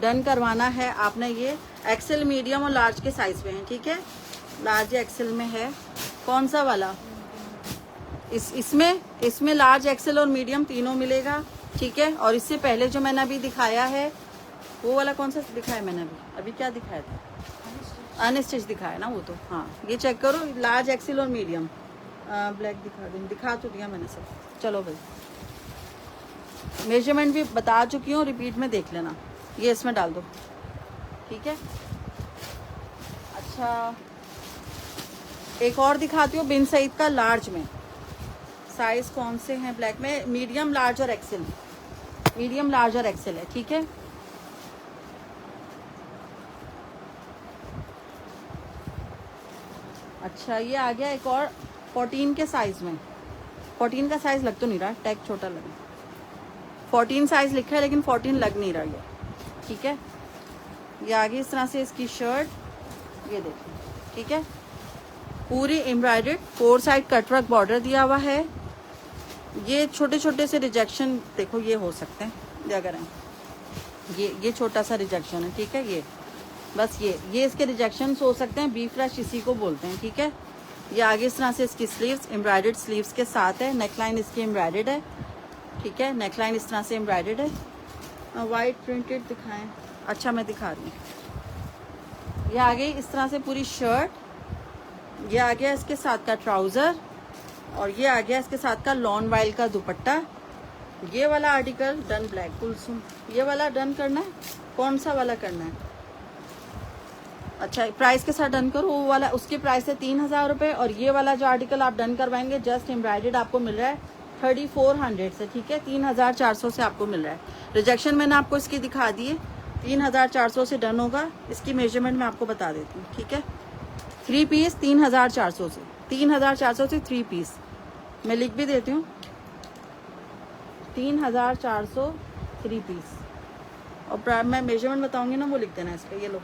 डन करवाना है आपने। ये एक्सेल, मीडियम और लार्ज के साइज में है, ठीक है। लार्ज एक्सेल में है, कौन सा वाला? इसमें लार्ज एक्सेल और मीडियम तीनों मिलेगा, ठीक है। और इससे पहले जो मैंने अभी दिखाया है वो वाला कौन सा दिखाया मैंने अभी क्या दिखाया था, अनस्टिच दिखाया ना वो तो, हाँ ये चेक करो, लार्ज एक्सेल और मीडियम। ब्लैक दिखा तो दिया मैंने सब। चलो भाई, मेजरमेंट भी बता चुकी हूँ, रिपीट में देख लेना। ये इसमें डाल दो, ठीक है। अच्छा, एक और दिखाती हूँ बिन सईद का लार्ज में। साइज कौन से हैं ब्लैक में? मीडियम, लार्ज और एक्सेल। मीडियम, लार्ज और एक्सेल है, ठीक है। अच्छा, ये आ गया एक और 14 के साइज में। 14 का साइज लग तो नहीं रहा, टैग छोटा लगा। 14 साइज लिखा है लेकिन 14 लग नहीं रहा ये, ठीक है। ये आगे इस तरह से इसकी शर्ट, ये देखिए, ठीक है। पूरी एम्ब्रॉयडर्ड 4 साइड कटवर्क बॉर्डर दिया हुआ है। ये छोटे छोटे से रिजेक्शन देखो ये हो सकते हैं अगर हैं, ये छोटा सा रिजेक्शन है, ठीक है। ये बस ये इसके रिजेक्शन हो सकते हैं, बी फ्लैश इसी को बोलते हैं, ठीक है। ये आगे इस तरह से इसकी स्लीव्स एम्ब्रॉयडर्ड स्लीव्स के साथ है। नेकलाइन इसकी एम्ब्रॉयडर्ड है, ठीक है। नेकलाइन इस तरह से एम्ब्रॉयडर्ड है। वाइट प्रिंटेड दिखाएं, अच्छा मैं दिखा रही हूँ। ये आगे इस तरह से पूरी शर्ट, ये आ गया इसके साथ का ट्राउज़र, और ये आ गया इसके साथ का लॉन वाइल का दुपट्टा। ये वाला आर्टिकल डन ब्लैक कुलसुम, ये वाला डन करना है, कौन सा वाला करना है? अच्छा, प्राइस के साथ डन करो, वो वाला उसकी प्राइस है 3000 रुपये, और ये वाला जो आर्टिकल आप डन करवाएंगे जस्ट एम्ब्रॉयडर्ड आपको मिल रहा है 3400 से, ठीक है। 3400 से आपको मिल रहा है। रिजेक्शन मैंने आपको इसकी दिखा दी है, 3400 से डन होगा। इसकी मेजरमेंट मैं आपको बता देती हूँ, ठीक है। 3 पीस 3400 से, 3400 से 3 पीस मैं लिख भी देती हूँ, 3400 3 पीस। और मैं मेजरमेंट बताऊंगी ना, वो लिख देना इसका, ये लो।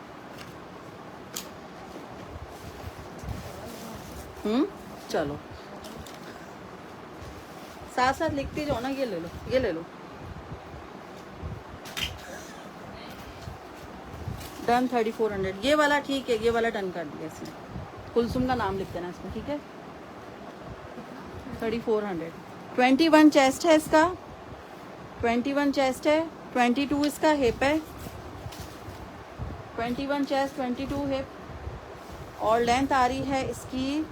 चलो साथ साथ लिखती जाओ ना। ये ले लो, ये ले लो। डन 3400। ये वाला ठीक है, ये वाला डन कर दिया इसने। कुलसुम का नाम लिख देना इसमें, ठीक है। 3400। 21 चेस्ट है इसका, 21 चेस्ट है, 22 इसका हिप है। 21 चेस्ट, 22 हिप, और लेंथ आ रही है इसकी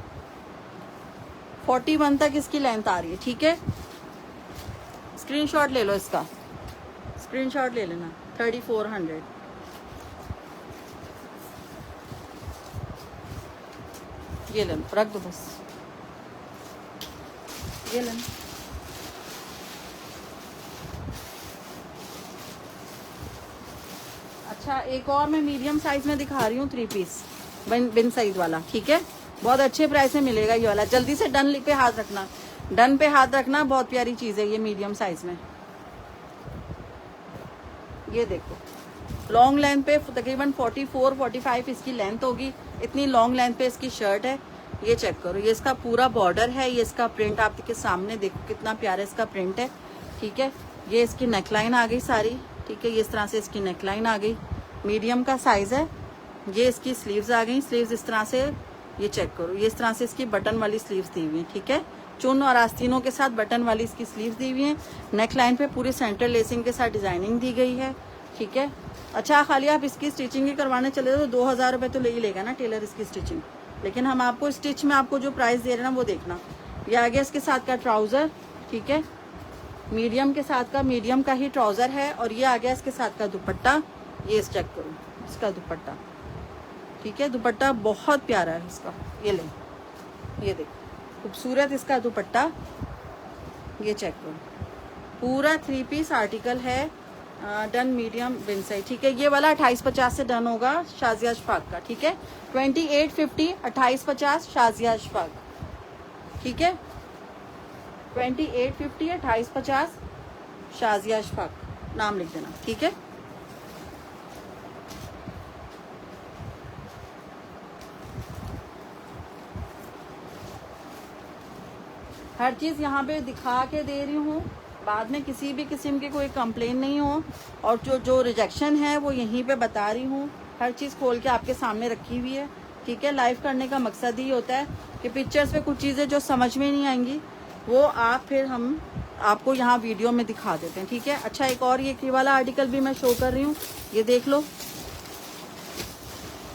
41 तक इसकी लेंथ आ रही है, ठीक है। स्क्रीनशॉट ले लो इसका, स्क्रीनशॉट ले लेना। 3400। ये ले लो, रख दो बस, ये ले लो। अच्छा, एक और मैं मीडियम साइज में दिखा रही हूँ 3 पीस बिन साइज वाला, ठीक है। बहुत अच्छे प्राइस में मिलेगा ये वाला। जल्दी से डन पे हाथ रखना, डन पे हाथ रखना। बहुत प्यारी चीज़ है ये मीडियम साइज में। ये देखो, लॉन्ग लेंथ पे तकरीबन 44-45 इसकी लेंथ होगी। इतनी लॉन्ग लेंथ पे इसकी शर्ट है। ये चेक करो, ये इसका पूरा बॉर्डर है, ये इसका प्रिंट आपके सामने देखो कितना प्यारा इसका प्रिंट है, ठीक है। ये इसकी नेकलाइन आ गई सारी, ठीक है। ये इस तरह से इसकी नेकलाइन आ गई, मीडियम का साइज है। ये इसकी स्लीव्स आ गई, स्लीव्स इस तरह से, ये चेक करो, ये इस तरह से इसकी बटन वाली स्लीव्स दी हुई है, ठीक है। चुन और आस्तीनों के साथ बटन वाली इसकी स्लीव्स दी हुई है। नेक लाइन पे पूरी सेंटर लेसिंग के साथ डिजाइनिंग दी गई है, ठीक है। अच्छा, खाली आप इसकी स्टिचिंग ही करवाने चले तो 2000 रुपये तो ले ही लेगा ना टेलर इसकी स्टिचिंग, लेकिन हम आपको स्टिच में आपको जो प्राइस दे रहे हैं ना वो देखना। ये आ गया इसके साथ का ट्राउज़र, ठीक है। मीडियम के साथ का, मीडियम का ही ट्राउज़र है। और ये आ गया इसके साथ का दुपट्टा, ये चेक करो इसका दुपट्टा, ठीक है। दुपट्टा बहुत प्यारा है इसका, ये ले, ये देखो खूबसूरत इसका दुपट्टा, ये चेक करो। पूरा 3 पीस आर्टिकल है, डन मीडियम बिन साइज, ठीक है। ये वाला 2850 से डन होगा शाजिया अशफाक का, ठीक है। 2850 2850 शाजिया अशफाक, ठीक है। 2850 2850 शाजिया अशफाक, नाम लिख देना, ठीक है। हर चीज़ यहाँ पे दिखा के दे रही हूँ, बाद में किसी भी किस्म की कोई कंप्लेन नहीं हो। और जो रिजेक्शन है वो यहीं पे बता रही हूँ, हर चीज़ खोल के आपके सामने रखी हुई है, ठीक है। लाइव करने का मकसद ही होता है कि पिक्चर्स पे कुछ चीज़ें जो समझ में नहीं आएंगी वो आप फिर हम आपको यहाँ वीडियो में दिखा देते हैं, ठीक है। अच्छा, एक और ये वाला आर्टिकल भी मैं शो कर रही हूँ, ये देख लो।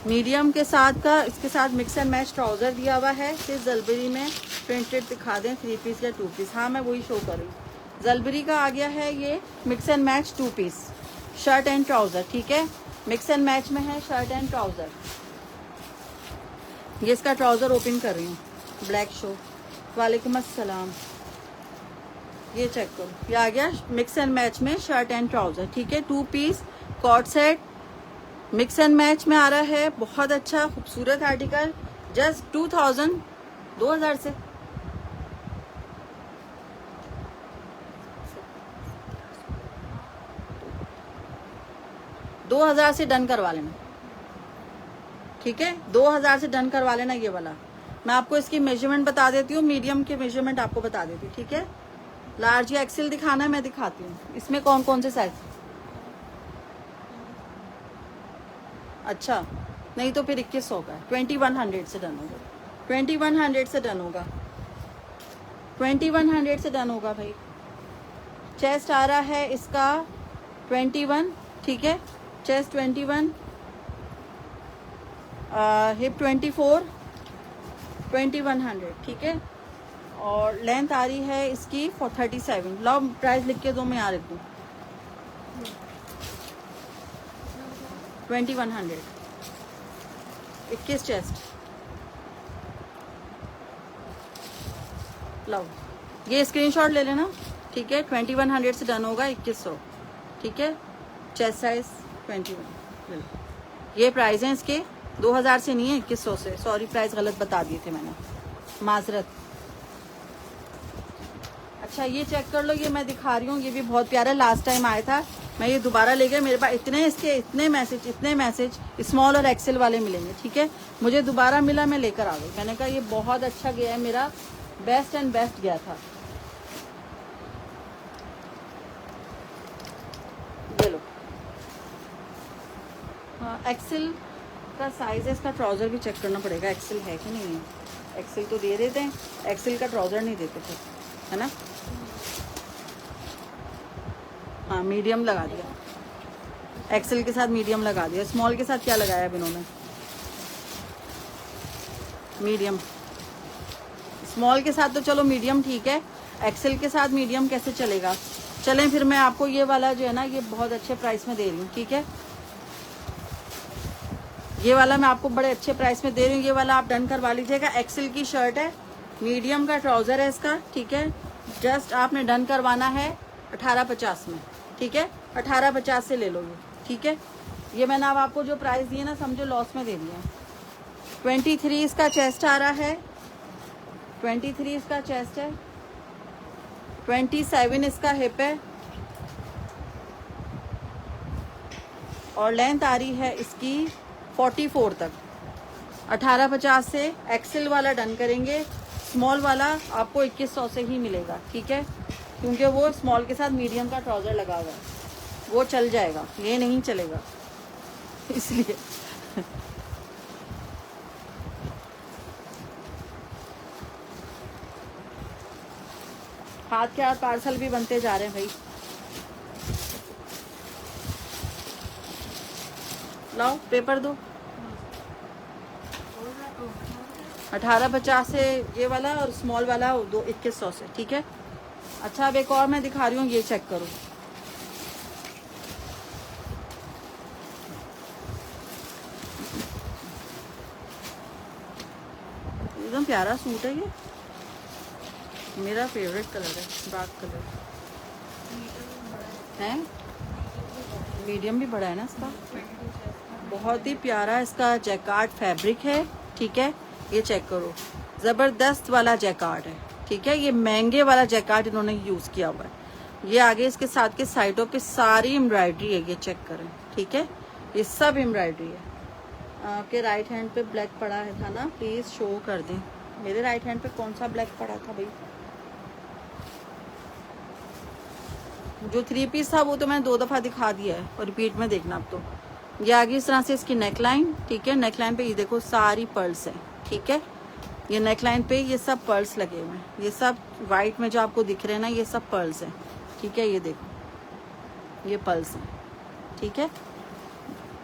मीडियम के साथ का इसके साथ मिक्स एंड मैच ट्राउज़र दिया हुआ है, सिर्फ जलबरी में प्रिंटेड दिखा दें, 3 पीस या 2 पीस। हाँ, मैं वही शो कर रही हूँ। जलबरी का आ गया है ये mix and match 2 piece shirt and trouser, ठीक है। मिक्स एंड मैच में है शर्ट एंड ट्राउज़र। ये इसका ट्राउज़र ओपन कर रही हूँ, ब्लैक शो। वालेकुम अस्सलाम। ये चेक करो, ये आ गया मिक्स एंड मैच में शर्ट एंड ट्राउज़र, ठीक है। 2 piece coord set mix and match में आ रहा है। बहुत अच्छा खूबसूरत आर्टिकल, जस्ट 2000 से। $2000 से डन करवा लेना, ठीक है। 2000 से डन करवा लेना ये वाला। मैं आपको इसकी मेजरमेंट बता देती हूँ, मीडियम के मेजरमेंट आपको बता देती हूँ, ठीक है। लार्ज या एक्सेल दिखाना है, मैं दिखाती हूँ। इसमें कौन कौन से साइज? अच्छा, नहीं तो फिर 2100 का है। 2100 से डन होगा, 2100 से डन होगा, 2100 से डन होगा भाई। चेस्ट आ रहा है इसका 21, ठीक है। चेस्ट 21, हिप 24, 2100, ठीक है। और लेंथ आ रही है इसकी 37। लो प्राइस लिख के दो, मैं यहाँ लिख दूँ 2100। 21 चेस्ट। लो ये स्क्रीनशॉट ले लेना, ठीक है। 2100 से डन होगा, 2100, ठीक है। Chest size 21। ये प्राइस हैं इसके, 2000 से नहीं है, 2100 से। सॉरी, प्राइस गलत बता दिए थे मैंने, माजरत। अच्छा, ये चेक कर लो, ये मैं दिखा रही हूँ, ये भी बहुत प्यारा। लास्ट टाइम आया था, मैं ये दोबारा ले गया। मेरे पास इतने मैसेज स्मॉल और एक्सेल वाले मिलेंगे, ठीक है। मुझे दोबारा मिला, मैं लेकर आ गई। मैंने कहा ये बहुत अच्छा गया है, मेरा बेस्ट एंड बेस्ट गया था। ये लो। हाँ, एक्सेल का साइज है इसका। ट्राउज़र भी चेक करना पड़ेगा, एक्सेल है कि नहीं है। एक्सेल तो दे देते हैं, एक्सेल का ट्राउज़र नहीं देते थे, है ना। हाँ, मीडियम लगा दिया, एक्सेल के साथ मीडियम लगा दिया। स्मॉल के साथ क्या लगाया अब इन्होंने? मीडियम। स्मॉल के साथ तो चलो मीडियम ठीक है, एक्सेल के साथ मीडियम कैसे चलेगा? चलें फिर मैं आपको ये वाला जो है ना, ये बहुत अच्छे प्राइस में दे रही हूँ, ठीक है। ये वाला मैं आपको बड़े अच्छे प्राइस में दे रही हूँ। ये वाला आप डन करवा लीजिएगा। एक्सेल की शर्ट है, मीडियम का ट्राउज़र है इसका, ठीक है। जस्ट आपने डन करवाना है 1850 में, ठीक है। 1850 से ले लो ये, ठीक है। ये मैंने अब आपको जो प्राइस दिए ना, समझो लॉस में दे दिया। 23 इसका चेस्ट आ रहा है, 23 इसका चेस्ट है, 27 इसका हिप है, और लेंथ आ रही है इसकी 44 तक। 1850 से एक्सेल वाला डन करेंगे, स्मॉल वाला आपको 2100 से ही मिलेगा, ठीक है। क्योंकि वो स्मॉल के साथ मीडियम का ट्राउज़र लगा हुआ है, वो चल जाएगा, ये नहीं चलेगा इसलिए। हाथ के हाथ पार्सल भी बनते जा रहे हैं भाई। लाओ पेपर दो। 1850 से ये वाला, और स्मॉल वाला 2100 से, ठीक है। अच्छा, अब एक और मैं दिखा रही हूँ, ये चेक करो। एकदम प्यारा सूट है ये, मेरा फेवरेट कलर है, डार्क कलर है। मीडियम भी बड़ा है ना इसका, बहुत ही प्यारा इसका जैकार्ड फैब्रिक है, ठीक है। ये चेक करो, ज़बरदस्त वाला जैकार्ड है, ठीक है। ये महंगे वाला जैकार्ड इन्होंने यूज़ किया हुआ है। ये आगे इसके साथ के साइडों पे सारी एम्ब्रॉयडरी है, ये चेक करें, ठीक है। ये सब एम्ब्रॉयडरी है। आपके राइट हैंड पे ब्लैक पड़ा है था ना, प्लीज़ शो कर दें। मेरे राइट हैंड पे कौन सा ब्लैक पड़ा था भाई? जो 3 पीस था वो तो मैंने 2 दफ़ा दिखा दिया है, और रिपीट में देखना अब तो। ये आगे इस तरह से इसकी नेक लाइन, ठीक है। नेक लाइन पे ये देखो सारी पर्ल्स हैं, ठीक है। ये नेकलाइन पे ये सब पर्ल्स लगे हुए हैं, ये सब वाइट में जो आपको दिख रहे हैं ना, ये सब पर्ल्स हैं, ठीक है। ये देखो ये पर्ल्स हैं, ठीक है।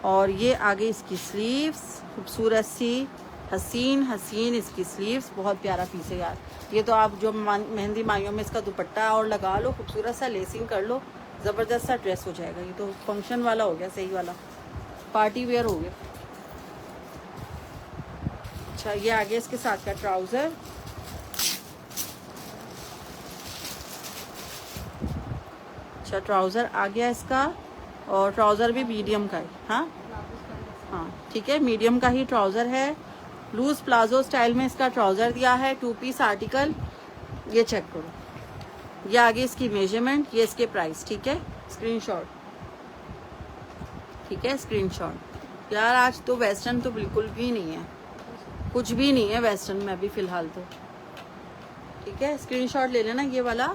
और ये आगे इसकी स्लीव्स, खूबसूरत सी हसीन हसीन इसकी स्लीव्स, बहुत प्यारा पीस है यार। ये तो आप जो मेहंदी माइयों में इसका दुपट्टा और लगा लो, खूबसूरत सा लेसिंग कर लो, ज़बरदस्त सा ड्रेस हो जाएगा। ये तो फंक्शन वाला हो गया, सही वाला पार्टी वेयर हो गया। अच्छा, ये आगे इसके साथ का ट्राउज़र, अच्छा ट्राउज़र आ गया इसका, और ट्राउज़र भी मीडियम का है। हाँ ठीक है, मीडियम का ही ट्राउज़र है, लूज़ प्लाजो स्टाइल में इसका ट्राउज़र दिया है, 2 पीस आर्टिकल। ये चेक करो, ये आगे इसकी मेजरमेंट, ये इसके प्राइस, ठीक है। स्क्रीनशॉट, ठीक है, स्क्रीनशॉट। यार आज तो वेस्टर्न तो बिल्कुल भी नहीं है, कुछ भी नहीं है वेस्टर्न में अभी फ़िलहाल तो, ठीक है। स्क्रीनशॉट ले लेना। ये वाला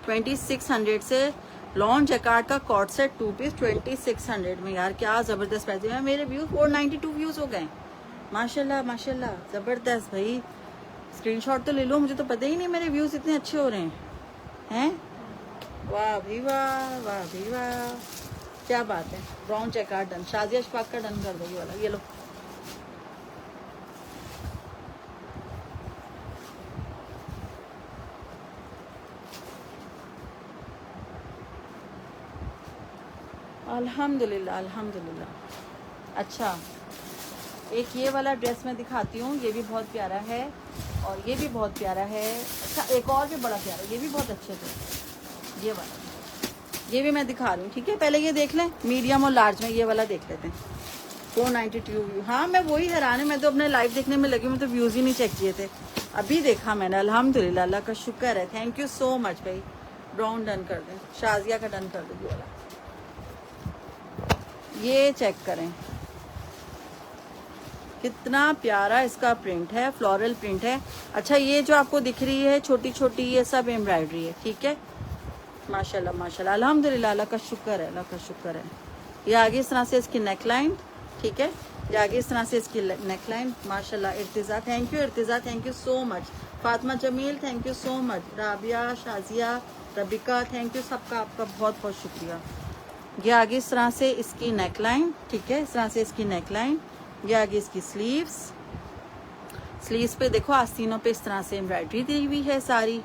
2600 से लॉन्ग जैकार्ड का कॉट सेट 2 पीस 2600 में, यार क्या ज़बरदस्त पैसे हैं। मेरे व्यूज़ 492 व्यूज़ हो गए, माशाल्लाह माशाल्लाह, ज़बरदस्त भाई। स्क्रीनशॉट तो ले लो, मुझे तो पता ही नहीं मेरे व्यूज़ इतने अच्छे हो रहे हैं। वाह भी वाह, वाह भी वाह, क्या बात है। Brown jacquard done, Shazia Ashfaq का डन कर दो ये वाला, ये लो। अल्हम्दुलिल्लाह अल्हम्दुलिल्लाह। अच्छा, एक ये वाला ड्रेस मैं दिखाती हूँ, ये भी बहुत प्यारा है, और ये भी बहुत प्यारा है। अच्छा, एक और भी बड़ा प्यारा, ये भी बहुत अच्छे थे। ये वाला, ये भी मैं दिखा रही हूँ, ठीक है। पहले ये देख लें, मीडियम और लार्ज में ये वाला देख लेते हैं। 492 व्यू, हाँ मैं वही हैरान है, मैं तो अपने लाइव देखने में लगी, मैं तो व्यूज़ ही नहीं चेक किए थे, अभी देखा मैंने। अल्हम्दुलिल्लाह, अल्लाह का शुक्र है, थैंक यू सो मच भाई। ब्राउन डन कर दें, शाजिया का डन कर दो ये वाला। ये चेक करें कितना प्यारा इसका प्रिंट है, फ्लोरल प्रिंट है। अच्छा, ये जो आपको दिख रही है छोटी छोटी, ये सब एम्ब्रॉयडरी है, ठीक है। माशाल्लाह माशाल्लाह, अल्हम्दुलिल्लाह, अल्लाह का शुक्र है, अल्लाह का शुक्र है। ये आगे इस तरह से इसकी नेकलाइन, ठीक है। ये आगे इस तरह से इसकी नेकलाइन, माशाल्लाह। Irtiza, thank you Irtiza, thank you so much. Fatima Jameel, thank you so much. Rabia, Shazia, Rabika, thank you सबका, आपका बहुत बहुत शुक्रिया। ये आगे इस तरह से इसकी नेकलाइन, ठीक है, इस तरह से इसकी नेकलाइन। ये आगे इसकी स्लीव्स, स्लीव्स पे देखो आस्तीनों पे इस तरह से एम्ब्रॉयडरी दी हुई है सारी,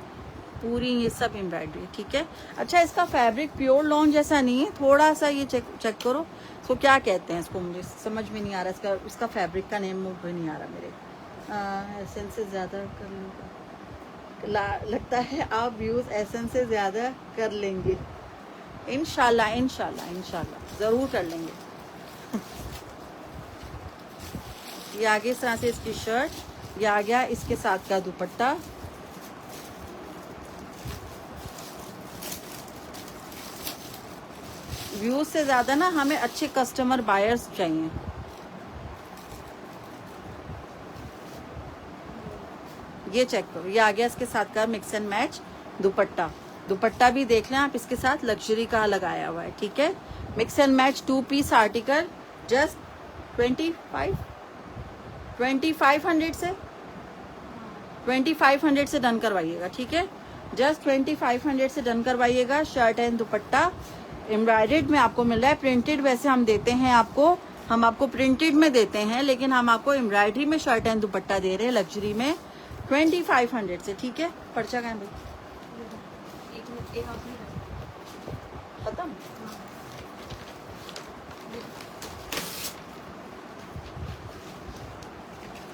पूरी ये सब एम्ब्रॉयडरी, ठीक है। अच्छा, इसका फैब्रिक प्योर लॉन जैसा नहीं है, थोड़ा सा ये चेक करो इसको, क्या कहते हैं इसको, मुझे समझ में नहीं आ रहा, इसका फैब्रिक का नेम मुझे नहीं आ रहा मेरे। एसेंस से ज़्यादा कर लगता है आप व्यूज़ एसेंस से ज़्यादा कर लेंगे, इंशाल्लाह इंशाल्लाह इंशाल्लाह ज़रूर कर लेंगे। ये आगे इस तरह से इसकी शर्ट, ये आ गया इसके साथ का दुपट्टा। व्यूज से ज़्यादा ना हमें अच्छे कस्टमर बायर्स चाहिए। ये चेक करो, ये आ गया इसके साथ का मिक्स एंड मैच दुपट्टा। दुपट्टा भी देख लें आप, इसके साथ लग्जरी का लगाया हुआ है, ठीक है। Mix and match 2 piece article, just 2500 से 2500 से डन करवाइएगा, ठीक है। जस्ट 2500 से डन करवाइएगा। शर्ट एंड दुपट्टा एम्ब्रॉयडर्ड में आपको मिल रहा है, प्रिंटेड वैसे हम देते हैं आपको, हम आपको प्रिंटेड में देते हैं, लेकिन हम आपको एम्ब्रॉयडरी में शर्ट एंड दुपट्टा दे रहे हैं लग्जरी में 2500 से, ठीक है। पर्चा कहाँ भाई, खत्म।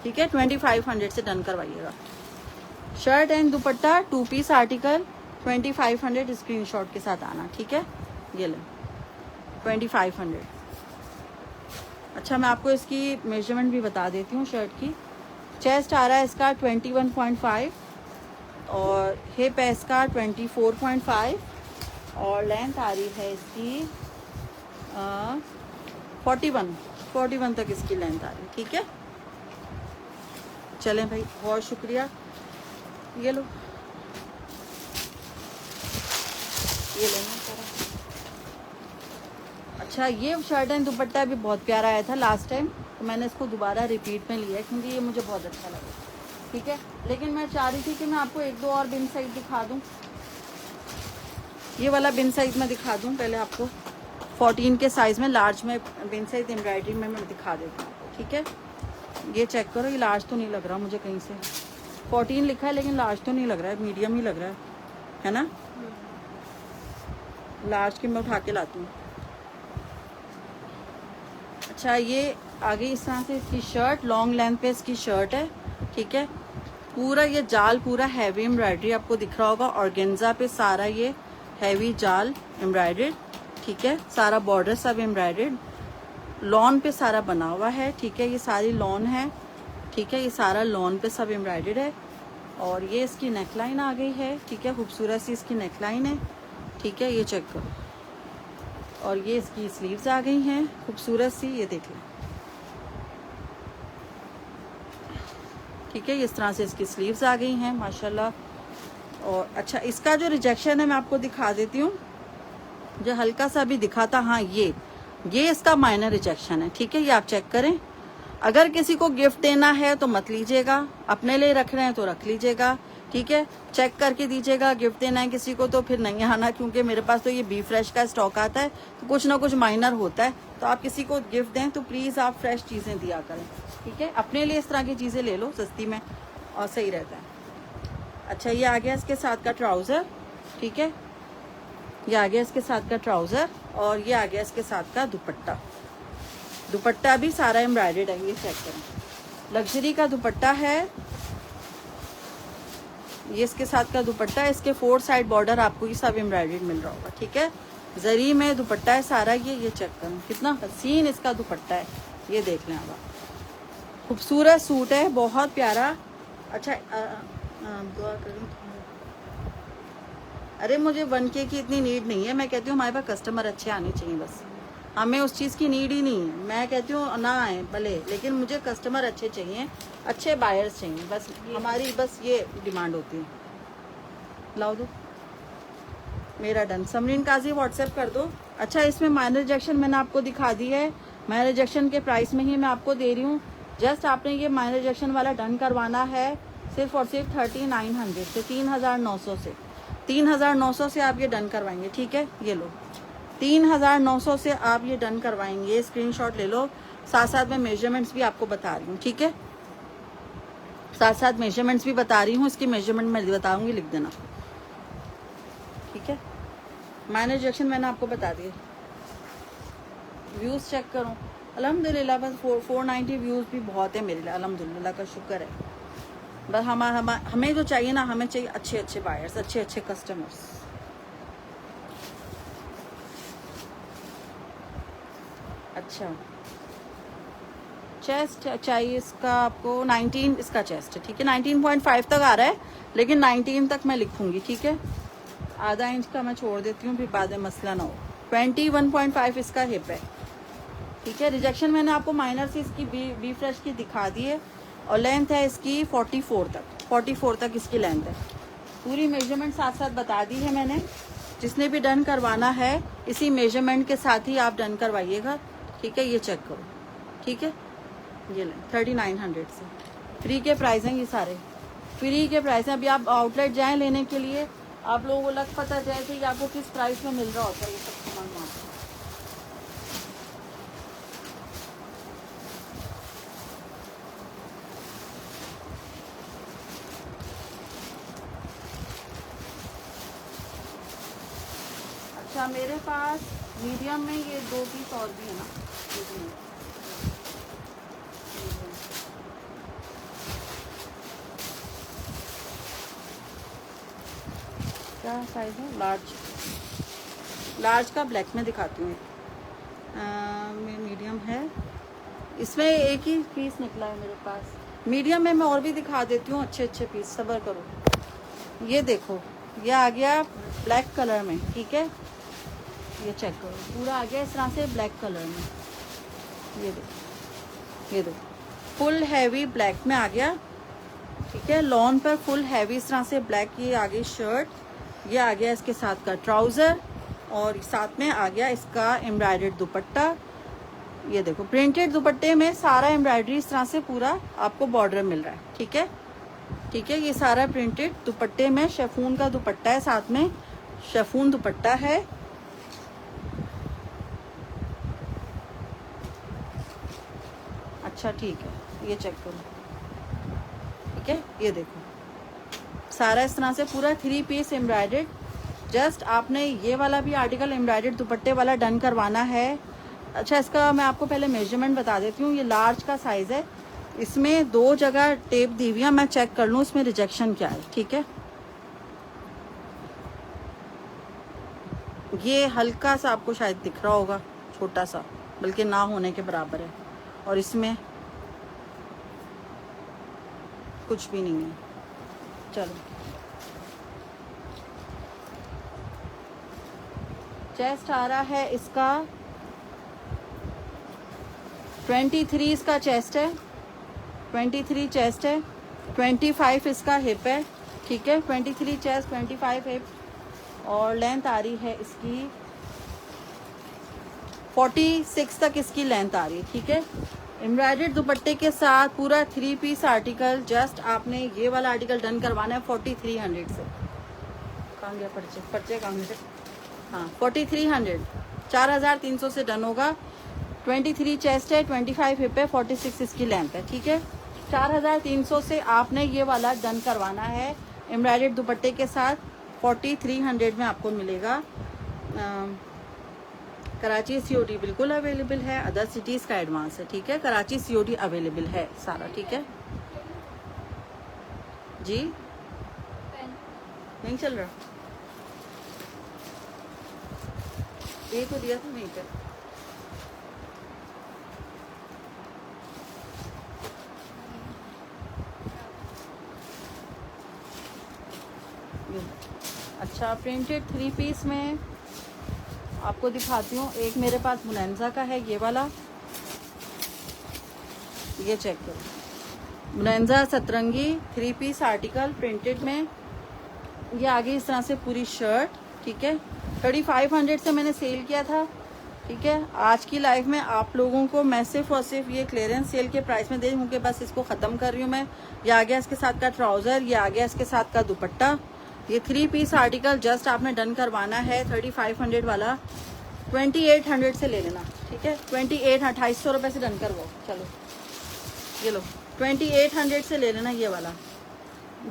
ठीक है, 2500 से डन करवाइएगा। Shirt and dupatta 2 piece article 2500 screenshot के साथ आना, ठीक है। ये ले 2500। अच्छा, मैं आपको इसकी मेजरमेंट भी बता देती हूँ। शर्ट की चेस्ट आ रहा है इसका 21.5 और हिप है इसका 24.5 और लेंथ आ रही है इसकी 41 तक इसकी लेंथ आ रही है, ठीक है। चलें भाई, बहुत शुक्रिया। ये लो, ये लेना सारा। अच्छा, ये शर्ट एंड दुपट्टा भी बहुत प्यारा आया था लास्ट टाइम, तो मैंने इसको दोबारा रिपीट में लिया है क्योंकि ये मुझे बहुत अच्छा लगा। ठीक है। लेकिन मैं चाह रही थी कि मैं आपको एक दो और बिन साइज दिखा दूं। ये वाला बिन साइज मैं दिखा दूं पहले आपको, 14 के साइज में लार्ज में बिन साइज एम्ब्रॉयडरी में मैं दिखा देती हूँ आपको, ठीक है। ये चेक करो, ये लार्ज तो नहीं लग रहा मुझे कहीं से, 14 लिखा है लेकिन लार्ज तो नहीं लग रहा है, मीडियम ही लग रहा है ना। लार्ज की मैं उठा के लाती हूँ। अच्छा, ये आगे इस तरह से इसकी शर्ट, लॉन्ग लेंथ पे इसकी शर्ट है, ठीक है। पूरा ये जाल पूरा हैवी एम्ब्रॉयडरी आपको दिख रहा होगा, ऑर्गेन्जा पे सारा ये हैवी जाल एम्ब्रॉयडर्ड, ठीक है। सारा बॉर्डर सब एम्ब्रॉयडर्ड, लॉन पे सारा बना हुआ है, ठीक है। ये सारी लॉन है, ठीक है। ये सारा लॉन पे सब एम्ब्रॉयडर्ड है। और ये इसकी नेकलाइन आ गई है, ठीक है। खूबसूरत सी इसकी नेकलाइन है, ठीक है। ये चेक करो। और ये इसकी स्लीव्स आ गई हैं खूबसूरत सी, ये देख लें, ठीक है। इस तरह से इसकी स्लीव्स आ गई हैं माशाल्लाह। और अच्छा, इसका जो रिजेक्शन है मैं आपको दिखा देती हूँ, जो हल्का सा भी दिखा था, हाँ ये इसका माइनर रिजेक्शन है, ठीक है। ये आप चेक करें। अगर किसी को गिफ्ट देना है तो मत लीजिएगा, अपने लिए रख रहे हैं तो रख लीजिएगा, ठीक है। चेक करके दीजिएगा। गिफ्ट देना है किसी को तो फिर नहीं आना, क्योंकि मेरे पास तो ये बी फ्रेश का स्टॉक आता है, तो कुछ ना कुछ माइनर होता है। तो आप किसी को गिफ्ट दें तो प्लीज़ आप फ्रेश चीज़ें दिया करें, ठीक है। अपने लिए इस तरह की चीज़ें ले लो सस्ती में, और सही रहता है। अच्छा, ये आ गया इसके साथ का ट्राउज़र, ठीक है। ये आ गया इसके साथ का ट्राउज़र, और ये आ गया इसके साथ का दुपट्टा। दुपट्टा भी सारा एम्ब्रॉयडर्ड है, ये चेक करें। लग्जरी का दुपट्टा है ये, इसके साथ का दुपट्टा है। इसके 4 साइड बॉर्डर आपको ये सब एम्ब्रॉयडर्ड मिल रहा होगा, ठीक है। जरी में दुपट्टा है सारा, ये चेक करें कितना हसीन इसका दुपट्टा है, ये देख लें आप। खूबसूरत सूट है, बहुत प्यारा। अच्छा, दुआ करूं, अरे मुझे 1K की इतनी नीड नहीं है। मैं कहती हूँ हमारे पास कस्टमर अच्छे आने चाहिए, बस हमें उस चीज़ की नीड ही नहीं है। मैं कहती हूँ ना आए भले, लेकिन मुझे कस्टमर अच्छे चाहिए, अच्छे बायर्स चाहिए, बस हमारी बस ये डिमांड होती है। लाओ दो, मेरा डन। समरीन काजी व्हाट्सएप कर दो। अच्छा, इसमें माइनर रिजेक्शन मैंने आपको दिखा दी है, माइनर रिजेक्शन के प्राइस में ही मैं आपको दे रही हूँ। जस्ट आपने ये माइनर रिजेक्शन वाला डन करवाना है सिर्फ और सिर्फ 3900 से, 3900 से, 3900 से आप ये डन करवाएंगे, ठीक है। ये लो, 3900 से आप ये डन करवाएंगे। स्क्रीनशॉट ले लो, साथ साथ में मेजरमेंट्स भी आपको बता रही हूँ, ठीक है। साथ साथ मेजरमेंट्स भी बता रही हूँ, इसकी मेजरमेंट मैं बताऊंगी, लिख देना, ठीक है। माइनर रिजेक्शन मैंने आपको बता दिया। व्यूज़ चेक करो, अल्हम्दुलिल्लाह बस 490 व्यूज़ भी बहुत है मेरे लिए, अल्हम्दुलिल्लाह का शुक्र है। बस हमें जो चाहिए ना, हमें चाहिए अच्छे अच्छे बायर्स, अच्छे अच्छे कस्टमर्स। अच्छा, चेस्ट चाहिए इसका आपको 19, इसका चेस्ट है, ठीक है। 19.5 तक आ रहा है, लेकिन 19 तक मैं लिखूंगी, ठीक है। आधा इंच का मैं छोड़ देती हूँ, फिर बाद में मसला ना हो। 21.5 इसका हिप है, ठीक है। रिजेक्शन मैंने आपको माइनर से इसकी बी फ्रेश की दिखा दी है, और लेंथ है इसकी 44 तक इसकी लेंथ है। पूरी मेजरमेंट साथ साथ बता दी है मैंने। जिसने भी डन करवाना है इसी मेजरमेंट के साथ ही आप डन करवाइएगा, ठीक है। ये चेक करो, ठीक है। ये लें 3900 से, फ्री के प्राइस हैं, ये सारे फ्री के प्राइस हैं। अभी आप आउटलेट जाएं लेने के लिए, आप लोगों को लग पता जाए कि आपको किस प्राइस में मिल रहा होता है ये सब सामान वहाँ पर। अच्छा, मेरे पास मीडियम में ये 2 पीस और भी है ना, क्या साइज है? लार्ज का ब्लैक में दिखाती हूँ। मीडियम है, इसमें एक ही पीस निकला है मेरे पास। मीडियम में मैं और भी दिखा देती हूँ अच्छे अच्छे पीस, सब्र करो। ये देखो, ये आ गया ब्लैक कलर में, ठीक है। ये चेक करो, पूरा आ गया इस तरह से ब्लैक कलर में। ये देखो फुल हैवी ब्लैक में आ गया, ठीक है। लॉन पर फुल हैवी इस तरह से ब्लैक। ये आ गई शर्ट, ये आ गया इसके साथ का ट्राउज़र, और साथ में आ गया इसका एम्ब्रॉयडर्ड दुपट्टा। ये देखो प्रिंटेड दुपट्टे में सारा एम्ब्रॉयडरी इस तरह से पूरा आपको बॉर्डर मिल रहा है, ठीक है। ठीक है। ये सारा प्रिंटेड दुपट्टे में शेफून का दुपट्टा है, साथ में शेफून दुपट्टा है। अच्छा ठीक है, ये चेक करो। ठीक है, ये देखो सारा इस तरह से पूरा 3 पीस एम्ब्रॉयडर्ड। जस्ट आपने ये वाला भी आर्टिकल एम्ब्रॉयडर्ड दुपट्टे वाला डन करवाना है। अच्छा, इसका मैं आपको पहले मेजरमेंट बता देती हूँ। ये लार्ज का साइज़ है, इसमें 2 जगह टेप दी हुई है। मैं चेक कर लूँ इसमें रिजेक्शन क्या है। ठीक है, ये हल्का सा आपको शायद दिख रहा होगा, छोटा सा, बल्कि ना होने के बराबर है। और इसमें कुछ भी नहीं है। चलो, चेस्ट आ रहा है इसका 23 इसका चेस्ट है, 23 चेस्ट है, 25 इसका हिप है। ठीक है, 23 चेस्ट, 25 हिप। और लेंथ आ रही है इसकी 46 तक इसकी लेंथ आ रही है। ठीक है, एम्ब्रॉयडर्ड दुपट्टे के साथ पूरा 3 पीस आर्टिकल। जस्ट आपने ये वाला आर्टिकल डन करवाना है 4300 से। कहाँ गया पर्चे, पर्चे कहाँ गए? हाँ, 4300, 4300 से डन होगा। 23 चेस्ट है, 25 हिप है, 46 इसकी लेंथ है। ठीक है, 4300 से आपने ये वाला डन करवाना है एम्ब्रॉयडर्ड दुपट्टे के साथ। 4300 में आपको मिलेगा। कराची सीओडी बिल्कुल अवेलेबल है, अदर सिटीज़ का एडवांस है। ठीक है, कराची सीओडी अवेलेबल है सारा। ठीक है जी, नहीं चल रहा, एक को दिया था नहीं पे। अच्छा, प्रिंटेड 3 पीस में आपको दिखाती हूँ। एक मेरे पास मुनैंजा का है, ये वाला, ये चेक करो। मुनैंजा सतरंगी 3 पीस आर्टिकल प्रिंटेड में। ये आगे इस तरह से पूरी शर्ट। ठीक है, 3500 से मैंने सेल किया था। ठीक है, आज की लाइफ में आप लोगों को मैं सिर्फ और सिर्फ ये क्लियरेंस सेल के प्राइस में दे दूँ कि बस इसको ख़त्म कर रही हूँ मैं। ये आ गया इसके साथ का ट्राउज़र, ये आ गया इसके साथ का दुपट्टा। ये 3 पीस आर्टिकल जस्ट आपने डन करवाना है 3500 वाला 2800 से ले लेना। ठीक है, 2800 रुपये से डन करवाओ। चलो ये लो, 2800 से ले लेना। ये वाला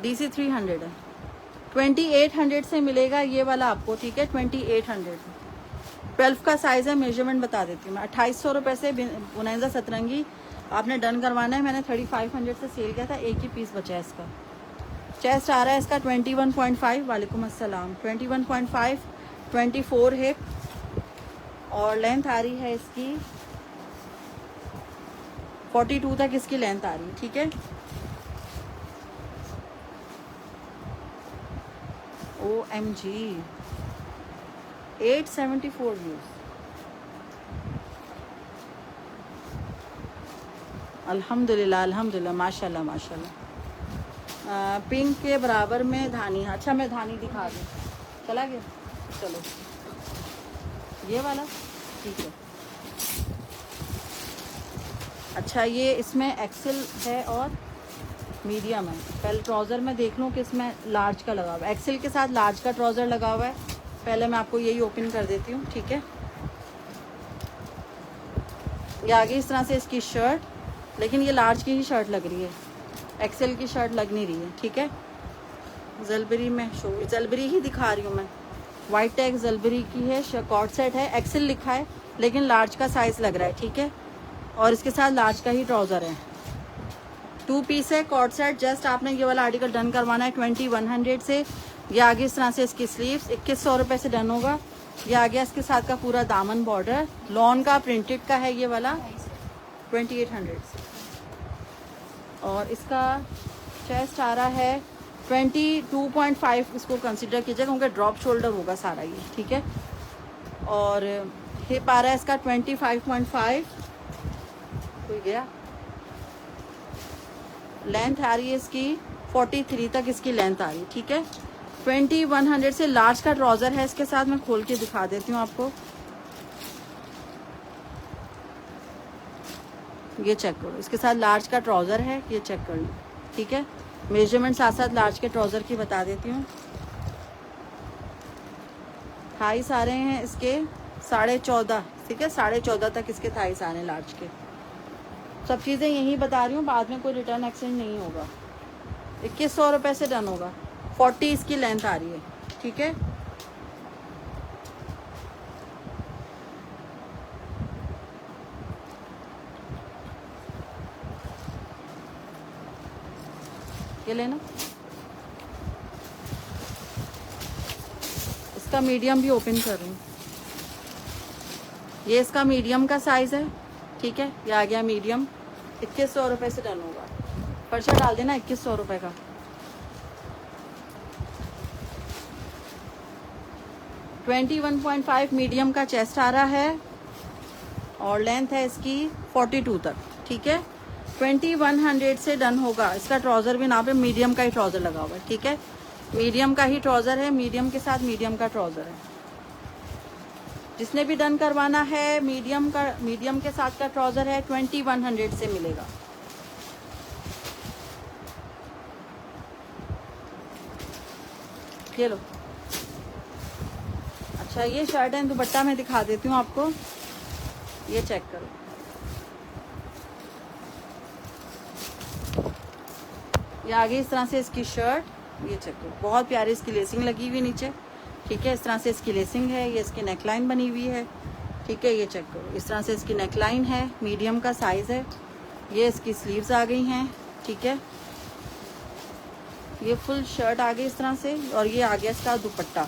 DC 300 है, 2800 से मिलेगा ये वाला आपको। ठीक है, 2800 12 का साइज़ है। मेजरमेंट बता देती हूँ मैं। 2800 रुपये से मुनैंजा सतरंगी आपने डन करवाना है। मैंने 3500 से सेल किया था, एक ही पीस बचा है इसका। चेस्ट आ रहा है इसका 21.5, वालेकुम अस्सलाम, 21.5, 24 हिप। और लेंथ आ रही है इसकी 42 तक इसकी लेंथ आ रही है। ठीक है, OMG 874 व्यूज, अल्हम्दुलिल्लाह अल्हम्दुलिल्लाह, माशाल्लाह माशाल्लाह। पिंक के बराबर में धानी। अच्छा, मैं धानी दिखा दूँ, चला गया। चलो ये वाला ठीक है। अच्छा, ये इसमें एक्सेल है और मीडियम है। पहले ट्राउज़र में देख लूँ कि इसमें लार्ज का लगा हुआ है। एक्सेल के साथ लार्ज का ट्राउज़र लगा हुआ है। पहले मैं आपको यही ओपन कर देती हूँ। ठीक है, ये आगे इस तरह से इसकी शर्ट, लेकिन ये लार्ज की ही शर्ट लग रही है, एक्सेल की शर्ट लग नहीं रही है। ठीक है, जलबरी में जलबरी ही दिखा रही हूँ मैं। वाइट टैग जलबरी की है, कॉर्ड सेट है, एक्सेल लिखा है लेकिन लार्ज का साइज़ लग रहा है। ठीक है, और इसके साथ लार्ज का ही ट्राउज़र है। 2 पीस है कॉर्ड सेट। जस्ट आपने ये वाला आर्टिकल डन करवाना है 2100 से। ये आगे इस तरह से इसकी स्लीव्स 2100 रुपये से डन होगा। ये आ गया इसके साथ का पूरा दामन बॉर्डर, लॉन का प्रिंटेड का है ये वाला 2800 से। और इसका चेस्ट आ रहा है 22.5, इसको कंसिडर कीजिएगा क्योंकि ड्रॉप शोल्डर होगा सारा ये। ठीक है, और हिप आ रहा है इसका 25.5, कोई गया। लेंथ आ रही है इसकी 43 तक इसकी लेंथ आ रही है। ठीक है, 2100 से लार्ज का ट्राउज़र है इसके साथ। मैं खोल के दिखा देती हूँ आपको, ये चेक करो। इसके साथ लार्ज का ट्राउज़र है, ये चेक कर लो। ठीक है, मेजरमेंट साथ साथ लार्ज के ट्राउज़र की बता देती हूँ। थाइस आ रहे हैं इसके 14.5, ठीक है, 14.5 तक इसके थाइस आ रहे हैं लार्ज के। सब चीज़ें यही बता रही हूँ, बाद में कोई रिटर्न एक्सचेंज नहीं होगा। 2100 रुपये से डन होगा। 40 इसकी लेंथ आ रही है, ठीक है। ये लेना। इसका मीडियम भी ओपन कर रही हूँ। ये इसका मीडियम का साइज़ है, ठीक है। ये आ गया मीडियम। 2100 रुपये से डन होगा। पर्चा डाल देना 2100 रुपये का। ट्वेंटी 1.5 मीडियम का चेस्ट आ रहा है और लेंथ है इसकी 42 तक, ठीक है। 2100 से डन होगा। इसका ट्राउज़र भी नाप है, मीडियम का ही ट्राउज़र लगा हुआ है, ठीक है। मीडियम का ही ट्राउज़र है, मीडियम के साथ मीडियम का ट्राउज़र है। जिसने भी डन करवाना है मीडियम के साथ का ट्राउज़र है 2100 से मिलेगा। ये लो। अच्छा, ये शर्ट एंड दुपट्टा मैं दिखा देती हूँ आपको। ये चेक करो। ये आगे इस तरह से इसकी शर्ट, ये चेक करो, बहुत प्यारी इसकी लेसिंग लगी हुई नीचे, ठीक है। इस तरह से इसकी लेसिंग है। ये इसकी नेकलाइन बनी हुई है, ठीक है। ये चेक करो, इस तरह से इसकी नेकलाइन है, मीडियम का साइज़ है। ये इसकी स्लीव्स आ गई हैं, ठीक है। ये फुल शर्ट आ गई इस तरह से, और ये आ गया इसका दुपट्टा।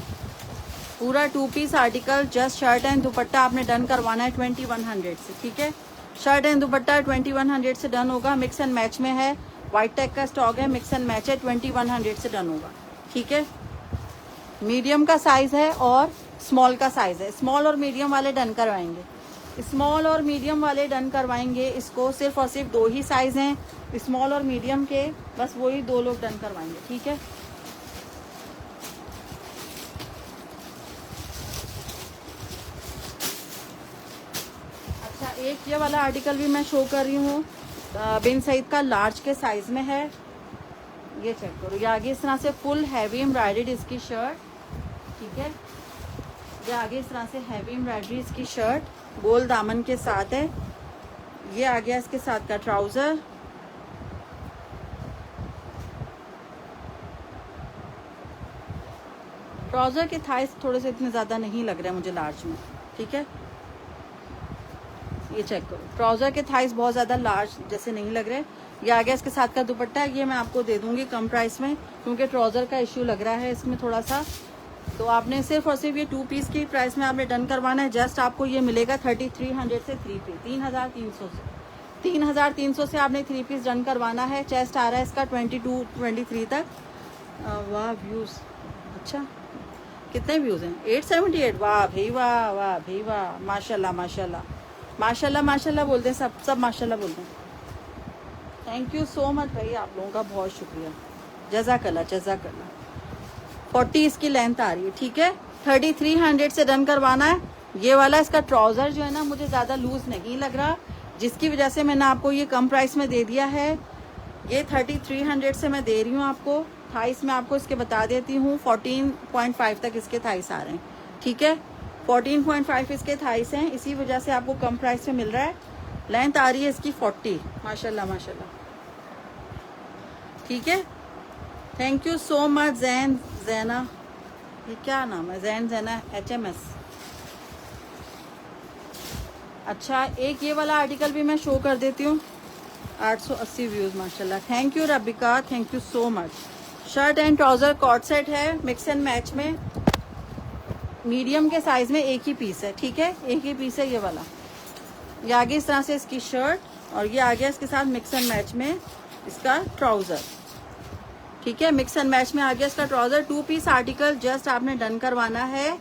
पूरा 2 piece article, just shirt and dupatta आपने डन करवाना है 2100 से, ठीक है। शर्ट एंड दुपट्टा 2100 से डन होगा। मिक्स एंड मैच में है, वाइट टैग का स्टॉक है, मिक्स एंड मैच है, 2100 से डन होगा, ठीक है। मीडियम का साइज़ है और स्मॉल का साइज़ है। स्मॉल और मीडियम वाले डन करवाएंगे। स्मॉल और मीडियम वाले डन करवाएंगे। इसको सिर्फ और सिर्फ 2 ही साइज़ हैं, स्मॉल और मीडियम के, बस वही 2 लोग डन करवाएंगे, ठीक है। अच्छा, एक ये वाला आर्टिकल भी मैं शो कर रही हूँ, बिन सईद का, लार्ज के साइज़ में है। ये चेक करो। ये आगे इस तरह से फुल हैवी एम्ब्रॉयडर्ड इसकी शर्ट, ठीक है। ये आगे इस तरह से हैवी एम्ब्रॉयडरी इसकी शर्ट गोल दामन के साथ है। ये आ गया इसके साथ का ट्राउज़र। ट्राउज़र के थाइस थोड़े से इतने ज़्यादा नहीं लग रहे हैं मुझे लार्ज में, ठीक है। ये चेक करो, ट्राउज़र के थाइस बहुत ज़्यादा लार्ज जैसे नहीं लग रहे। ये आ गया इसके साथ का दुपट्टा। ये मैं आपको दे दूंगी कम प्राइस में, क्योंकि ट्राउज़र का इश्यू लग रहा है इसमें थोड़ा सा। तो आपने सिर्फ और सिर्फ ये 2 पीस की प्राइस में आपने डन करवाना है। जस्ट आपको ये मिलेगा 3300 से 3 पीस, 3300 से 3300 से आपने 3 पीस डन करवाना है। चेस्ट आ रहा है इसका 22-23 तक। वाह व्यूज़, अच्छा कितने व्यूज़ हैं? 878। वाह भाई वाह, वाह भाई वाह, माशाल्लाह माशाल्लाह माशाल्लाह माशाल्लाह बोलते हैं सब माशाल्लाह बोलते हैं। थैंक यू सो मच भाई, आप लोगों का बहुत शुक्रिया, जज़ाकल्लाह जज़ाकल्लाह। 40 इसकी लेंथ आ रही है, ठीक है। 3300 से डन करवाना है। ये वाला इसका ट्राउज़र जो है ना, मुझे ज़्यादा लूज़ नहीं लग रहा, जिसकी वजह से मैंने आपको ये कम प्राइस में दे दिया है। ये 3300 से मैं दे रही हूँ आपको। थाइस में आपको इसके बता देती हूँ, 14.5 तक इसके थाइस आ रहे हैं, ठीक है। 14.5 इसके थाइस हैं, इसी वजह से आपको कम प्राइस में मिल रहा है। लेंथ आ रही है इसकी 40, माशाल्लाह माशाल्लाह, ठीक है। थैंक यू सो मच जैना, ये क्या नाम है? जैना HMS। अच्छा, एक ये वाला आर्टिकल भी मैं शो कर देती हूँ। 880 व्यूज़, माशाल्लाह। Thank you Rabika, thank you so much. Shirt and trouser cord set है, मिक्स एंड मैच में, मीडियम के साइज़ में एक ही पीस है, ठीक है। एक ही पीस है ये वाला। ये आगे इस तरह से इसकी शर्ट, और ये आ गया इसके साथ मिक्स एंड मैच में इसका ट्राउज़र, ठीक है। मिक्स एंड मैच में आ गया इसका ट्राउज़र। 2 पीस आर्टिकल जस्ट आपने डन करवाना है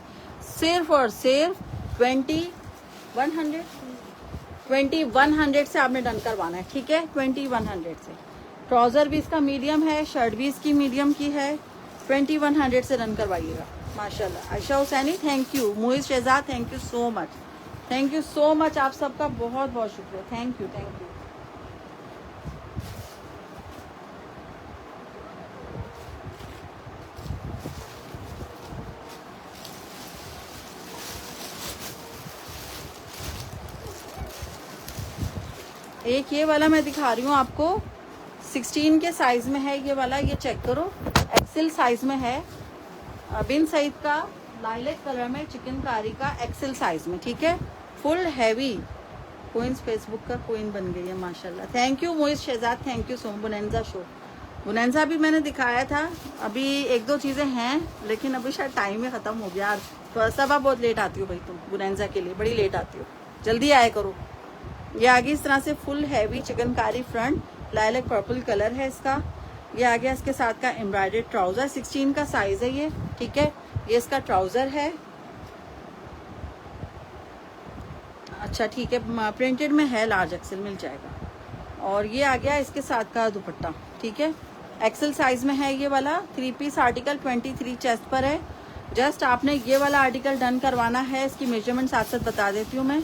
सिर्फ और सिर्फ 2100 से आपने डन करवाना है, ठीक है। 2100 से। ट्राउज़र भी इसका मीडियम है, शर्ट भी इसकी मीडियम की है। 2100 से डन करवाइएगा, माशाल्लाह। Ayesha Hussaini thank you, Mohit Shahzad thank you so much, thank you so much, आप सबका बहुत बहुत शुक्रिया, थैंक यू थैंक यू। एक ये वाला मैं दिखा रही हूँ आपको, 16 के साइज में है ये वाला, ये चेक करो, एक्सेल साइज में है, बिन सईद का लाइलेक कलर में, चिकनकारी का एक्सेल साइज में, ठीक है, फुल हैवी। क्वींस फेसबुक का क्वीन बन गई है माशाल्लाह। Thank you Moiz Shahzad, thank you so much. Bonanza show, Bonanza भी मैंने दिखाया था, अभी एक दो चीज़ें हैं लेकिन अभी शायद टाइम ही ख़त्म हो गया। तो सब आप बहुत लेट आती हो भाई, तुम बुनेंजा के लिए बड़ी लेट आती हो, जल्दी आया करो। ये आगे इस तरह से full heavy chikankari front, lilac purple colour है इसका। ये आ गया इसके साथ का एम्ब्रॉयडर्ड ट्राउज़र, 16 का साइज़ है ये, ठीक है। ये इसका ट्राउज़र है, अच्छा ठीक है, प्रिंटेड में है, लार्ज एक्सेल मिल जाएगा। और ये आ गया इसके साथ का दुपट्टा, ठीक है, एक्सेल साइज में है ये वाला। 3 पीस आर्टिकल 23 चेस्ट पर है। जस्ट आपने ये वाला आर्टिकल डन करवाना है, इसकी मेजरमेंट साथ साथ बता देती हूँ मैं।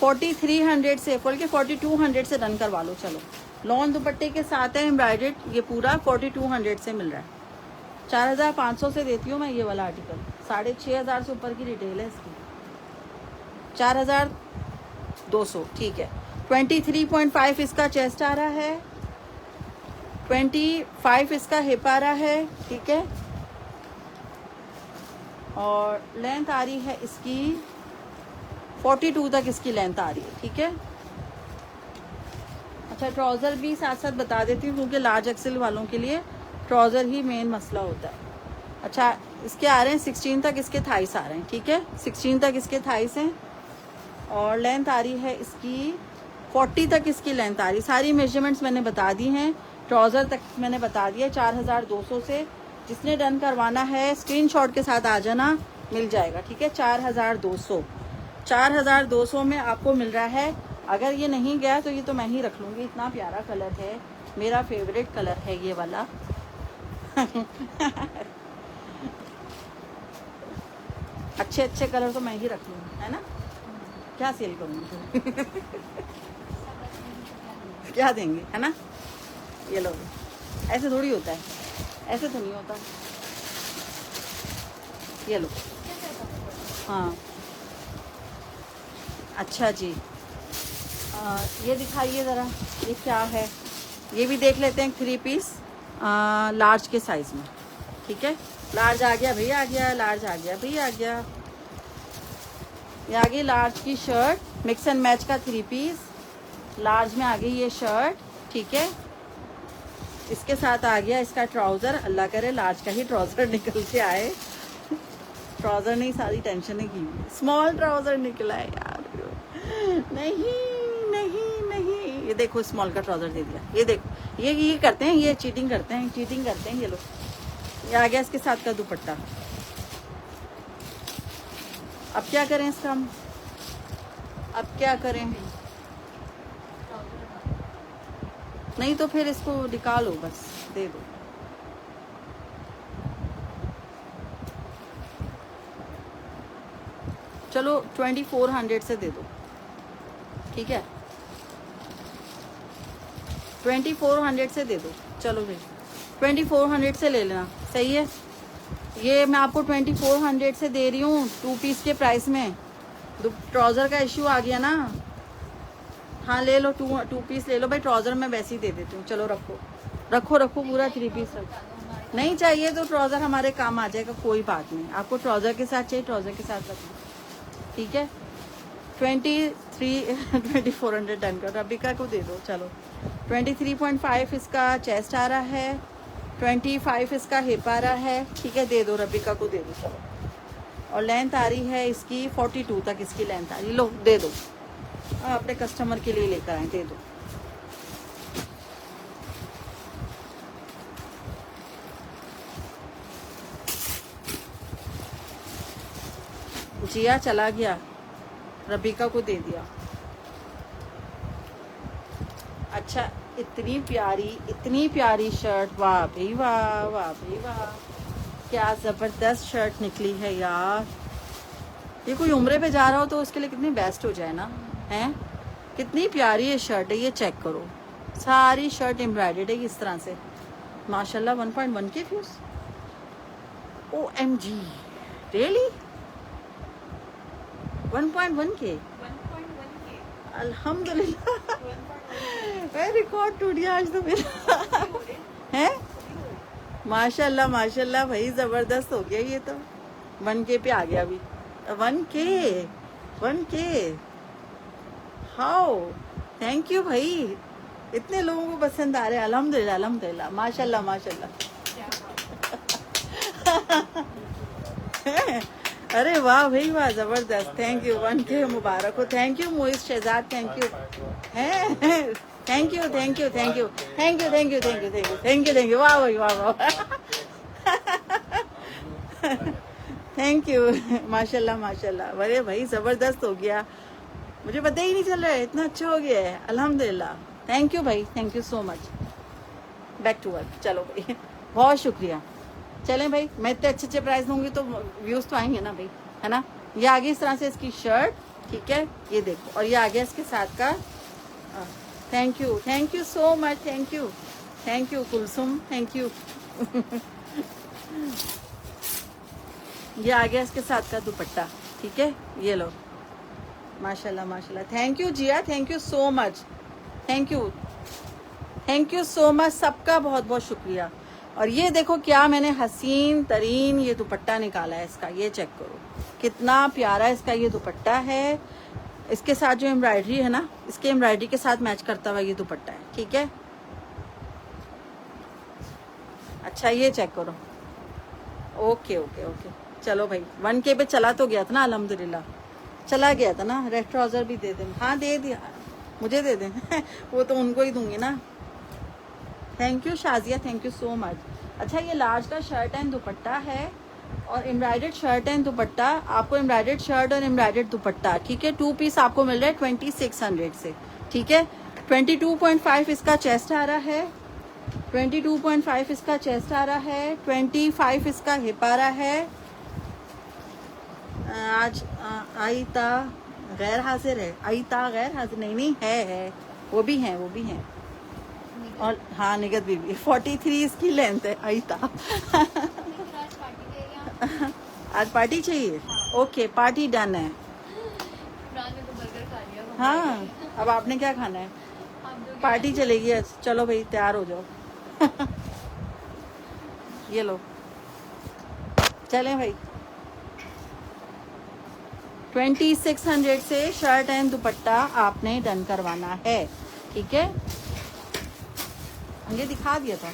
4300 से बोल के 4200 से डन करवा लो। चलो, लॉन दुपट्टे के साथ है एम्ब्रॉयडर्ड, ये पूरा 4200 से मिल रहा है। 4500 से देती हूँ मैं ये वाला आर्टिकल, 6500 से ऊपर की रिटेल है इसकी, 4200, ठीक है। 23.5 इसका चेस्ट आ रहा है, 25 इसका हिप आ रहा है, ठीक है। और लेंथ आ रही है इसकी 42 तक इसकी लेंथ आ रही है, ठीक है। अच्छा, ट्राउज़र भी साथ साथ बता देती हूँ क्योंकि लार्ज एक्सेल वालों के लिए ट्राउज़र ही मेन मसला होता है। अच्छा, इसके आ रहे हैं 16 तक इसके थाइस आ रहे हैं, ठीक है, 16 तक इसके थाइस हैं। और लेंथ आ रही है इसकी 40 तक इसकी लेंथ आ रही है। सारी मेजरमेंट्स मैंने बता दी हैं, ट्राउज़र तक मैंने बता दिया। 4200 से जिसने डन करवाना है स्क्रीनशॉट के साथ आ जाना, मिल जाएगा, ठीक है। 4200 में आपको मिल रहा है। अगर ये नहीं गया तो ये तो मैं ही रख लूँगी, इतना प्यारा कलर है, मेरा फेवरेट कलर है ये वाला। अच्छे अच्छे कलर तो मैं ही रख लूँगी, है ना, क्या सेल करूँगी। क्या देंगे, है ना। ये लो, ऐसे थोड़ी होता है, ऐसे तो नहीं होता। ये लो, हाँ अच्छा जी। ये दिखाइए ज़रा, ये क्या है, ये भी देख लेते हैं। 3 पीस लार्ज के साइज़ में, ठीक है। लार्ज आ गया भैया, आ गया लार्ज, आ गया भैया, आ गया। ये आ गई लार्ज की शर्ट, मिक्स एंड मैच का 3 पीस लार्ज में आ गई ये शर्ट, ठीक है। इसके साथ आ गया इसका ट्राउज़र, अल्लाह करे लार्ज का ही ट्राउज़र निकल के आए। ट्राउज़र नहीं, सारी टेंशन की स्मॉल ट्राउज़र निकला है यार। नहीं नहीं नहीं, ये देखो स्मॉल का ट्राउज़र दे दिया। ये देखो, ये करते हैं, ये चीटिंग करते हैं, चीटिंग करते हैं ये लोग। ये आ गया इसके साथ का दुपट्टा। अब क्या करें इसका हम, अब क्या करें, नहीं तो फिर इसको निकालो, बस दे दो। चलो 2400 से दे दो, ठीक है, 2400 से दे दो। चलो भाई 2400 से ले लेना, सही है। ये मैं आपको 2400 से दे रही हूँ 2 पीस के प्राइस में। ट्राउज़र का इश्यू आ गया ना, हाँ ले लो, 2 पीस ले लो भाई। ट्राउज़र मैं वैसे ही दे देती हूँ, चलो रखो रखो रखो, पूरा 3 पीस रखो। नहीं चाहिए तो ट्राउज़र हमारे काम आ जाएगा, कोई बात नहीं। आपको ट्राउज़र के साथ चाहिए, ट्राउज़र के साथ रखो, ठीक है। 2400 डन कर, रबिका को दे दो। चलो 23.5 इसका चेस्ट आ रहा है, 25 इसका हिप आ रहा है, ठीक है, दे दो रबिका को, दे दो। चलो, और लेंथ आ रही है इसकी 42 तक इसकी लेंथ आ रही, लो दे दो, अपने कस्टमर के लिए लेकर आए, दे दो। जिया चला गया, रबिका को दे दिया। अच्छा, इतनी प्यारी शर्ट, वाह भाई वाह, वाह भाई वाह, क्या ज़बरदस्त शर्ट निकली है यार। ये कोई उम्रे पे जा रहा हो तो उसके लिए कितनी बेस्ट हो जाए ना, हैं। कितनी प्यारी ये शर्ट है, ये चेक करो, सारी शर्ट एम्ब्रॉयडर्ड है इस तरह से, माशाल्लाह। 1.1 के व्यूज, OMG, रियली 1.1 के। अल्हम्दुलिल्लाह रिकॉर्ड टूट गया आज तो मेरा है। माशाल्लाह माशाल्लाह भाई, जबरदस्त हो गया ये तो। 1K पे आ गया अभी। 1K हाउ, थैंक यू भाई, इतने लोगों को पसंद आ रहे हैं। अल्हम्दुलिल्लाह अल्हम्दुलिल्लाह, माशाल्लाह माशाल्लाह। अरे वाह भाई वाह, जबरदस्त, थैंक यू। 1K मुबारक हो। Thank you Moiz Shahzad, thank you है, thank you thank you thank you thank you thank you thank you thank you thank you thank you, वाह भाई वाह वाह, थैंक यू। माशाल्लाह माशाल्लाह, अरे भाई जबरदस्त हो गया, मुझे पता ही नहीं चल रहा है, इतना अच्छा हो गया है। अल्हम्दुलिल्लाह, थैंक यू भाई, thank you so much. Back to work, चलो भाई, बहुत शुक्रिया। चलें भाई, मैं इतने अच्छे अच्छे प्राइस दूंगी तो व्यूज तो आएंगे ना भाई, है ना। ये आगे इस तरह से इसकी शर्ट, ठीक है, ये देखो, और ये आगे इसके साथ का। Thank you so much, thank you Kulsum, thank you. ये आ गया इसके साथ का दुपट्टा, ठीक है, ये लो। माशाल्लाह माशाल्लाह, thank you Zia, thank you so much, thank you so much, सबका बहुत बहुत शुक्रिया। और ये देखो क्या मैंने हसीन तरीन ये दुपट्टा निकाला है इसका, ये चेक करो कितना प्यारा इसका ये दुपट्टा है। इसके साथ जो एम्ब्रॉयडरी है ना, इसके एम्ब्रॉयडरी के साथ मैच करता हुआ ये दुपट्टा है, ठीक है। अच्छा ये चेक करो, ओके ओके ओके, चलो भाई 1K पे चला तो गया था ना, अल्हम्दुलिल्लाह चला गया था ना। रेड ट्राउजर भी दे दें, हाँ दे दिया, मुझे दे दें वो तो उनको ही दूंगी ना। Thank you Shazia, thank you so much. अच्छा ये लार्ज का शर्ट एंड दुपट्टा है, और एम्ब्रॉयडर्ड शर्ट एंड दुपट्टा, आपको एम्ब्रॉयडर्ड शर्ट और एम्ब्रॉयडर्ड दुपट्टा, ठीक है, 2 पीस आपको मिल रहा है 2600 से, ठीक है। 22.5 इसका चेस्ट आ रहा है, 22.5 इसका चेस्ट आ रहा है, 25 इसका हिप आ रहा है। आज आईता गैर हाजिर है, आईता गैर हाजिर नहीं है, वो भी हैं। और हाँ निगत बीबी 43 इसकी लेंथ है आईता। आज पार्टी चाहिए, ओके पार्टी डन है। हाँ अब आपने क्या खाना है, पार्टी चलेगी आज, चलो भाई तैयार हो जाओ। ये लो, चलें भाई। 2600 से शर्ट एंड दुपट्टा आपने डन करवाना है, ठीक है। ये दिखा दिया था।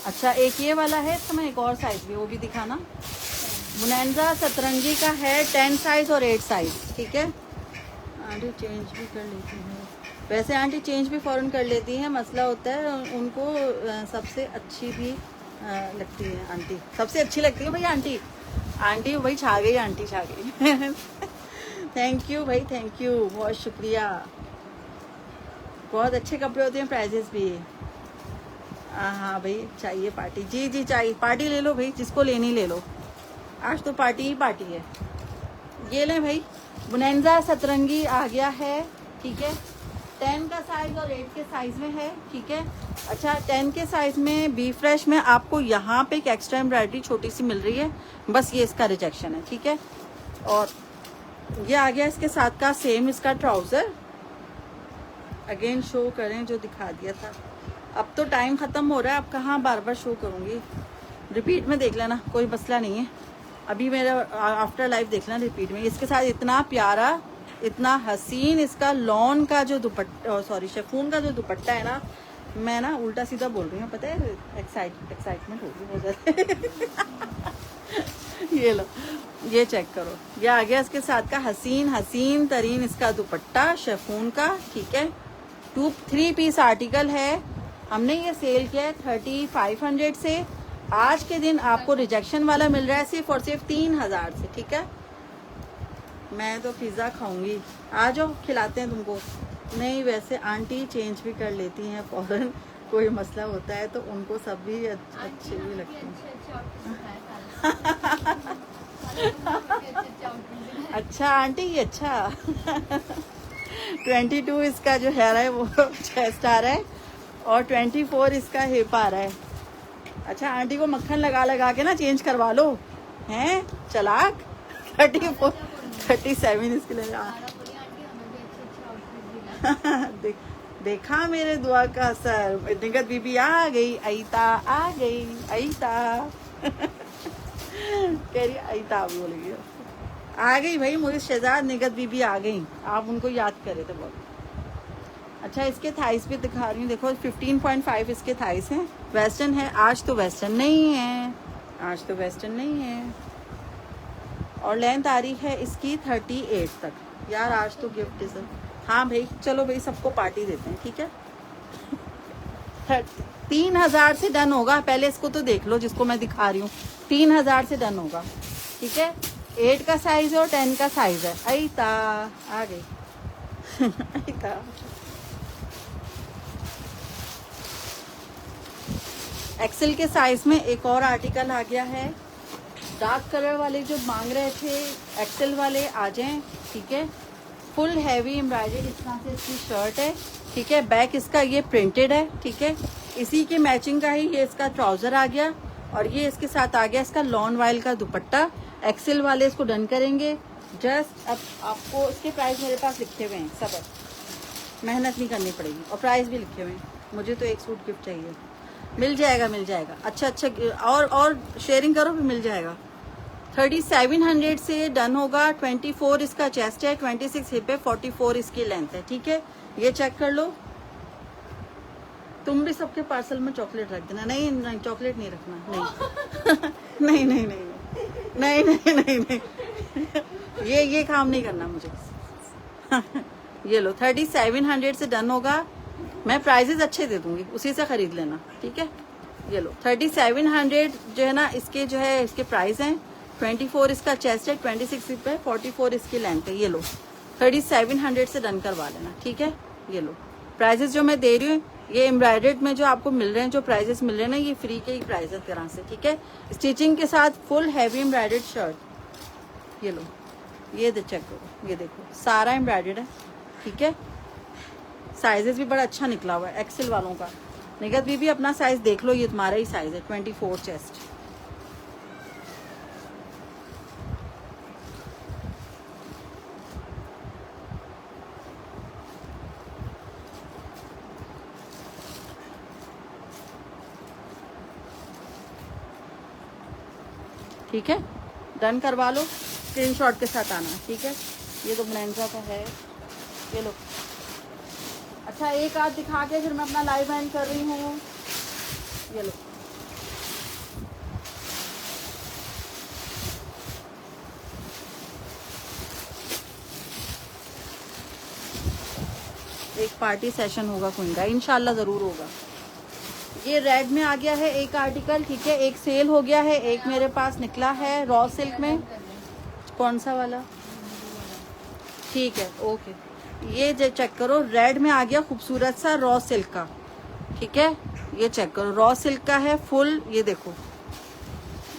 अच्छा एक ये वाला है, इसका मैं एक और साइज भी, वो भी दिखाना। बुनैंजा सतरंगी का है 10 साइज और 8 साइज, ठीक है। आंटी चेंज भी कर लेती है, वैसे आंटी चेंज भी फ़ौरन कर लेती हैं, मसला होता है उनको सबसे अच्छी भी लगती है आंटी, सबसे अच्छी लगती है भाई आंटी भाई, छा गई आंटी, छा गई। थैंक यू भाई, थैंक यू, बहुत शुक्रिया। बहुत अच्छे कपड़े होते हैं, प्राइजेस भी। हाँ भाई चाहिए पार्टी, जी चाहिए पार्टी, ले लो भाई, जिसको लेनी ले लो, आज तो पार्टी ही पार्टी है। ये लें भाई, बुनैंजा सतरंगी आ गया है, ठीक है, 10 का साइज और 8 के साइज में है, ठीक है। अच्छा 10 के साइज में बी फ्रेश में आपको यहाँ पे एक एक्स्ट्रा एम्ब्रॉयडरी छोटी सी मिल रही है, बस ये इसका रिजेक्शन है, ठीक है। और ये आ गया इसके साथ का सेम इसका ट्राउजर, अगेन शो करें जो दिखा दिया था। अब तो टाइम ख़त्म हो रहा है, अब कहाँ बार बार शो करूँगी, रिपीट में देख लेना, कोई मसला नहीं है। अभी मेरा आफ्टर लाइफ देख लेना रिपीट में। इसके साथ इतना प्यारा, इतना हसीन इसका लॉन का जो दुपट्टा, सॉरी शिफॉन का जो दुपट्टा है ना, मैं ना उल्टा सीधा बोल रही हूँ, पता है, एक्साइटमेंट हो रही है। ये लो, ये चेक करो, ये आ गया इसके साथ का हसीन तरीन इसका दुपट्टा शिफॉन का, ठीक है। 3 पीस आर्टिकल है, हमने ये सेल किया है 3500 से। आज के दिन आपको रिजेक्शन वाला मिल रहा है सिर्फ और सिर्फ 3000 से, ठीक है। मैं तो पिज़्ज़ा खाऊंगी, आ जाओ खिलाते हैं तुमको। नहीं वैसे आंटी चेंज भी कर लेती हैं फ़ौरन, कोई मसला होता है तो उनको सब भी अच्छे भी लगते हैं। अच्छा आंटी ये अच्छा। 22 इसका जो हेयर है वो चेस्ट आ रहा है, और 24 इसका हिप आ रहा है। अच्छा आंटी को मक्खन लगा के ना चेंज करवा लो, हैं चालाक। 37 इसके लिए। देख, देखा मेरे दुआ का असर, निगत बीबी आ गई, अईता आ गई, अईता कह रही अईता बोल रही है। आ गई भाई, मुझे शहजाद निगत बीबी आ गई, आप उनको याद करे थे बहुत। अच्छा, इसके थाइस भी दिखा रही हूँ, देखो 15.5 इसके थाइस हैं। वेस्टर्न है, आज तो वेस्टर्न नहीं है, आज तो वेस्टर्न नहीं है। और लेंथ आ रही है इसकी 38 तक। यार आज तो गिफ्ट है सर। हाँ भाई, चलो भाई सबको पार्टी देते हैं, ठीक है। 3000 से डन होगा, पहले इसको तो देख लो जिसको मैं दिखा रही हूँ। 3000 से डन होगा, ठीक है। 8 का साइज है और 10 का साइज है। अईता आ गई अईता। एक्सेल के साइज में एक और आर्टिकल आ गया है। डार्क कलर वाले जो मांग रहे थे एक्सेल वाले आ जाएं, ठीक है। फुल हैवी एम्ब्रॉयडरी इस तरह से इसकी शर्ट है, ठीक है। बैक इसका ये प्रिंटेड है, ठीक है। इसी के मैचिंग का ही ये इसका ट्राउजर आ गया और ये इसके साथ आ गया इसका लॉन वाइल का दुपट्टा। एक्सेल वाले इसको डन करेंगे। जस्ट अब आपको इसके प्राइस मेरे पास लिखे हुए हैं, सब मेहनत नहीं करनी पड़ेगी और प्राइस भी लिखे हुए हैं। मुझे तो एक सूट गिफ्ट चाहिए, मिल जाएगा मिल जाएगा। अच्छा अच्छा, और शेयरिंग करो भी मिल जाएगा। 3700 से डन होगा। 24 इसका चेस्ट है, 26 हिप है, 44 इसकी लेंथ है, ठीक है। ये चेक कर लो। तुम भी सबके पार्सल में चॉकलेट रख देना। नहीं नहीं, चॉकलेट नहीं रखना, नहीं नहीं नहीं नहीं नहीं नहीं नहीं नहीं, ये काम नहीं करना मुझे ये लो, 3700 से डन होगा। मैं प्राइजेस अच्छे दे दूंगी, उसी से खरीद लेना, ठीक है। ये लो 3700 जो है ना, इसके जो है इसके प्राइस हैं। 24 इसका चेस्ट है, 26 हिप है, 44 इसकी लेंथ है। ये लो 3700 से डन करवा लेना, ठीक है। ये लो प्राइजेस जो मैं दे रही हूँ, ये एम्ब्रॉयडर्ड में जो आपको मिल रहे हैं, जो प्राइजेस मिल रहे हैं ना, ये फ्री के ही प्राइस है तरह से, ठीक है। स्टिचिंग के साथ फुल हैवी एम्ब्रॉयडर्ड शर्ट। ये लो, ये चेक करो, ये देखो सारा एम्ब्रॉयडर्ड है, ठीक है। साइजेस भी बड़ा अच्छा निकला हुआ है एक्सेल वालों का। निगत भी अपना साइज देख लो, ये तुम्हारा ही साइज है, 24 चेस्ट। ठीक है, डन करवा लो, स्क्रीनशॉट के साथ आना, ठीक है। ये तो ब्लेंजा का है, ये लो। अच्छा, एक आध दिखा के फिर मैं अपना लाइव एंड कर रही हूँ। ये लो, एक पार्टी सेशन होगा कोई का, इंशाल्लाह ज़रूर होगा। ये रेड में आ गया है एक आर्टिकल, ठीक है। एक सेल हो गया है, एक मेरे पास निकला है रॉ सिल्क में। कौन सा वाला? ठीक है, ओके। ये चेक करो, रेड में आ गया खूबसूरत सा रॉ सिल्क का, ठीक है। ये चेक करो, रॉ सिल्क का है फुल। ये देखो,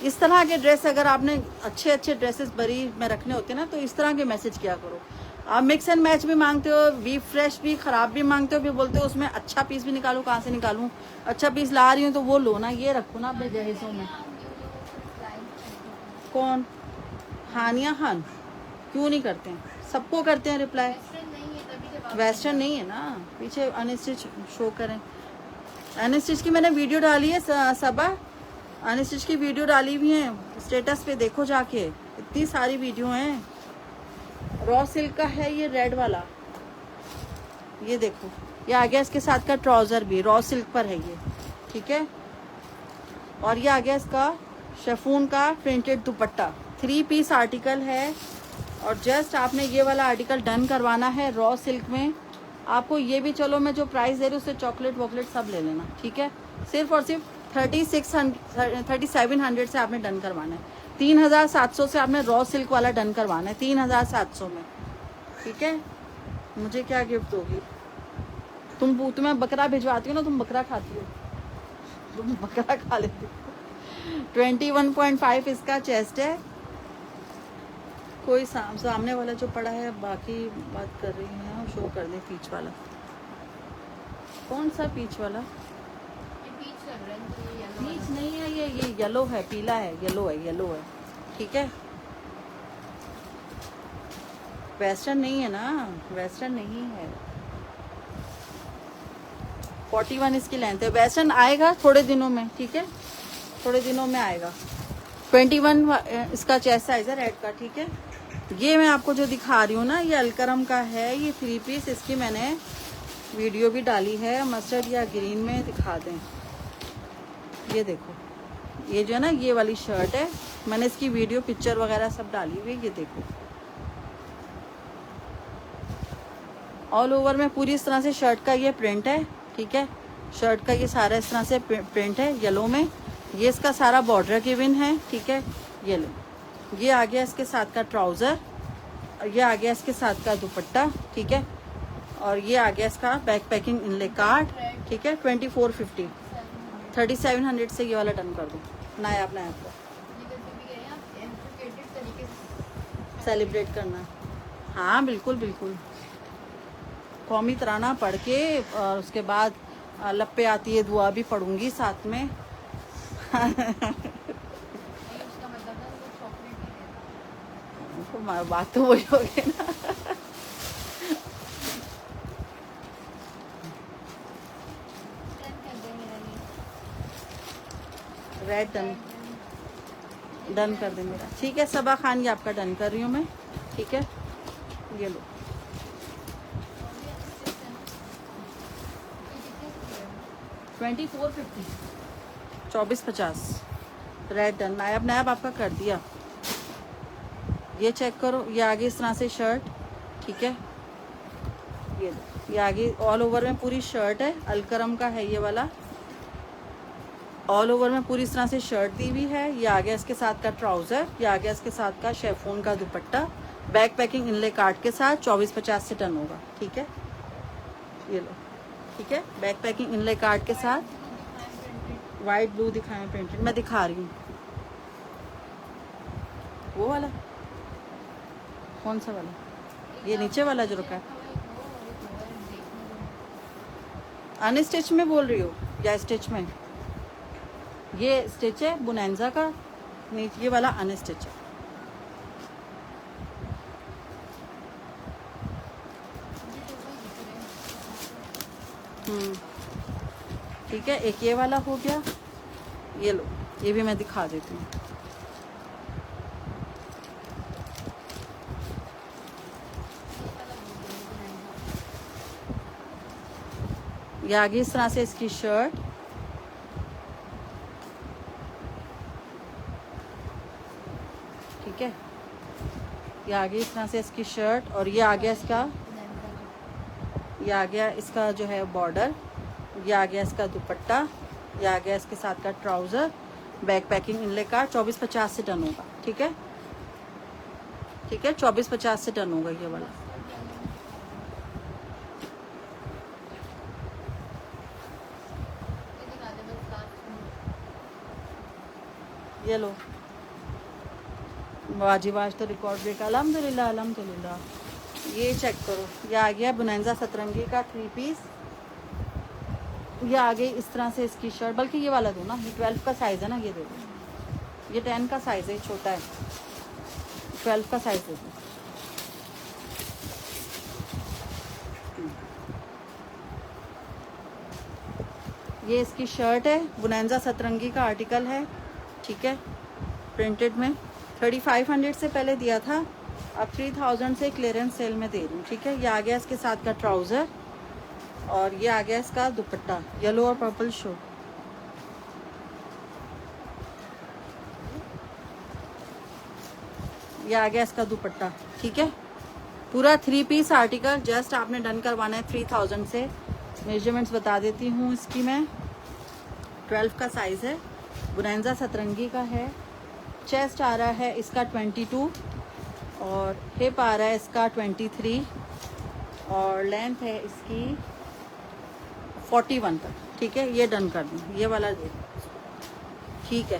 इस तरह के ड्रेस अगर आपने अच्छे अच्छे ड्रेसेस बरी में रखने होते हैं ना, तो इस तरह के मैसेज किया करो। आप मिक्स एंड मैच भी मांगते हो, वी फ्रेश भी, खराब भी मांगते हो, भी बोलते हो उसमें अच्छा पीस भी निकालूं। कहाँ से निकालूं? अच्छा पीस ला रही हूँ तो वो लो ना, ये रखो ना अपने जहेजों में। कौन? हानिया खान क्यों नहीं करते हैं? सबको करते हैं रिप्लाई। वेस्टर्न नहीं है ना, पीछे अनस्टिच शो करें। अनस्टिच की मैंने वीडियो डाली है, सबा अनस्टिच की वीडियो डाली हुई है स्टेटस पे, देखो जाके, इतनी सारी वीडियो हैं। रॉ सिल्क का है ये रेड वाला, ये देखो, ये आ गया इसके साथ का ट्राउजर भी रॉ सिल्क पर है ये, ठीक है। और ये आ गया इसका शेफून का प्रिंटेड दुपट्टा। 3 पीस आर्टिकल है और जस्ट आपने ये वाला आर्टिकल डन करवाना है रॉ सिल्क में। आपको ये भी, चलो मैं जो प्राइस दे रही हूँ उससे चॉकलेट वॉकलेट सब ले लेना, ठीक है। सिर्फ और सिर्फ 3700 से आपने डन करवाना है। 3700 से आपने रॉ सिल्क वाला डन करवाना है, 3700 में, ठीक है। मुझे क्या गिफ्ट दोगी? तुम्हें बकरा भिजवाती हो ना, तुम बकरा खाती हो, तुम बकरा खा लेती हो। 21.5 इसका चेस्ट है। कोई सामने वाला जो पड़ा है, बाकी बात कर रही है, शो कर दे पीच वाला। कौन सा पीच वाला? पीच नहीं है ये येलो है, पीला है, येलो है, ठीक है। वेस्टर्न नहीं है ना, वेस्टर्न नहीं है। 41 इसकी लेंथ है। वेस्टर्न आएगा थोड़े दिनों में, ठीक है, थोड़े दिनों में आएगा। 21 इसका चेस्ट साइज है रेड का, ठीक है। ये मैं आपको जो दिखा रही हूँ ना, ये अलकरम का है, ये 3 पीस। इसकी मैंने वीडियो भी डाली है, मस्टर्ड या ग्रीन में दिखा दें। ये देखो, ये जो है ना, ये वाली शर्ट है, मैंने इसकी वीडियो पिक्चर वगैरह सब डाली हुई। ये देखो, ऑल ओवर में पूरी इस तरह से शर्ट का ये प्रिंट है, ठीक है। शर्ट का ये सारा इस तरह से प्रिंट है येलो में। ये इसका सारा बॉर्डर गिवन है, ठीक है। ये लो, ये आ गया इसके साथ का ट्राउज़र, ये आ गया इसके साथ का दुपट्टा, ठीक है। और ये आ गया इसका बैक पैकिंग इनले कार्ड, ठीक है। 2450, 3700 से ये वाला डन कर दो। नायाब को सेलिब्रेट करना है। हाँ बिल्कुल बिल्कुल, कौमी तराना पढ़ के और उसके बाद लप्पे आती है दुआ भी पढ़ूंगी साथ में। बात तो वही हो गई ना। रेड डन कर दे मेरा, ठीक है। सबा खान ये आपका डन कर रही हूँ मैं, ठीक है। ये लो, 2450, 2450 रेड डन। नायाब आपका कर दिया। ये चेक करो, ये आगे इस तरह से शर्ट, ठीक है। ये आगे ऑल ओवर में पूरी शर्ट है, अलकरम का है ये वाला। ऑल ओवर में पूरी इस तरह से शर्ट दी हुई है। ये आ गया इसके साथ का ट्राउज़र, ये आ गया इसके साथ का शेफोन का दुपट्टा, बैक पैकिंग इनले कार्ड के साथ 2450 से डन होगा, ठीक है। ये लो, ठीक है, बैक पैकिंग इनले कार्ड के साथ। वाइट ब्लू दिखाएं प्रिंटेड, मैं दिखा रही हूँ। वो वाला कौन सा वाला? ये नीचे वाला जो रखा है, अनस्टिच में बोल रही हो या स्टिच में? ये स्टिच है बुनैंजा का, नीचे ये वाला अनस्टिच है। ठीक है, एक ये वाला हो गया। ये लो, ये भी मैं दिखा देती हूँ। ये आगे इस तरह से इसकी शर्ट, ठीक है। ये आगे इस तरह से इसकी शर्ट, और ये आ गया इसका, ये आ गया इसका जो है बॉर्डर, ये आ गया इसका दुपट्टा, ये आ गया इसके साथ का ट्राउज़र, बैक पैकिंग इनले का 2450 से डन होगा, ठीक है, ठीक है। 2450 से डन होगा ये वाला। ये लो, वाजिबाज तो रिकॉर्ड ब्रेक, अल्हम्दुलिल्लाह अल्हम्दुलिल्लाह। ये चेक करो, ये आ गया बुनैंजा सतरंगी का 3 पीस। ये आ गई इस तरह से इसकी शर्ट, बल्कि ये वाला दो ना, ये 12 का साइज़ है ना, ये दे दो। ये 10 का साइज़ है, छोटा है, 12 का साइज़ दे दो। ये इसकी शर्ट है, बुनैंजा सतरंगी का आर्टिकल है, ठीक है, प्रिंटेड में। 3500 से पहले दिया था, अब 3000 से क्लियरेंस सेल में दे रही हूँ, ठीक है। ये आ गया इसके साथ का ट्राउज़र, और ये आ गया इसका दुपट्टा, येलो और पर्पल शो। ये आ गया इसका दुपट्टा, ठीक है। पूरा 3 पीस आर्टिकल, जस्ट आपने डन करवाना है 3000 से। मेजरमेंट्स बता देती हूँ इसकी मैं। 12 का साइज़ है, बुनैंजा सतरंगी का है। चेस्ट आ रहा है इसका 22, और हिप आ रहा है इसका 23, और लेंथ है इसकी 41 तक, ठीक है। ये डन कर दूँ, ये वाला दे, ठीक है।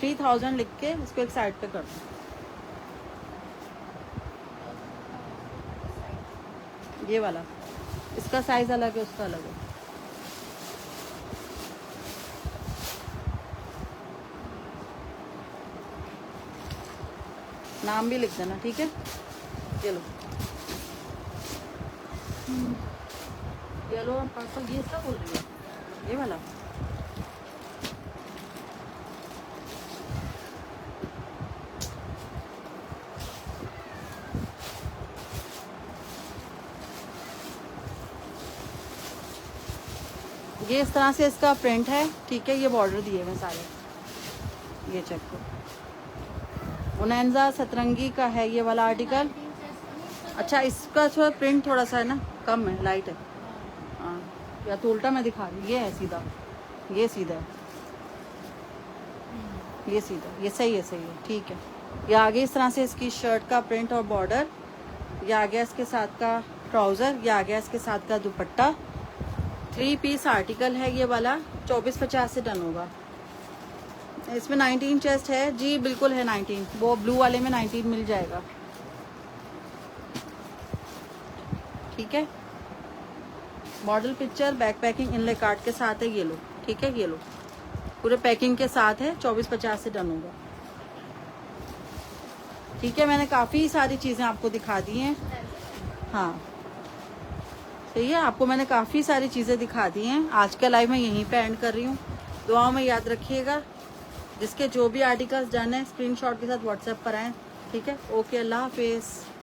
3000 लिख के इसको एक साइड पे कर दूँ। ये वाला, इसका साइज़ अलग है, उसका अलग है। नाम भी लिख देना, ठीक है। चलो, येलो और पर्पल, ये इसका बोल रही है, ये वाला। ये इस तरह से इसका प्रिंट है, ठीक है। ये बॉर्डर दिए हुए सारे, ये चेक करो। ओनेंजा सतरंगी का है ये वाला आर्टिकल। अच्छा, इसका थोड़ा प्रिंट थोड़ा सा है ना, कम है, लाइट है। हाँ, या तो उल्टा मैं दिखा रही, ये है सीधा, ये सीधा है, ये सीधा, ये सही है, सही है, ठीक है। ये आगे इस तरह से इसकी शर्ट का प्रिंट और बॉर्डर, ये आ गया इसके साथ का ट्राउज़र, ये आ गया इसके साथ का दुपट्टा। 3 पीस आर्टिकल है ये वाला, 2450 से डन होगा। इसमें 19 चेस्ट है जी, बिल्कुल है 19, वो ब्लू वाले में 19 मिल जाएगा, ठीक है। मॉडल पिक्चर, बैक पैकिंग, इनले कार्ड के साथ है, ये लो, ठीक है, ये लो, पूरे पैकिंग के साथ है, 2450 से डन होगा, ठीक है। मैंने काफ़ी सारी चीज़ें आपको दिखा दी हैं, हाँ सही है, आपको मैंने काफ़ी सारी चीज़ें दिखा दी हैं। आज का लाइव मैं यहीं पे एंड कर रही हूँ। दुआओं में याद रखिएगा, जिसके जो भी आर्टिकल्स डन है स्क्रीनशॉट के साथ व्हाट्सएप पर आएँ, ठीक है। ओके, अल्लाह हाफिज़।